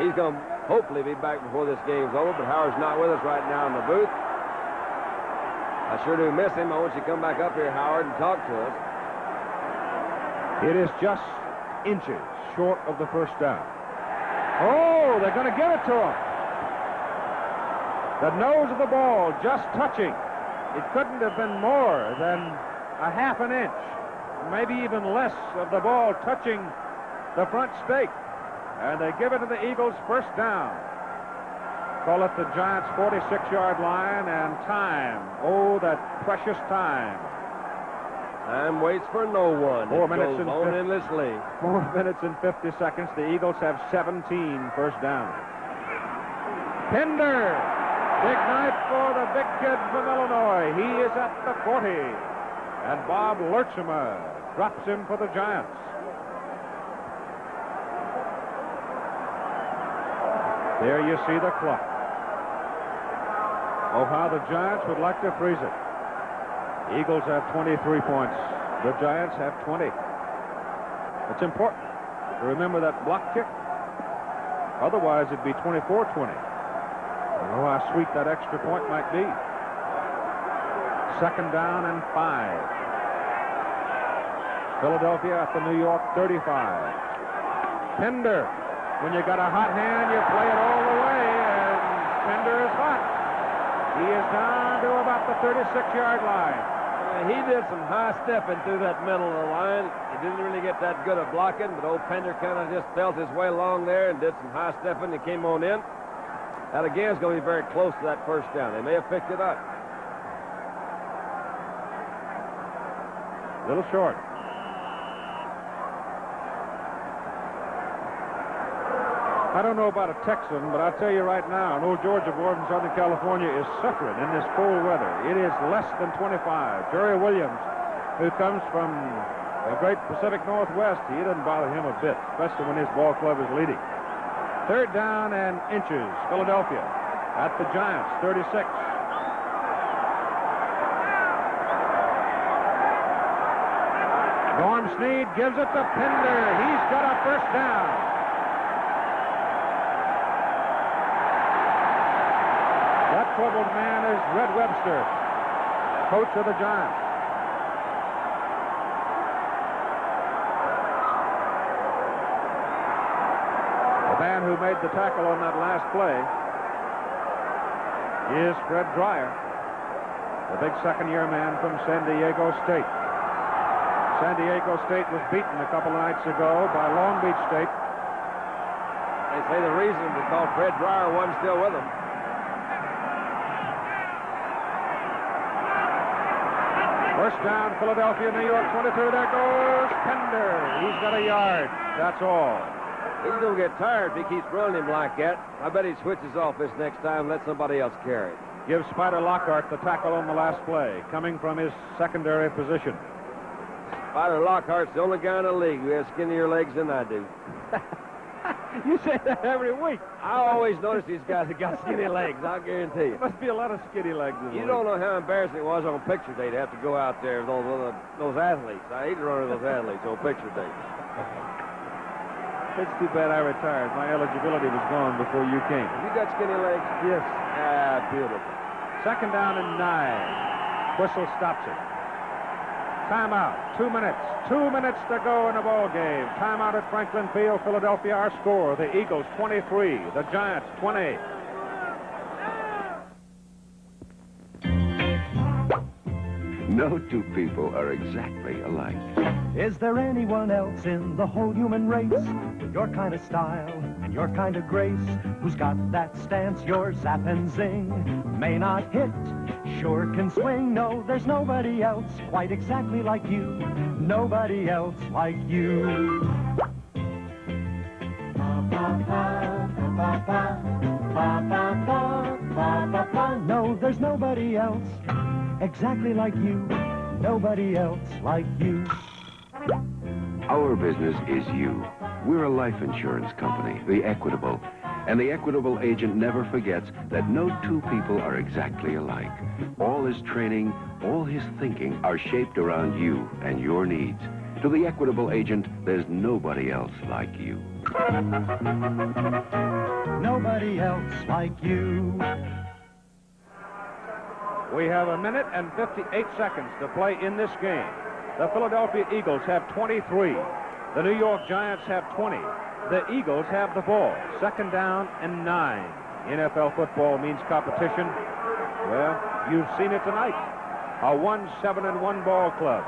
he's going to hopefully be back before this game's over, but Howard's not with us right now in the booth. I sure do miss him. I want you to come back up here, Howard, and talk to us. It is just inches short of the first down. Oh, they're going to give it to him. The nose of the ball just touching. It couldn't have been more than a half an inch, maybe even less of the ball touching the front stake. And they give it to the Eagles first down. Call it the Giants' 46-yard line, and time. Oh, that precious time. Time waits for no one. 4 minutes and endlessly. 4 minutes and 50 seconds. The Eagles have 17 first down. Pender. Big night for the big kid from Illinois. He is at the 40. And Bob Lurchema drops him for the Giants. There you see the clock. Oh, how the Giants would like to freeze it. Eagles have 23 points. The Giants have 20. It's important to remember that block kick. Otherwise, it'd be 24-20. Oh, how sweet that extra point might be. Second down and 5. Philadelphia at the New York 35. Pender. When you got a hot hand, you play it all the way, and Pender is hot. He is down to about the 36-yard line. He did some high stepping through that middle of the line. He didn't really get that good at blocking, but old Pender kind of just felt his way along there and did some high stepping. He came on in. That again is going to be very close to that first down. They may have picked it up. A little short. I don't know about a Texan, but I'll tell you right now, an old Georgia boy from Southern California is suffering in this cold weather. It is less than 25. Jerry Williams, who comes from the great Pacific Northwest, he doesn't bother him a bit, especially when his ball club is leading. Third down and inches, Philadelphia at the Giants, 36. Norm Snead gives it to Pender. He's got a first down. That troubled man is Red Webster, coach of the Giants. The man who made the tackle on that last play is Fred Dreyer, the big second-year man from San Diego State. San Diego State was beaten a couple of nights ago by Long Beach State. They say the reason is because Fred Dreyer wasn't still with them. First down, Philadelphia, New York 22. There goes Pender. He's got a yard. That's all. He's going to get tired if he keeps running him like that. I bet he switches off this next time and let somebody else carry it. Gives Spider Lockhart the tackle on the last play, coming from his secondary position. Spider Lockhart's the only guy in the league who has skinnier legs than I do. You say that every week. I always notice these guys that got skinny legs, I'll guarantee you. Must be a lot of skinny legs in the You league. don't know how embarrassing it was on picture day to have to go out there with those athletes. I hate to run with those athletes on picture day. It's too bad I retired. My eligibility was gone before you came. You got skinny legs? Yes. Ah, beautiful. Second down and 9. Whistle stops it. Timeout. 2 minutes. 2 minutes to go in the ball game. Timeout at Franklin Field, Philadelphia. Our score: the Eagles 23, the Giants 20. No two people are exactly alike. Is there anyone else in the whole human race with your kind of style and your kind of grace, who's got that stance your zap and zing may not hit, sure can swing? No, there's nobody else quite exactly like you. Nobody else like you. No, there's nobody else exactly like you. Nobody else like you. Our business is you. We're a life insurance company, the Equitable. And the Equitable agent never forgets that no two people are exactly alike. All his training, all his thinking are shaped around you and your needs. To the Equitable agent, there's nobody else like you. Nobody else like you. We have 1 minute and 58 seconds to play in this game. The Philadelphia Eagles have 23. The New York Giants have 20. The Eagles have the ball. Second down and 9. NFL football means competition. Well, you've seen it tonight. A 1-7-1 ball club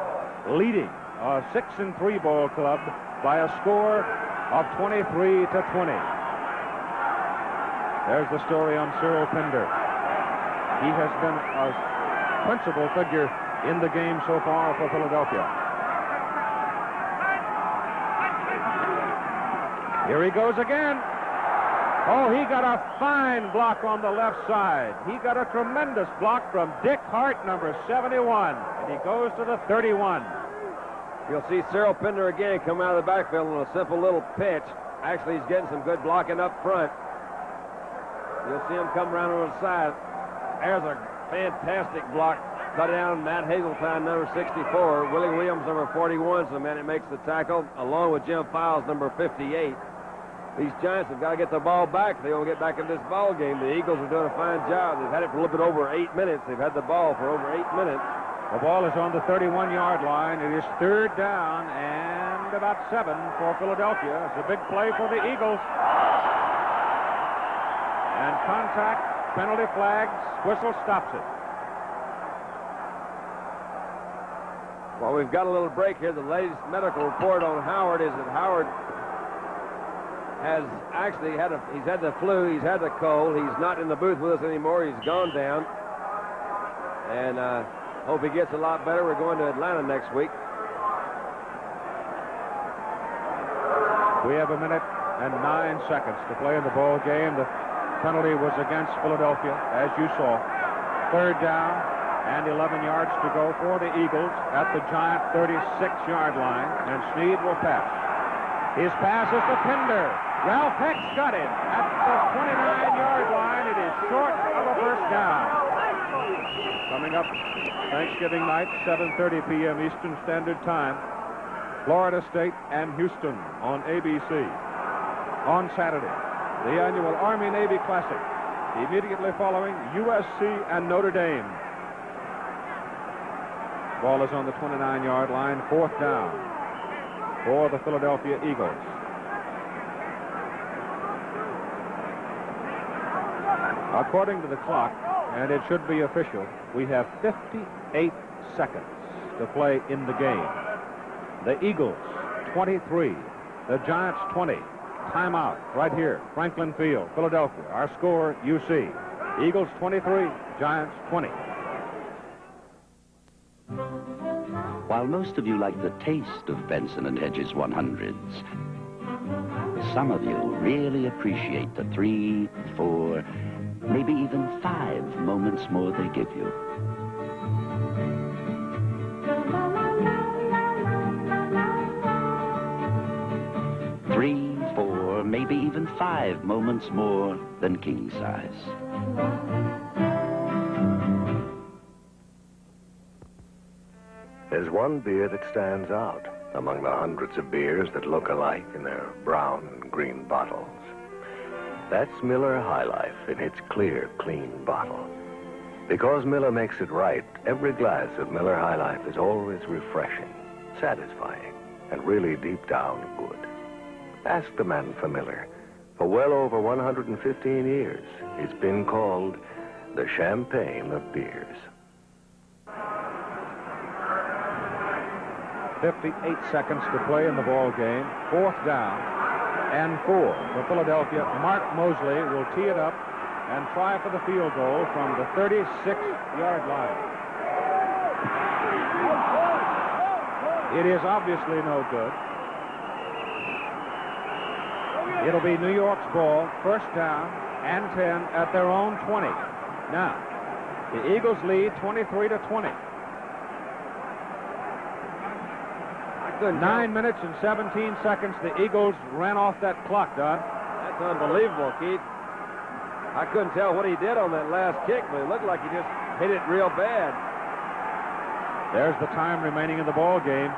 leading a 6-3 ball club by a score of 23-20. There's the story on Cyril Pinder. He has been a principal figure in the game so far for Philadelphia. Here he goes again. Oh, he got a fine block on the left side. He got a tremendous block from Dick Hart, number 71. And he goes to the 31. You'll see Cyril Pinder again come out of the backfield on a simple little pitch. Actually, he's getting some good blocking up front. You'll see him come around on the side. There's a fantastic block. Cut down Matt Hazeltine, number 64. Willie Williams, number 41, is the man that makes the tackle, along with Jim Files, number 58. These Giants have got to get the ball back if they want to get back in this ball game. The Eagles are doing a fine job. They've had it for a little bit over 8 minutes. They've had the ball for over 8 minutes. The ball is on the 31-yard line. It is third down and about 7 for Philadelphia. It's a big play for the Eagles. And contact, penalty flags, whistle stops it. Well, we've got a little break here. The latest medical report on Howard is that Howard has actually he's had the flu, he's had the cold. He's not in the booth with us anymore. He's gone down. And hope he gets a lot better. We're going to Atlanta next week. We have 1 minute and 9 seconds to play in the ball game. The penalty was against Philadelphia, as you saw. Third down and 11 yards to go for the Eagles at the Giant 36-yard line, and Snead will pass. His pass is to Pinder. Ralph Heck's got it at the 29-yard line. It is short of a first down. Coming up Thanksgiving night, 7:30 p.m. Eastern Standard Time, Florida State and Houston on ABC. On Saturday, the annual Army-Navy Classic, immediately following USC and Notre Dame. Ball is on the 29-yard line, fourth down for the Philadelphia Eagles. According to the clock, and it should be official, we have 58 seconds to play in the game. The Eagles, 23. The Giants, 20. Timeout right here, Franklin Field, Philadelphia. Our score, you see. Eagles, 23. Giants, 20. While most of you like the taste of Benson & Hedges 100s, some of you really appreciate the 3, 4, maybe even 5 moments more they give you. Three, 4, maybe even 5 moments more than king size. There's one beer that stands out, among the hundreds of beers that look alike in their brown and green bottles. That's Miller High Life in its clear, clean bottle. Because Miller makes it right, every glass of Miller High Life is always refreshing, satisfying, and really deep down good. Ask the man for Miller. For well over 115 years, it's been called the champagne of beers. 58 seconds to play in the ball game. 4th down and 4 for Philadelphia. Mark Mosley will tee it up and try for the field goal from the 36-yard line. It is obviously no good. It'll be New York's ball, 1st down and 10 at their own 20. Now, the Eagles lead 23-20. 9 minutes and 17 seconds. The Eagles ran off that clock, Don. That's unbelievable, Keith. I couldn't tell what he did on that last kick, but it looked like he just hit it real bad. There's the time remaining in the ball game.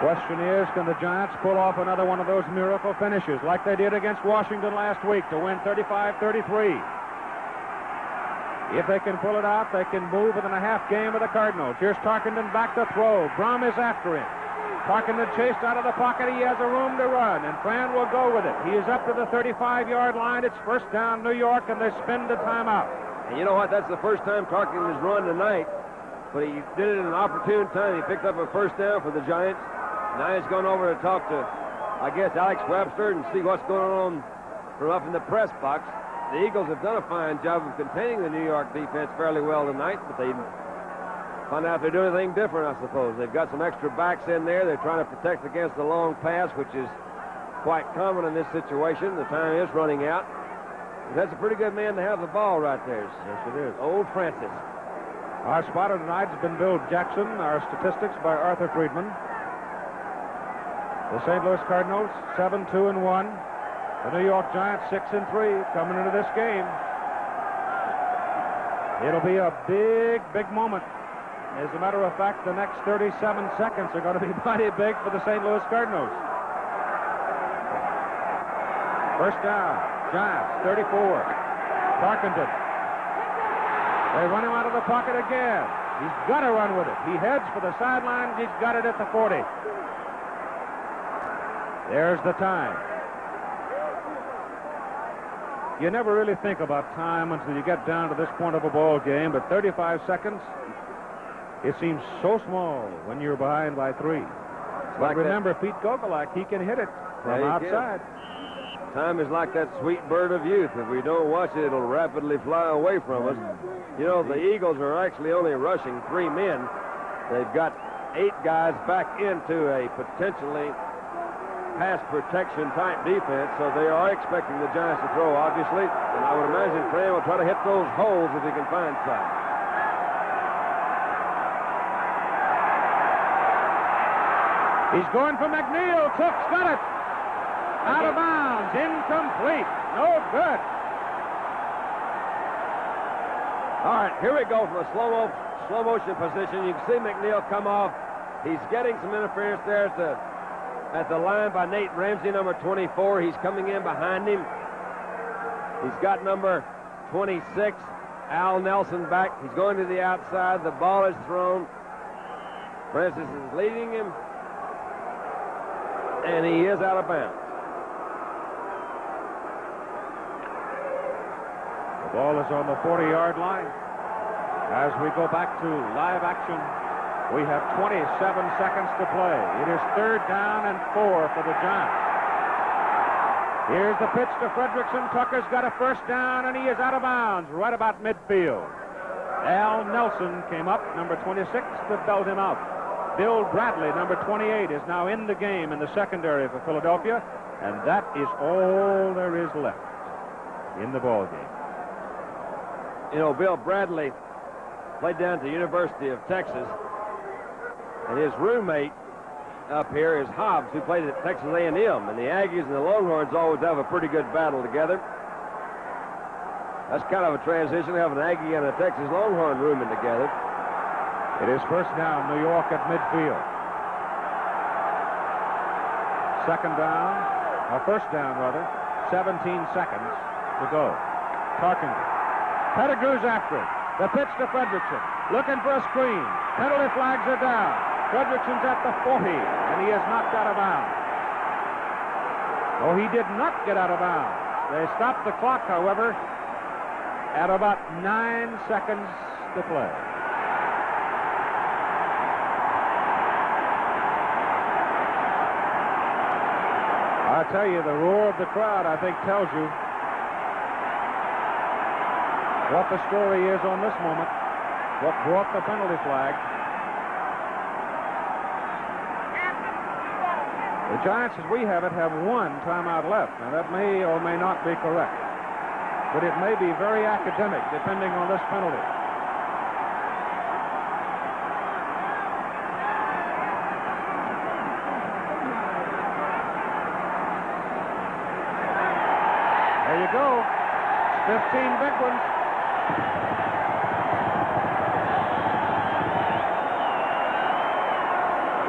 Question is, can the Giants pull off another one of those miracle finishes like they did against Washington last week to win 35-33? If they can pull it out, they can move within a half game of the Cardinals. Here's Tarkenton back to throw. Brum is after him. Tarkenton chased out of the pocket. He has a room to run, and Fran will go with it. He is up to the 35-yard line. It's 1st down, New York, and they spin the timeout. And you know what? That's the first time Tarkenton has run tonight, but he did it in an opportune time. He picked up a 1st down for the Giants. Now he's going over to talk to, I guess, Alex Webster and see what's going on from up in the press box. The Eagles have done a fine job of containing the New York defense fairly well tonight, but they find out if they're doing anything different, I suppose. They've got some extra backs in there. They're trying to protect against the long pass, which is quite common in this situation. The time is running out. But that's a pretty good man to have the ball right there. Yes, it is. Old Francis. Our spotter tonight has been Bill Jackson. Our statistics by Arthur Friedman. The St. Louis Cardinals, 7-2-1. The New York Giants, 6-3, coming into this game. It'll be a big, big moment. As a matter of fact, the next 37 seconds are going to be mighty big for the St. Louis Cardinals. 1st down, Giants, 34. Tarkenton. They run him out of the pocket again. He's got to run with it. He heads for the sidelines. He's got it at the 40. There's the time. You never really think about time until you get down to this point of a ball game, but 35 seconds, it seems so small when you're behind by 3. But like remember, Pete Gogolak, he can hit it from outside. Time is like that sweet bird of youth. If we don't watch it, it'll rapidly fly away from us. You know, the Eagles are actually only rushing 3 men. They've got 8 guys back into a potentially pass protection type defense, so they are expecting the Giants to throw, obviously. And I would imagine Fran will try to hit those holes if he can find some. He's going for McNeil. Cook's got it. Out of bounds. Incomplete. No good. All right, here we go from a slow motion position. You can see McNeil come off. He's getting some interference there at the line by Nate Ramsey, number 24. He's coming in behind him. He's got number 26, Al Nelson, back. He's going to the outside. The ball is thrown. Francis is leading him. And he is out of bounds. The ball is on the 40-yard line. As we go back to live action, we have 27 seconds to play. It is 3rd down and 4 for the Giants. Here's the pitch to Fredrickson. Tucker's got a 1st down, and he is out of bounds right about midfield. Al Nelson came up, number 26, to belt him out. Bill Bradley, number 28, is now in the game in the secondary for Philadelphia, and that is all there is left in the ball game. You know, Bill Bradley played down at the University of Texas, and his roommate up here is Hobbs, who played at Texas A&M, and the Aggies and the Longhorns always have a pretty good battle together. That's kind of a transition, having an Aggie and a Texas Longhorn rooming together. It is 1st down, New York at midfield. Second down, or first down, rather. 17 seconds to go. Tarkenton. Pettigrew's after it. The pitch to Fredrickson. Looking for a screen. Penalty flags are down. Fredrickson's at the 40, and he is knocked out of bounds. Oh, he did not get out of bounds. They stopped the clock, however, at about 9 seconds to play. I tell you, the roar of the crowd, I think, tells you what the story is on this moment, what brought the penalty flag. The Giants, as we have it, have one timeout left. Now, that may or may not be correct, but it may be very academic, depending on this penalty. There you go. 15 big ones.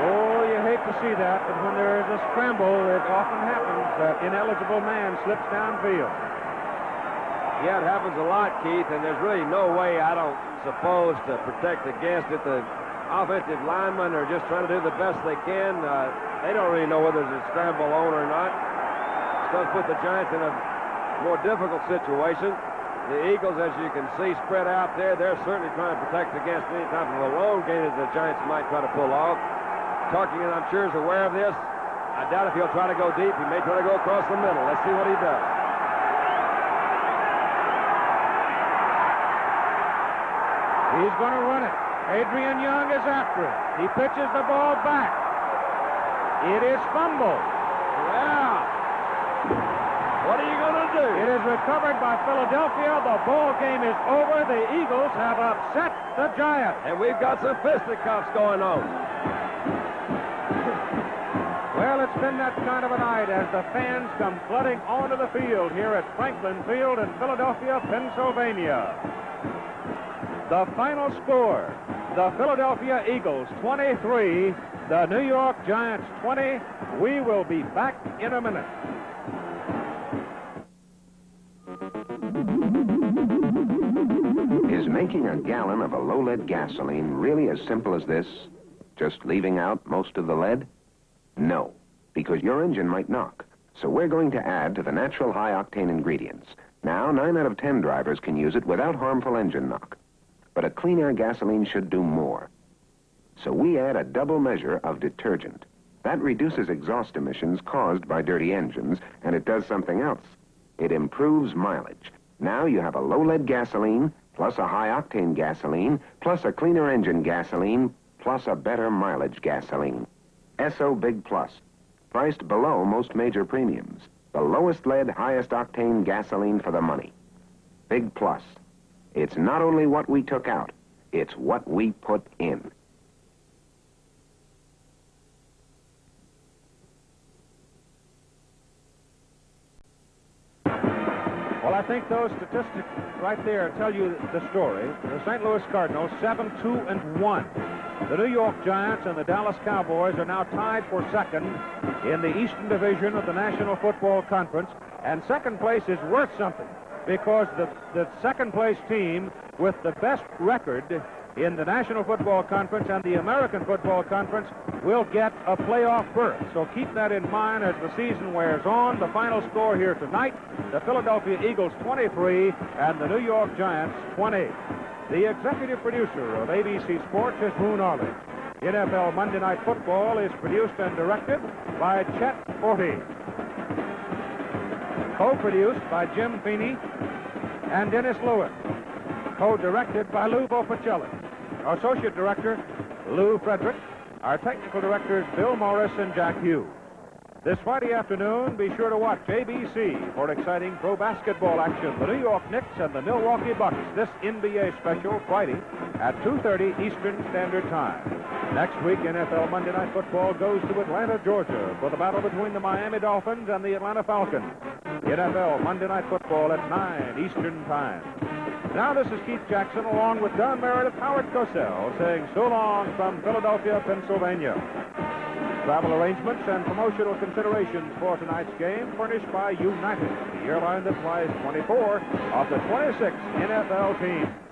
Oh, you hate to see that, but when there is a scramble, it often happens that ineligible man slips downfield. Yeah, it happens a lot, Keith, and there's really no way, I don't suppose, to protect against it. The offensive linemen are just trying to do the best they can. They don't really know whether there's a scramble on or not. It does put the Giants in a more difficult situation. The Eagles, as you can see, spread out there. They're certainly trying to protect against any type of a long game that the Giants might try to pull off. Tarkenton, I'm sure, is aware of this. I doubt if he'll try to go deep. He may try to go across the middle. Let's see what he does. He's going to run it. Adrian Young is after it. He pitches the ball back. It is fumbled. Wow. What are you going to do? It is recovered by Philadelphia. The ball game is over. The Eagles have upset the Giants. And we've got some fisticuffs going on. Well, it's been that kind of a night as the fans come flooding onto the field here at Franklin Field in Philadelphia, Pennsylvania. The final score, the Philadelphia Eagles 23, the New York Giants 20. We will be back in a minute. Is making a gallon of a low-lead gasoline really as simple as this? Just leaving out most of the lead? No, because your engine might knock. So we're going to add to the natural high-octane ingredients. Now, 9 out of 10 drivers can use it without harmful engine knock. But a clean air gasoline should do more. So we add a double measure of detergent. That reduces exhaust emissions caused by dirty engines, and it does something else. It improves mileage. Now you have a low-lead gasoline, plus a high-octane gasoline, plus a cleaner engine gasoline, plus a better mileage gasoline. SO Big Plus, priced below most major premiums. The lowest lead, highest octane gasoline for the money. Big Plus. It's not only what we took out, it's what we put in. Well, I think those statistics right there tell you the story. The St. Louis Cardinals, 7-2-1. The New York Giants and the Dallas Cowboys are now tied for second in the Eastern Division of the National Football Conference. And second place is worth something because the second place team with the best record in the National Football Conference and the American Football Conference will get a playoff berth. So keep that in mind as the season wears on. The final score here tonight, the Philadelphia Eagles 23 and the New York Giants 20. The executive producer of ABC Sports is Boone Arley. NFL Monday Night Football is produced and directed by Chet Forte. Co-produced by Jim Feeney and Dennis Lewis. Co-directed by Lou Bopacelli. Our associate director, Lou Frederick. Our technical directors, Bill Morris and Jack Hughes. This Friday afternoon, be sure to watch ABC for exciting pro basketball action. The New York Knicks and the Milwaukee Bucks. This NBA special Friday at 2:30 Eastern Standard Time. Next week, NFL Monday Night Football goes to Atlanta, Georgia for the battle between the Miami Dolphins and the Atlanta Falcons. NFL Monday Night Football at 9 Eastern Time. Now this is Keith Jackson along with Don Meredith, Howard Cosell saying so long from Philadelphia, Pennsylvania. Travel arrangements and promotional considerations for tonight's game furnished by United, the airline that flies 24 of the 26 NFL teams.